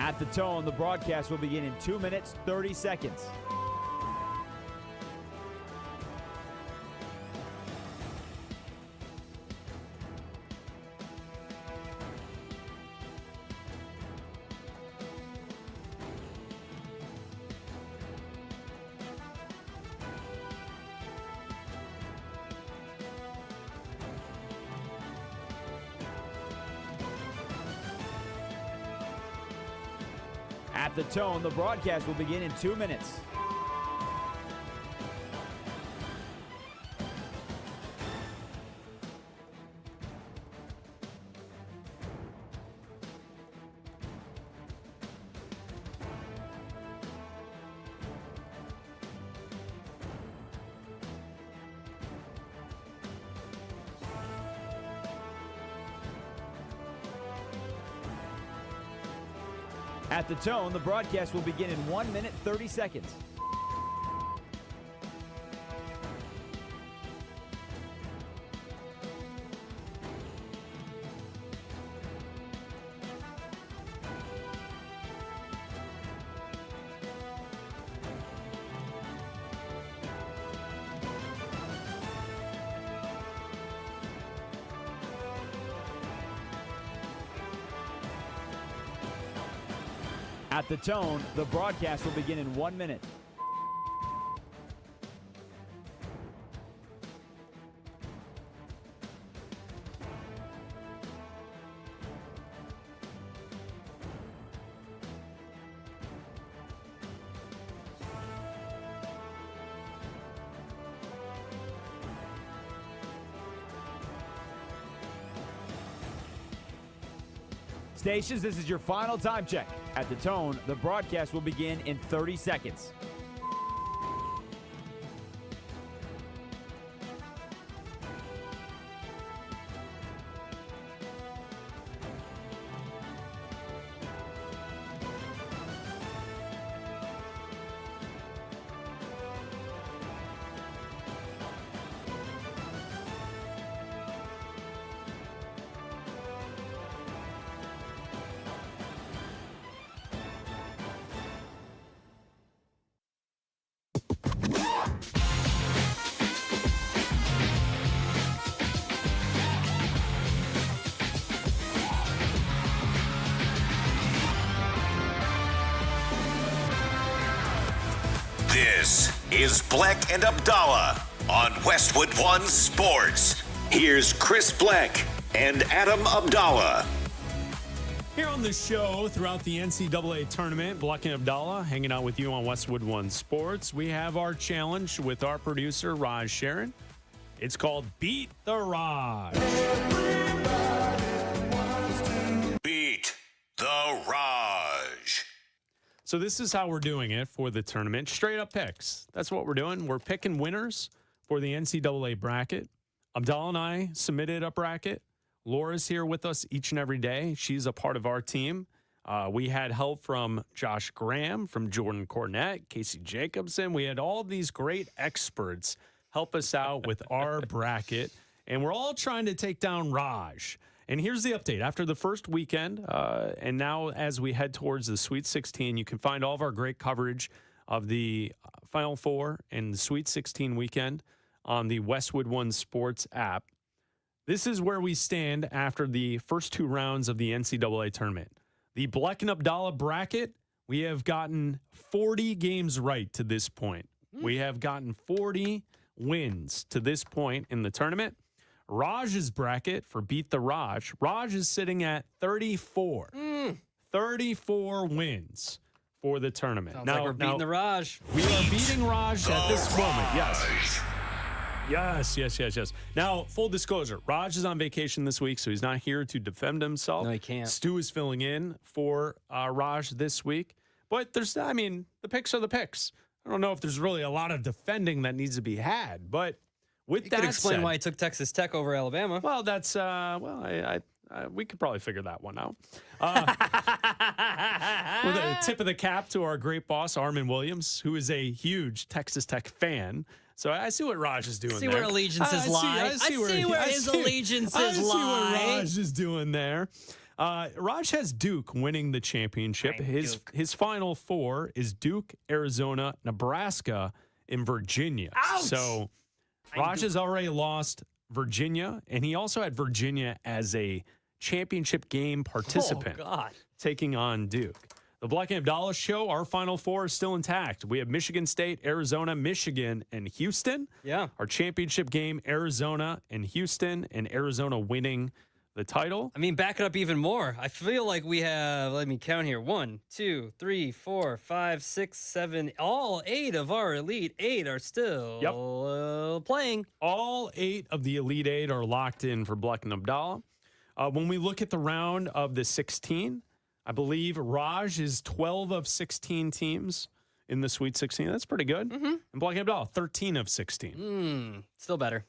At the tone, the broadcast will begin in 2 minutes, 30 seconds. At the tone, the broadcast will begin in 2 minutes. At the tone, the broadcast will begin in 1 minute, 30 seconds. At the tone, the broadcast will begin in 1 minute. Stations, this is your final time check. At the tone, the broadcast will begin in 30 seconds. This is Bleck and Abdalla on Westwood One Sports. Here's Chris Bleck and Adam Abdalla. Here on the show throughout the NCAA tournament, Bleck Abdalla hanging out with you on Westwood One Sports. We have our challenge with our producer, Raj Sharon. It's called Beat the Raj. Beat the Raj. So this is how we're doing it for the tournament. Straight up picks. That's what we're doing. We're picking winners for the NCAA bracket. Abdalla and I submitted a bracket. Laura's here with us each and every day. She's a part of our team. We had help from Josh Graham, from Jordan Cornett, Casey Jacobson. We had all these great experts help us out with our bracket. And we're all trying to take down Raj. And here's the update. After the first weekend, and now as we head towards the Sweet 16, you can find all of our great coverage of the Final Four and the Sweet 16 weekend on the Westwood One Sports app. This is where we stand after the first two rounds of the NCAA tournament. The Bleck Abdalla bracket, we have gotten 40 games right to this point. We have gotten 40 wins to this point in the tournament. Raj's bracket for Beat the Raj, Raj is sitting at 34. 34 wins for the tournament. Sounds like we're beating the Raj. We are beating Raj at this moment. Yes. Now, full disclosure, Raj is on vacation this week, so he's not here to defend himself. No, he can't. Stu is filling in for Raj this week. But the picks are the picks. I don't know if there's really a lot of defending that needs to be had. But with You that could explain said, why he took Texas Tech over Alabama. well, that's, we could probably figure that one out. With a tip of the cap to our great boss, Armin Williams, who is a huge Texas Tech fan. So I see what Raj is doing there. Where allegiances lie. I see where his allegiances lie. I see what Raj is doing there. Raj has Duke winning the championship. His final four is Duke, Arizona, Nebraska, and Virginia. Ouch! So Raj has already lost Virginia, and he also had Virginia as a championship game participant taking on Duke. The Bleck Abdalla show, our Final Four is still intact. We have Michigan State, Arizona, Michigan, and Houston. Yeah. Our championship game, Arizona and Houston, and Arizona winning the title. I mean, back it up even more. I feel like we have, let me count here, 1, 2, 3, 4, 5, 6, 7, all 8 of our Elite 8 are still playing. All 8 of the Elite 8 are locked in for Bleck Abdalla. When we look at the round of the 16, I believe Raj is 12 of 16 teams in the Sweet 16. That's pretty good. Mm-hmm. And Bleck Abdalla, 13 of 16. Still better.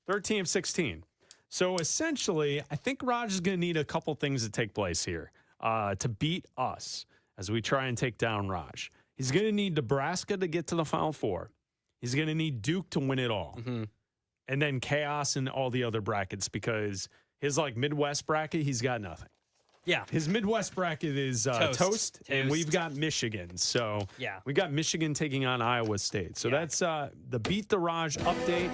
13 of 16. So essentially, I think Raj is going to need a couple things to take place here to beat us as we try and take down Raj. He's going to need Nebraska to get to the Final Four. He's going to need Duke to win it all. And then chaos in all the other brackets because his Midwest bracket, he's got nothing. Yeah. His Midwest bracket is toast, and we've got Michigan. So we got Michigan taking on Iowa State. So that's the Beat the Raj update.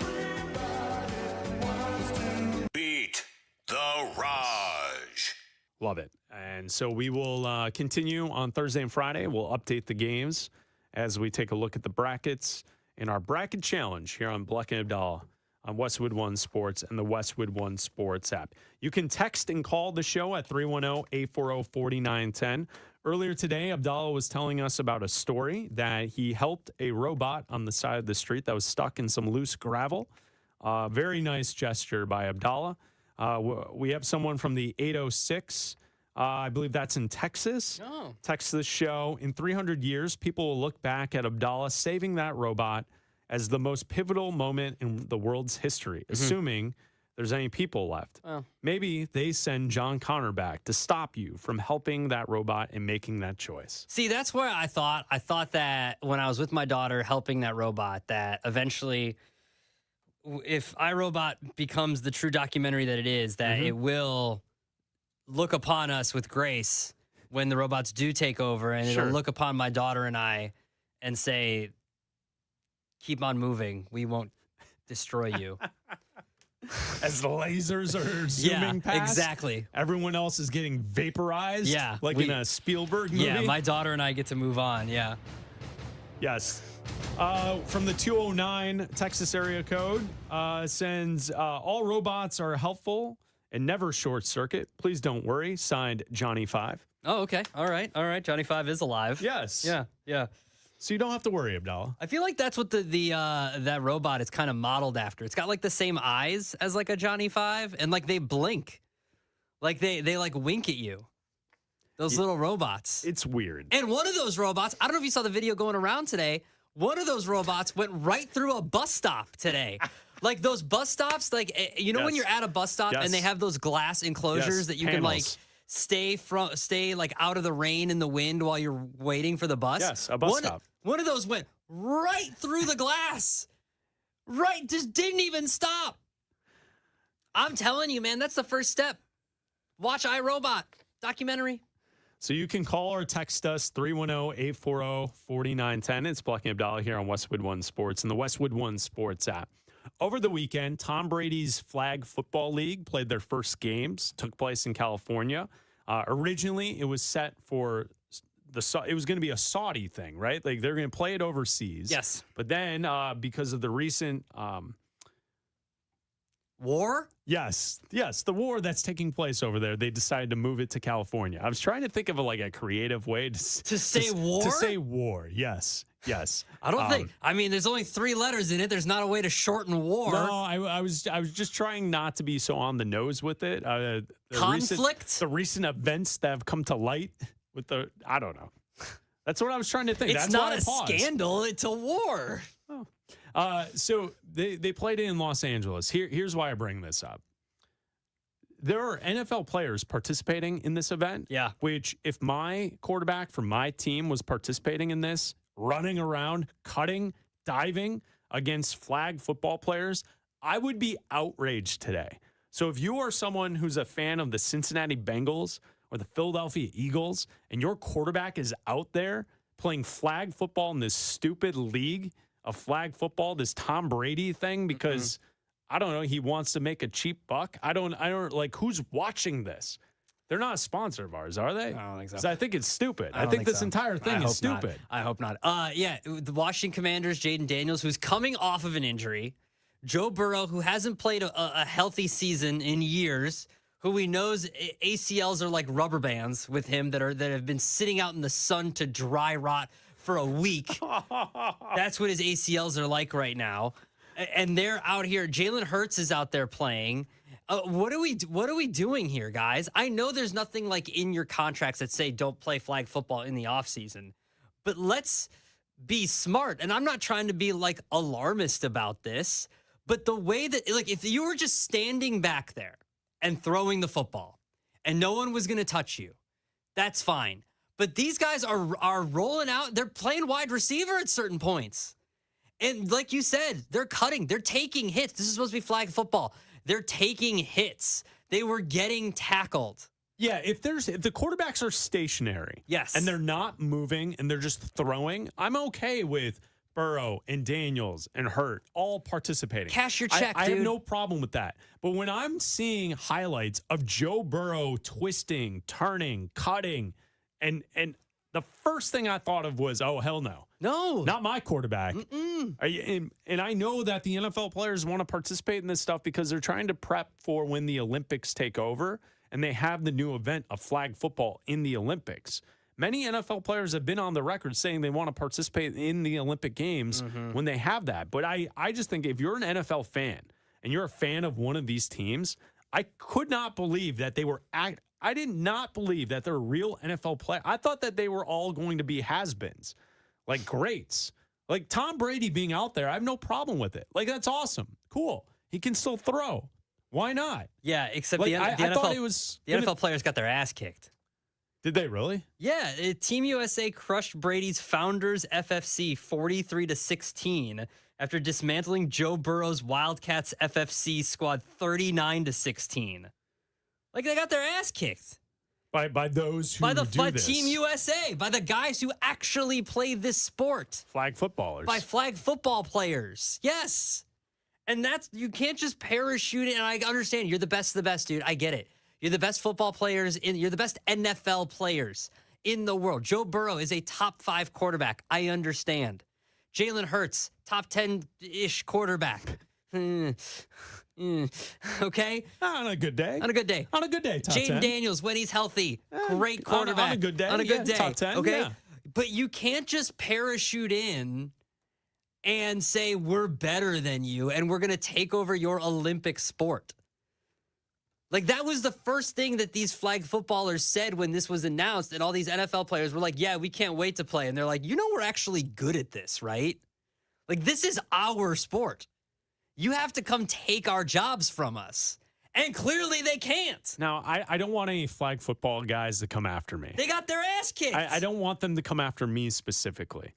Beat the Raj. Love it. And so we will continue on Thursday and Friday. We'll update the games as we take a look at the brackets in our bracket challenge here on Bleck Abdalla on Westwood One Sports and the Westwood One Sports app. You can text and call the show at 310-840-4910. Earlier today, Abdalla was telling us about a story that he helped a robot on the side of the street that was stuck in some loose gravel. Very nice gesture by Abdalla. We have someone from the 806. I believe that's in Texas. Text this show. In 300 years, people will look back at Abdalla saving that robot as the most pivotal moment in the world's history, assuming there's any people left. Maybe they send John Connor back to stop you from helping that robot and making that choice. See, that's where I thought that when I was with my daughter helping that robot, that eventually if iRobot becomes the true documentary that it is, that it will look upon us with grace when the robots do take over, and it'll look upon my daughter and I and say, keep on moving. We won't destroy you. As the lasers are zooming past. Exactly. Everyone else is getting vaporized. Like in a Spielberg movie. Yeah, my daughter and I get to move on. Yeah. Yes. From the 209 Texas area code, sends all robots are helpful and never short circuit. Please don't worry. Signed, Johnny 5. Oh, okay. All right. Johnny 5 is alive. Yes. Yeah. So you don't have to worry, Abdalla. I feel like that's what that robot is kind of modeled after. It's got like the same eyes as like a Johnny 5, and like they blink, like they like wink at you. Those little robots. It's weird. And one of those robots, I don't know if you saw the video going around today. One of those robots went right through a bus stop today. Like those bus stops, like when you're at a bus stop and they have those glass enclosures that you can like stay like out of the rain and the wind while you're waiting for the bus. Yes, a bus stop. One of those went right through the glass. Right, just didn't even stop. I'm telling you, man, that's the first step. Watch iRobot documentary. So you can call or text us 310-840-4910. It's Bleck Abdalla here on Westwood One Sports and the Westwood One Sports app. Over the weekend, Tom Brady's Flag Football League played their first games, took place in California. Originally, it was set for it was going to be a Saudi thing, right? Like they're going to play it overseas. Yes. But then because of the recent war? Yes, the war that's taking place over there, they decided to move it to California. I was trying to think of a creative way to say war? To say war, yes. I don't think. I mean, there's only 3 letters in it. There's not a way to shorten war. No, I was just trying not to be so on the nose with it. Conflict? The recent events that have come to light with I don't know. That's what I was trying to think. It's That's not why I a paused. scandal. It's a war. Oh. So they played it in Los Angeles. Here's why I bring this up. There are NFL players participating in this event. Yeah. Which, if my quarterback from my team was participating in this, running around, cutting, diving against flag football players, I would be outraged today. So if you are someone who's a fan of the Cincinnati Bengals or the Philadelphia Eagles, and your quarterback is out there playing flag football in this stupid league of flag football, this Tom Brady thing, because I don't know, he wants to make a cheap buck. I don't like, who's watching this? They're not a sponsor of ours, are they? I don't think so. 'Cause I think it's stupid. I don't think this so. entire thing is stupid. I hope not. The Washington Commanders, Jaden Daniels, who's coming off of an injury. Joe Burrow, who hasn't played a healthy season in years, who we knows ACLs are like rubber bands with him that have been sitting out in the sun to dry rot for a week. That's what his ACLs are like right now. And they're out here. Jalen Hurts is out there playing. What are we doing here, guys? I know there's nothing like in your contracts that say don't play flag football in the offseason, but let's be smart. And I'm not trying to be like alarmist about this, but the way that, like, if you were just standing back there and throwing the football and no one was going to touch you, that's fine. But these guys are rolling out. They're playing wide receiver at certain points. And like you said, they're cutting. They're taking hits. This is supposed to be flag football. They're taking hits. They were getting tackled. Yeah, if the quarterbacks are stationary, yes, and they're not moving and they're just throwing, I'm okay with Burrow and Daniels and Hurt all participating. Cash your check, I dude. have no problem with that. But when I'm seeing highlights of Joe Burrow twisting, turning, cutting, and the first thing I thought of was, oh, hell no. No. Not my quarterback. And I know that the NFL players want to participate in this stuff because they're trying to prep for when the Olympics take over and they have the new event of flag football in the Olympics. Many NFL players have been on the record saying they want to participate in the Olympic Games when they have that. But I just think if you're an NFL fan and you're a fan of one of these teams, I could not believe that they were I did not believe that they're real NFL players. I thought that they were all going to be has-beens, like greats. Like Tom Brady being out there, I have no problem with it. Like, that's awesome. Cool. He can still throw. Why not? Yeah, except Like, the I NFL, thought it was the NFL players got their ass kicked. Did they really? Yeah, Team USA crushed Brady's Founders FFC 43-16 after dismantling Joe Burrow's Wildcats FFC squad 39-16. Like, they got their ass kicked. By those who by this. Team USA, by the guys who actually play this sport. Flag footballers. By flag football players. Yes. And you can't just parachute it. And I understand you're the best of the best, dude. I get it. You're the best football players you're the best NFL players in the world. Joe Burrow is a top 5 quarterback. I understand. Jalen Hurts, top 10-ish quarterback. Okay? On a good day. On a good day. On a good day, top 10. Jaden Daniels, when he's healthy, great quarterback. On a good day. On a good day. Top 10. Okay? Yeah. But you can't just parachute in and say, we're better than you and we're going to take over your Olympic sport. Like, that was the first thing that these flag footballers said when this was announced, and all these NFL players were like, yeah, we can't wait to play. And they're like, we're actually good at this, right? Like, this is our sport. You have to come take our jobs from us. And clearly they can't. Now, I don't want any flag football guys to come after me. They got their ass kicked. I don't want them to come after me specifically.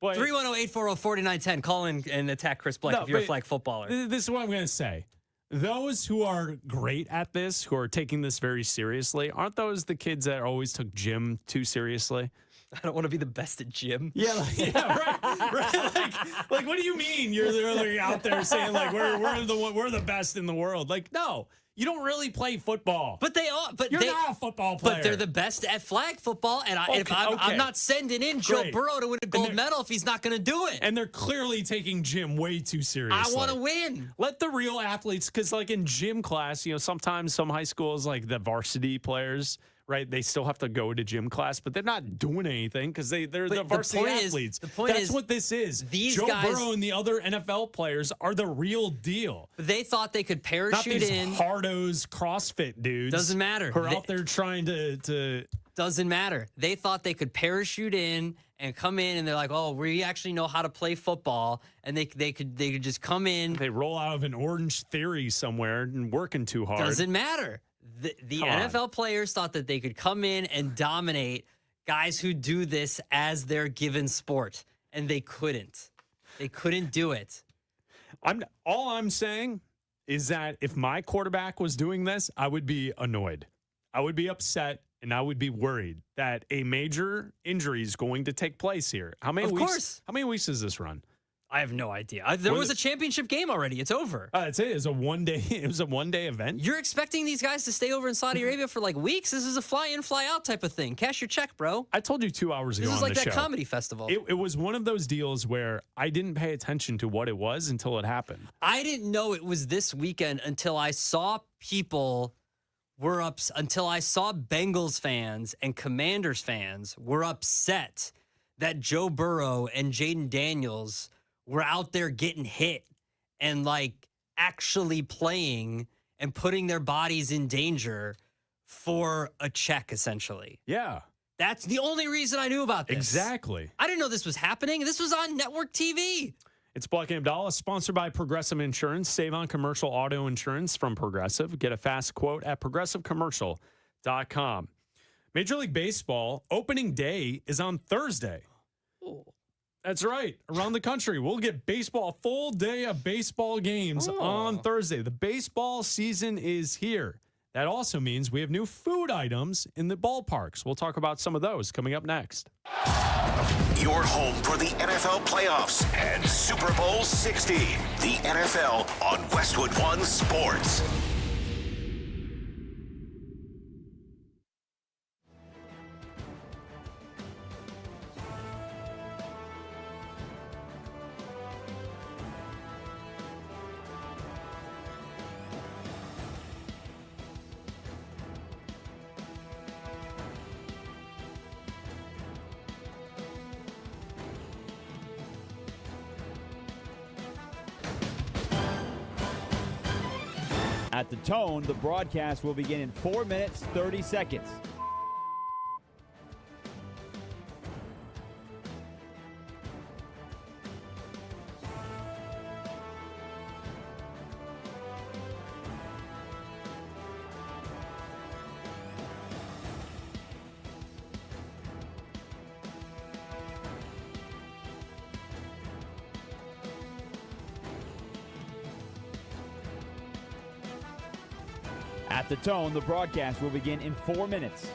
But 310-840-4910. Call in and attack Chris Bleck if you're a flag footballer. This is what I'm going to say. Those who are great at this, who are taking this very seriously, aren't those the kids that always took gym too seriously? I don't want to be the best at gym. Yeah, right. Like, what do you mean? You're like out there saying like we're the best in the world? Like, no, you don't really play football. But they are. But you're not a football player. But they're the best at flag football, and I'm not sending in Joe Burrow to win a gold medal if he's not going to do it. And they're clearly taking gym way too seriously. I want to win. Let the real athletes, because like in gym class, sometimes some high schools, like the varsity players, right? They still have to go to gym class, but they're not doing anything because they're the varsity athletes. That's what this is. These Joe guys, Burrow and the other NFL players are the real deal. They thought they could parachute in. Hardos CrossFit dudes. Doesn't matter. Who are out there trying to. Doesn't matter. They thought they could parachute in and come in, and they're like, "Oh, we actually know how to play football," and they could just come in. They roll out of an Orange Theory somewhere and working too hard. Doesn't matter. The NFL players thought that they could come in and dominate guys who do this as their given sport, and they couldn't. They couldn't do it. All I'm saying is that if my quarterback was doing this, I would be annoyed. I would be upset, and I would be worried that a major injury is going to take place here. How many weeks? How many weeks does this run? I have no idea. There was a championship game already. It's over. That's it. It was a one-day event. You're expecting these guys to stay over in Saudi Arabia for like weeks? This is a fly-in, fly-out type of thing. Cash your check, bro. I told you 2 hours ago on the show. This is like that comedy festival. It was one of those deals where I didn't pay attention to what it was until it happened. I didn't know it was this weekend until I saw until I saw Bengals fans and Commanders fans were upset that Joe Burrow and Jaden Daniels were out there getting hit and like actually playing and putting their bodies in danger for a check, essentially. Yeah. That's the only reason I knew about this. Exactly. I didn't know this was happening. This was on network TV. It's Bleck Abdalla, sponsored by Progressive Insurance. Save on commercial auto insurance from Progressive. Get a fast quote at progressivecommercial.com. Major League Baseball opening day is on Thursday. Oh. That's right. Around the country, we'll get baseball, a full day of baseball games on Thursday. The baseball season is here. That also means we have new food items in the ballparks. We'll talk about some of those coming up next. Your home for the NFL playoffs and Super Bowl 60. The NFL on Westwood One Sports. At the tone, the broadcast will begin in 4 minutes, 30 seconds. At the tone, the broadcast will begin in 4 minutes.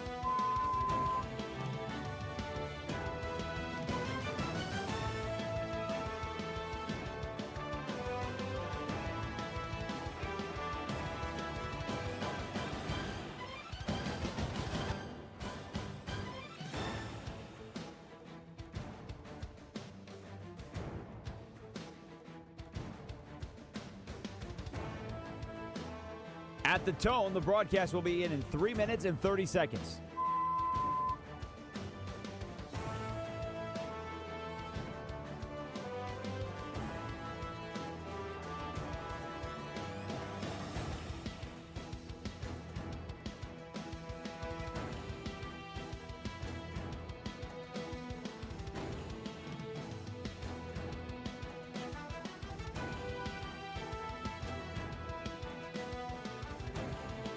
At the tone, the broadcast will begin in 3 minutes and 30 seconds.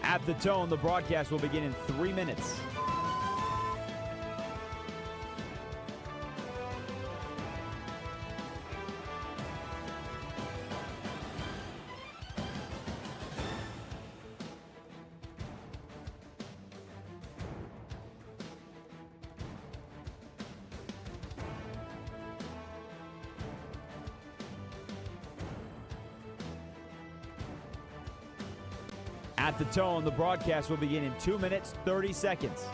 At the tone, the broadcast will begin in 3 minutes. At the tone, the broadcast will begin in 2 minutes, 30 seconds.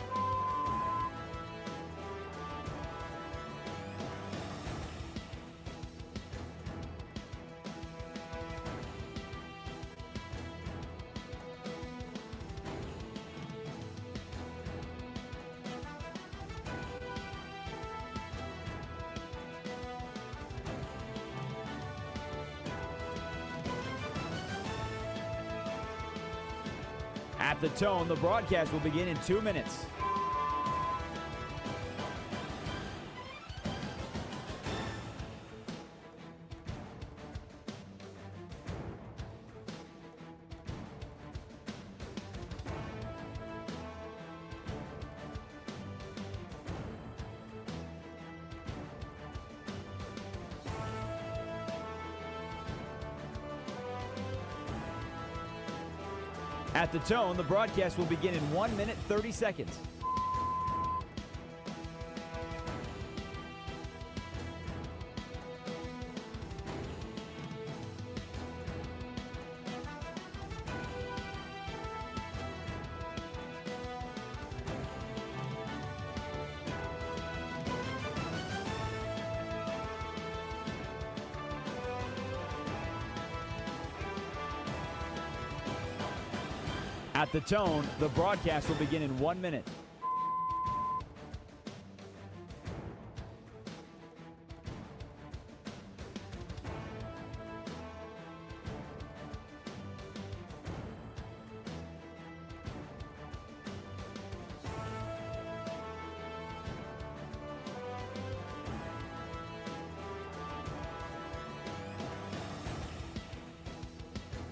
At the tone, the broadcast will begin in 2 minutes. At the tone, the broadcast will begin in 1 minute, 30 seconds. At the tone, the broadcast will begin in 1 minute.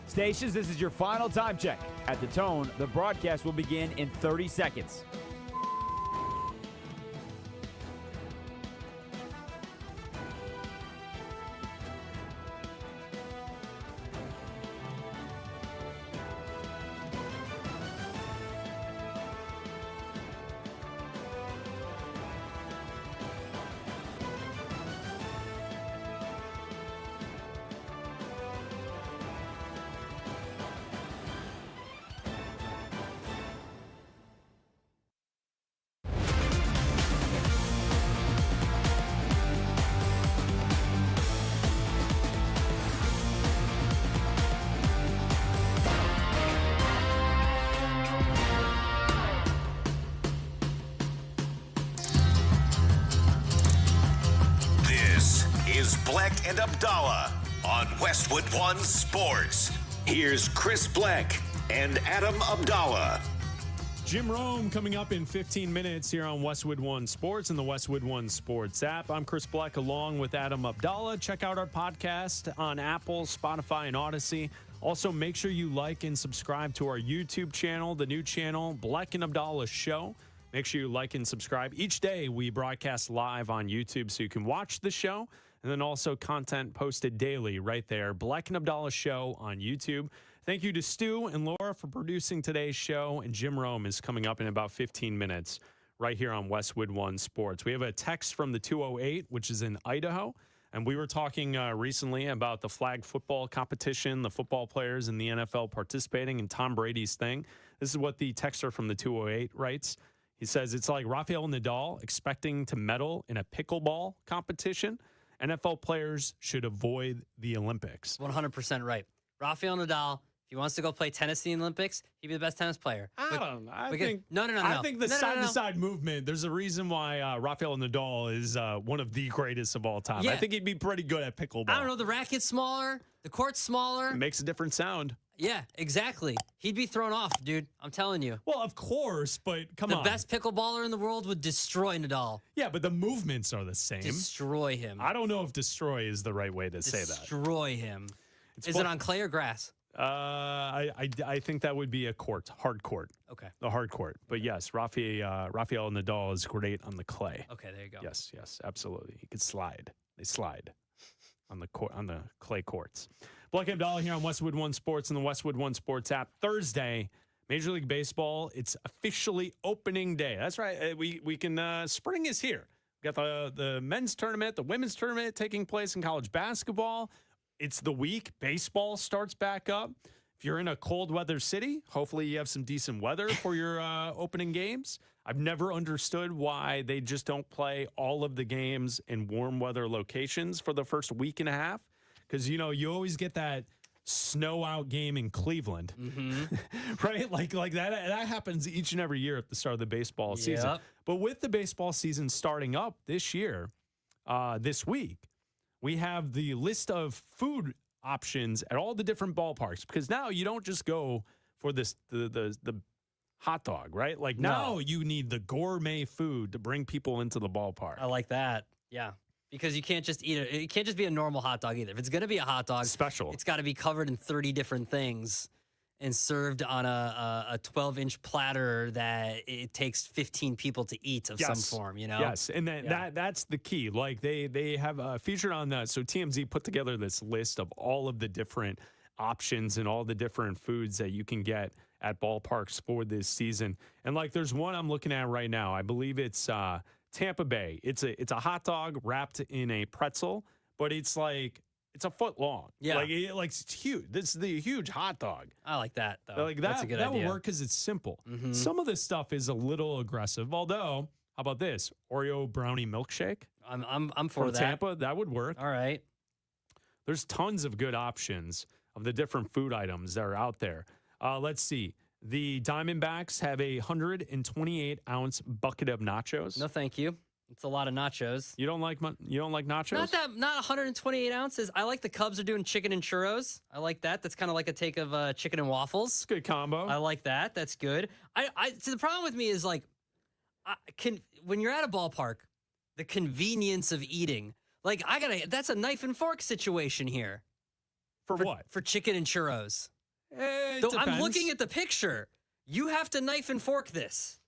Stations, this is your final time check. At the tone, the broadcast will begin in 30 seconds. is Bleck and Abdalla on Westwood One Sports. Here's Chris Bleck and Adam Abdalla. Jim Rome coming up in 15 minutes here on Westwood One Sports and the Westwood One Sports app. I'm Chris Bleck along with Adam Abdalla. Check out our podcast on Apple, Spotify, and Odyssey. Also, make sure you like and subscribe to our YouTube channel, the new channel, Bleck and Abdalla Show. Make sure you like and subscribe. Each day we broadcast live on YouTube so you can watch the show, and then also content posted daily right there, Bleck and Abdalla Show on YouTube. Thank you to Stu and Laura for producing today's show, and Jim Rome is coming up in about 15 minutes right here on Westwood One Sports. We have a text from the 208, which is in Idaho, and we were talking recently about the flag football competition, the football players in the NFL participating in Tom Brady's thing. This is what the texter from the 208 writes. He says, it's like Rafael Nadal expecting to medal in a pickleball competition. NFL players should avoid the Olympics. 100% right. Rafael Nadal he wants to go play tennis in the Olympics, he'd be the best tennis player. I don't know. I think no. I think the side-to-side movement, there's a reason why Rafael Nadal is one of the greatest of all time. Yeah. I think he'd be pretty good at pickleball. I don't know. The racket's smaller. The court's smaller. It makes a different sound. Yeah, exactly. He'd be thrown off, dude. I'm telling you. Well, of course, but come on. The best pickleballer in the world would destroy Nadal. Yeah, but the movements are the same. Destroy him. I don't know if destroy is the right way to say that. Destroy him. Is it on clay or grass? I think that would be a hard court. Okay. The hard court. But yes, Rafael Nadal is great on the clay. Okay, there you go. Yes, absolutely. He could slide. They slide on the clay courts. Bleck Abdalla here on Westwood One Sports and the Westwood One Sports app. Thursday, Major League Baseball. It's officially opening day. That's right. We can. Spring is here. We got the men's tournament, the women's tournament taking place in college basketball. It's the week. Baseball starts back up. If you're in a cold weather city, hopefully you have some decent weather for your opening games. I've never understood why they just don't play all of the games in warm weather locations for the first week and a half. Because, you always get that snow out game in Cleveland, right? Like that happens each and every year at the start of the baseball season. But with the baseball season starting up this year, this week, we have the list of food options at all the different ballparks, because now you don't just go for the hot dog, right? Like now you need the gourmet food to bring people into the ballpark. I like that. Yeah. Because you can't just eat it. It can't just be a normal hot dog either. If it's going to be a hot dog, special, it's got to be covered in 30 different things and served on a 12-inch platter that it takes 15 people to eat of some form, Yes, and that's the key. Like they have featured on that. So TMZ put together this list of all of the different options and all the different foods that you can get at ballparks for this season. And like there's one I'm looking at right now. I believe it's Tampa Bay. It's a hot dog wrapped in a pretzel, but it's a foot long. Yeah, it's huge. This is the huge hot dog. I like that though. Like that's a good idea. That will work because it's simple. Some of this stuff is a little aggressive. Although, how about this Oreo brownie milkshake? I'm for that. Tampa, that would work. All right. There's tons of good options of the different food items that are out there. Let's see. The Diamondbacks have a 128-ounce bucket of nachos. No, thank you. It's a lot of nachos. You don't like nachos? Not 128 ounces. I like the Cubs are doing chicken and churros. I like that. That's kind of like a take of chicken and waffles. It's a good combo. I like that. That's good. So the problem with me is when you're at a ballpark, the convenience of eating. That's a knife and fork situation here. For what? For chicken and churros. I'm looking at the picture. You have to knife and fork this.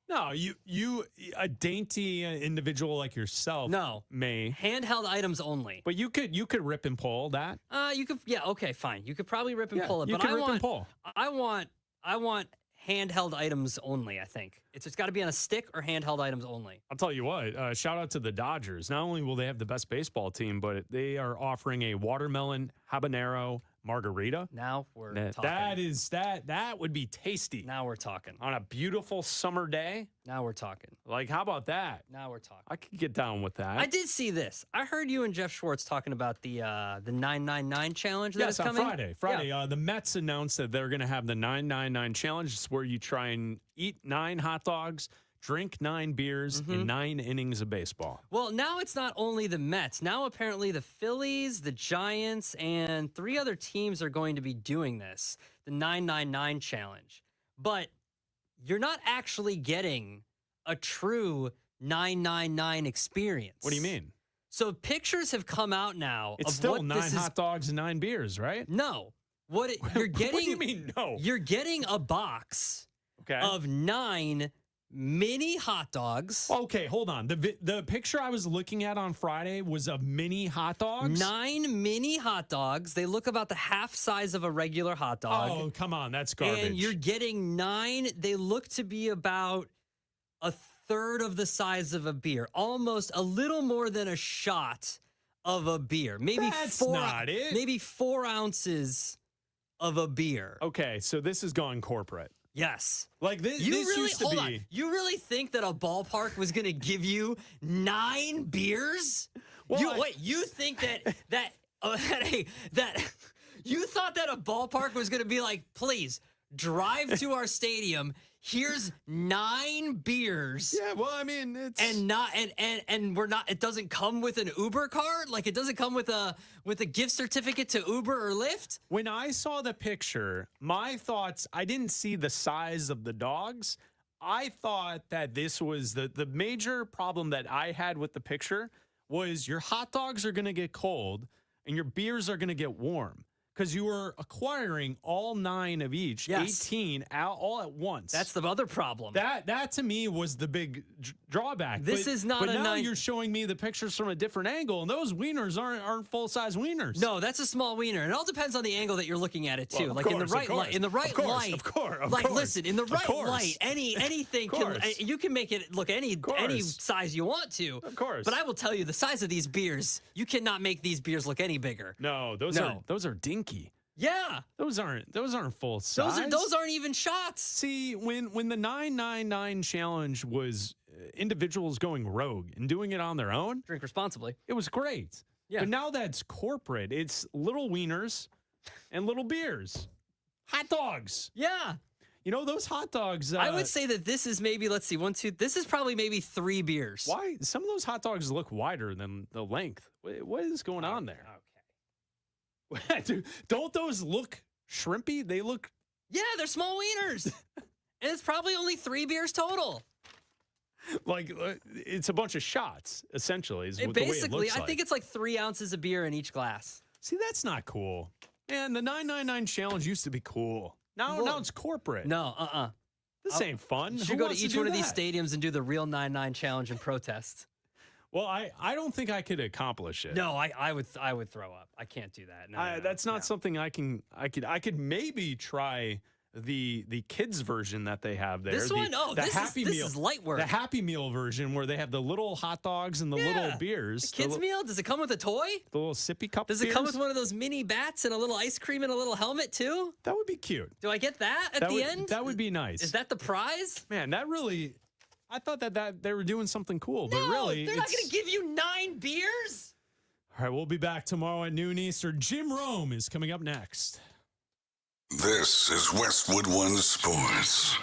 No, you a dainty individual like yourself. No, may handheld items only. But you could rip and pull that. You could. Yeah. Okay. Fine. You could probably rip and pull it. But I want handheld items only. I think it's got to be on a stick or handheld items only. I'll tell you what. Shout out to the Dodgers. Not only will they have the best baseball team, but they are offering a watermelon habanero margarita. Now we're talking. That would be tasty. Now we're talking. On a beautiful summer day. Now we're talking. Like, how about that? Now we're talking. I could get down with that. I did see this. I heard you and Jeff Schwartz talking about the 999 challenge that is coming. Friday. Yeah. The Mets announced that they're going to have the 999 challenge. It's where you try and eat 9 hot dogs, drink 9 beers in 9 innings of baseball. Well, now it's not only the Mets. Now apparently the Phillies, the Giants, and 3 other teams are going to be doing this, the 999 challenge. But you're not actually getting a true 999 experience. What do you mean? So pictures have come out now. It's still 9 hot dogs and 9 beers, right? No. You're getting? What do you mean no? You're getting a box of 9 mini hot dogs. Okay, hold on. The picture I was looking at on Friday was of mini hot dogs. 9 mini hot dogs. They look about the half size of a regular hot dog. Oh, come on. That's garbage. And you're getting 9. They look to be about a third of the size of a beer. Almost a little more than a shot of a beer. Maybe That's not it. Maybe 4 ounces of a beer. Okay, so this is going corporate. Yes. Like this used to be. You really think that a ballpark was going to give you 9 beers? Well, You think that You thought that a ballpark was going to be like, please drive to our stadium. Here's 9 beers. Yeah, well, I mean, it's and we're not. It doesn't come with an Uber card. Like it doesn't come with a gift certificate to Uber or Lyft. When I saw the picture, my thoughts. I didn't see the size of the dogs. I thought that this was the major problem that I had with the picture was your hot dogs are going to get cold and your beers are going to get warm. Because you were acquiring all 9 of each, Yes. 18 all at once. That's the other problem. That to me was the big drawback. This is not But a now nine- you're showing me the pictures from a different angle, and those wieners aren't full size wieners. No, that's a small wiener. It all depends on the angle that you're looking at it too. Well, of like in the course, right of light, course. in the right Of course, light. of course, of like course. listen, in the Of right course. light, anything Of can course. you can make it look any size you want to. Of course. But I will tell you, the size of these beers, you cannot make these beers look any bigger. No, those are dinky. Yeah, Those aren't full size. those aren't even shots. See, when the 999 challenge was individuals going rogue and doing it on their own, Drink responsibly. it was great. Yeah. But now that's corporate. It's little wieners and little beers. Hot dogs. Yeah. You know, those hot dogs. I would say that this is maybe, let's see, 1, 2, this is probably maybe 3 beers. Why? Some of those hot dogs look wider than the length. What is going on there? Okay. Dude, don't those look shrimpy? They look. Yeah, they're small wieners. And it's probably only 3 beers total. Like it's a bunch of shots, essentially. Is the way it Basically, looks I like. think it's like 3 ounces of beer in each glass. See, that's not cool. Man, the 999 challenge used to be cool. Now it's corporate. No, This ain't fun. You Who should go to wants each do one of these that? stadiums and do the real 9-9 challenge and protest. Well, I don't think I could accomplish it. No, I would throw up. I can't do that. No, That's not no. something I could maybe try the kids version that they have there. This one? Oh, the this Happy is Meal, light work. The Happy Meal version where they have the little hot dogs and the little beers. Kids meal? Does it come with a toy? The little sippy cup. Does it come with one of those mini bats and a little ice cream and a little helmet too? That would be cute. Do I get that at the end? That would be nice. Is that the prize? Man, that really. I thought that they were doing something cool, but really, they're not going to give you 9 beers. All right, we'll be back tomorrow at noon Eastern. Jim Rome is coming up next. This is Westwood One Sports.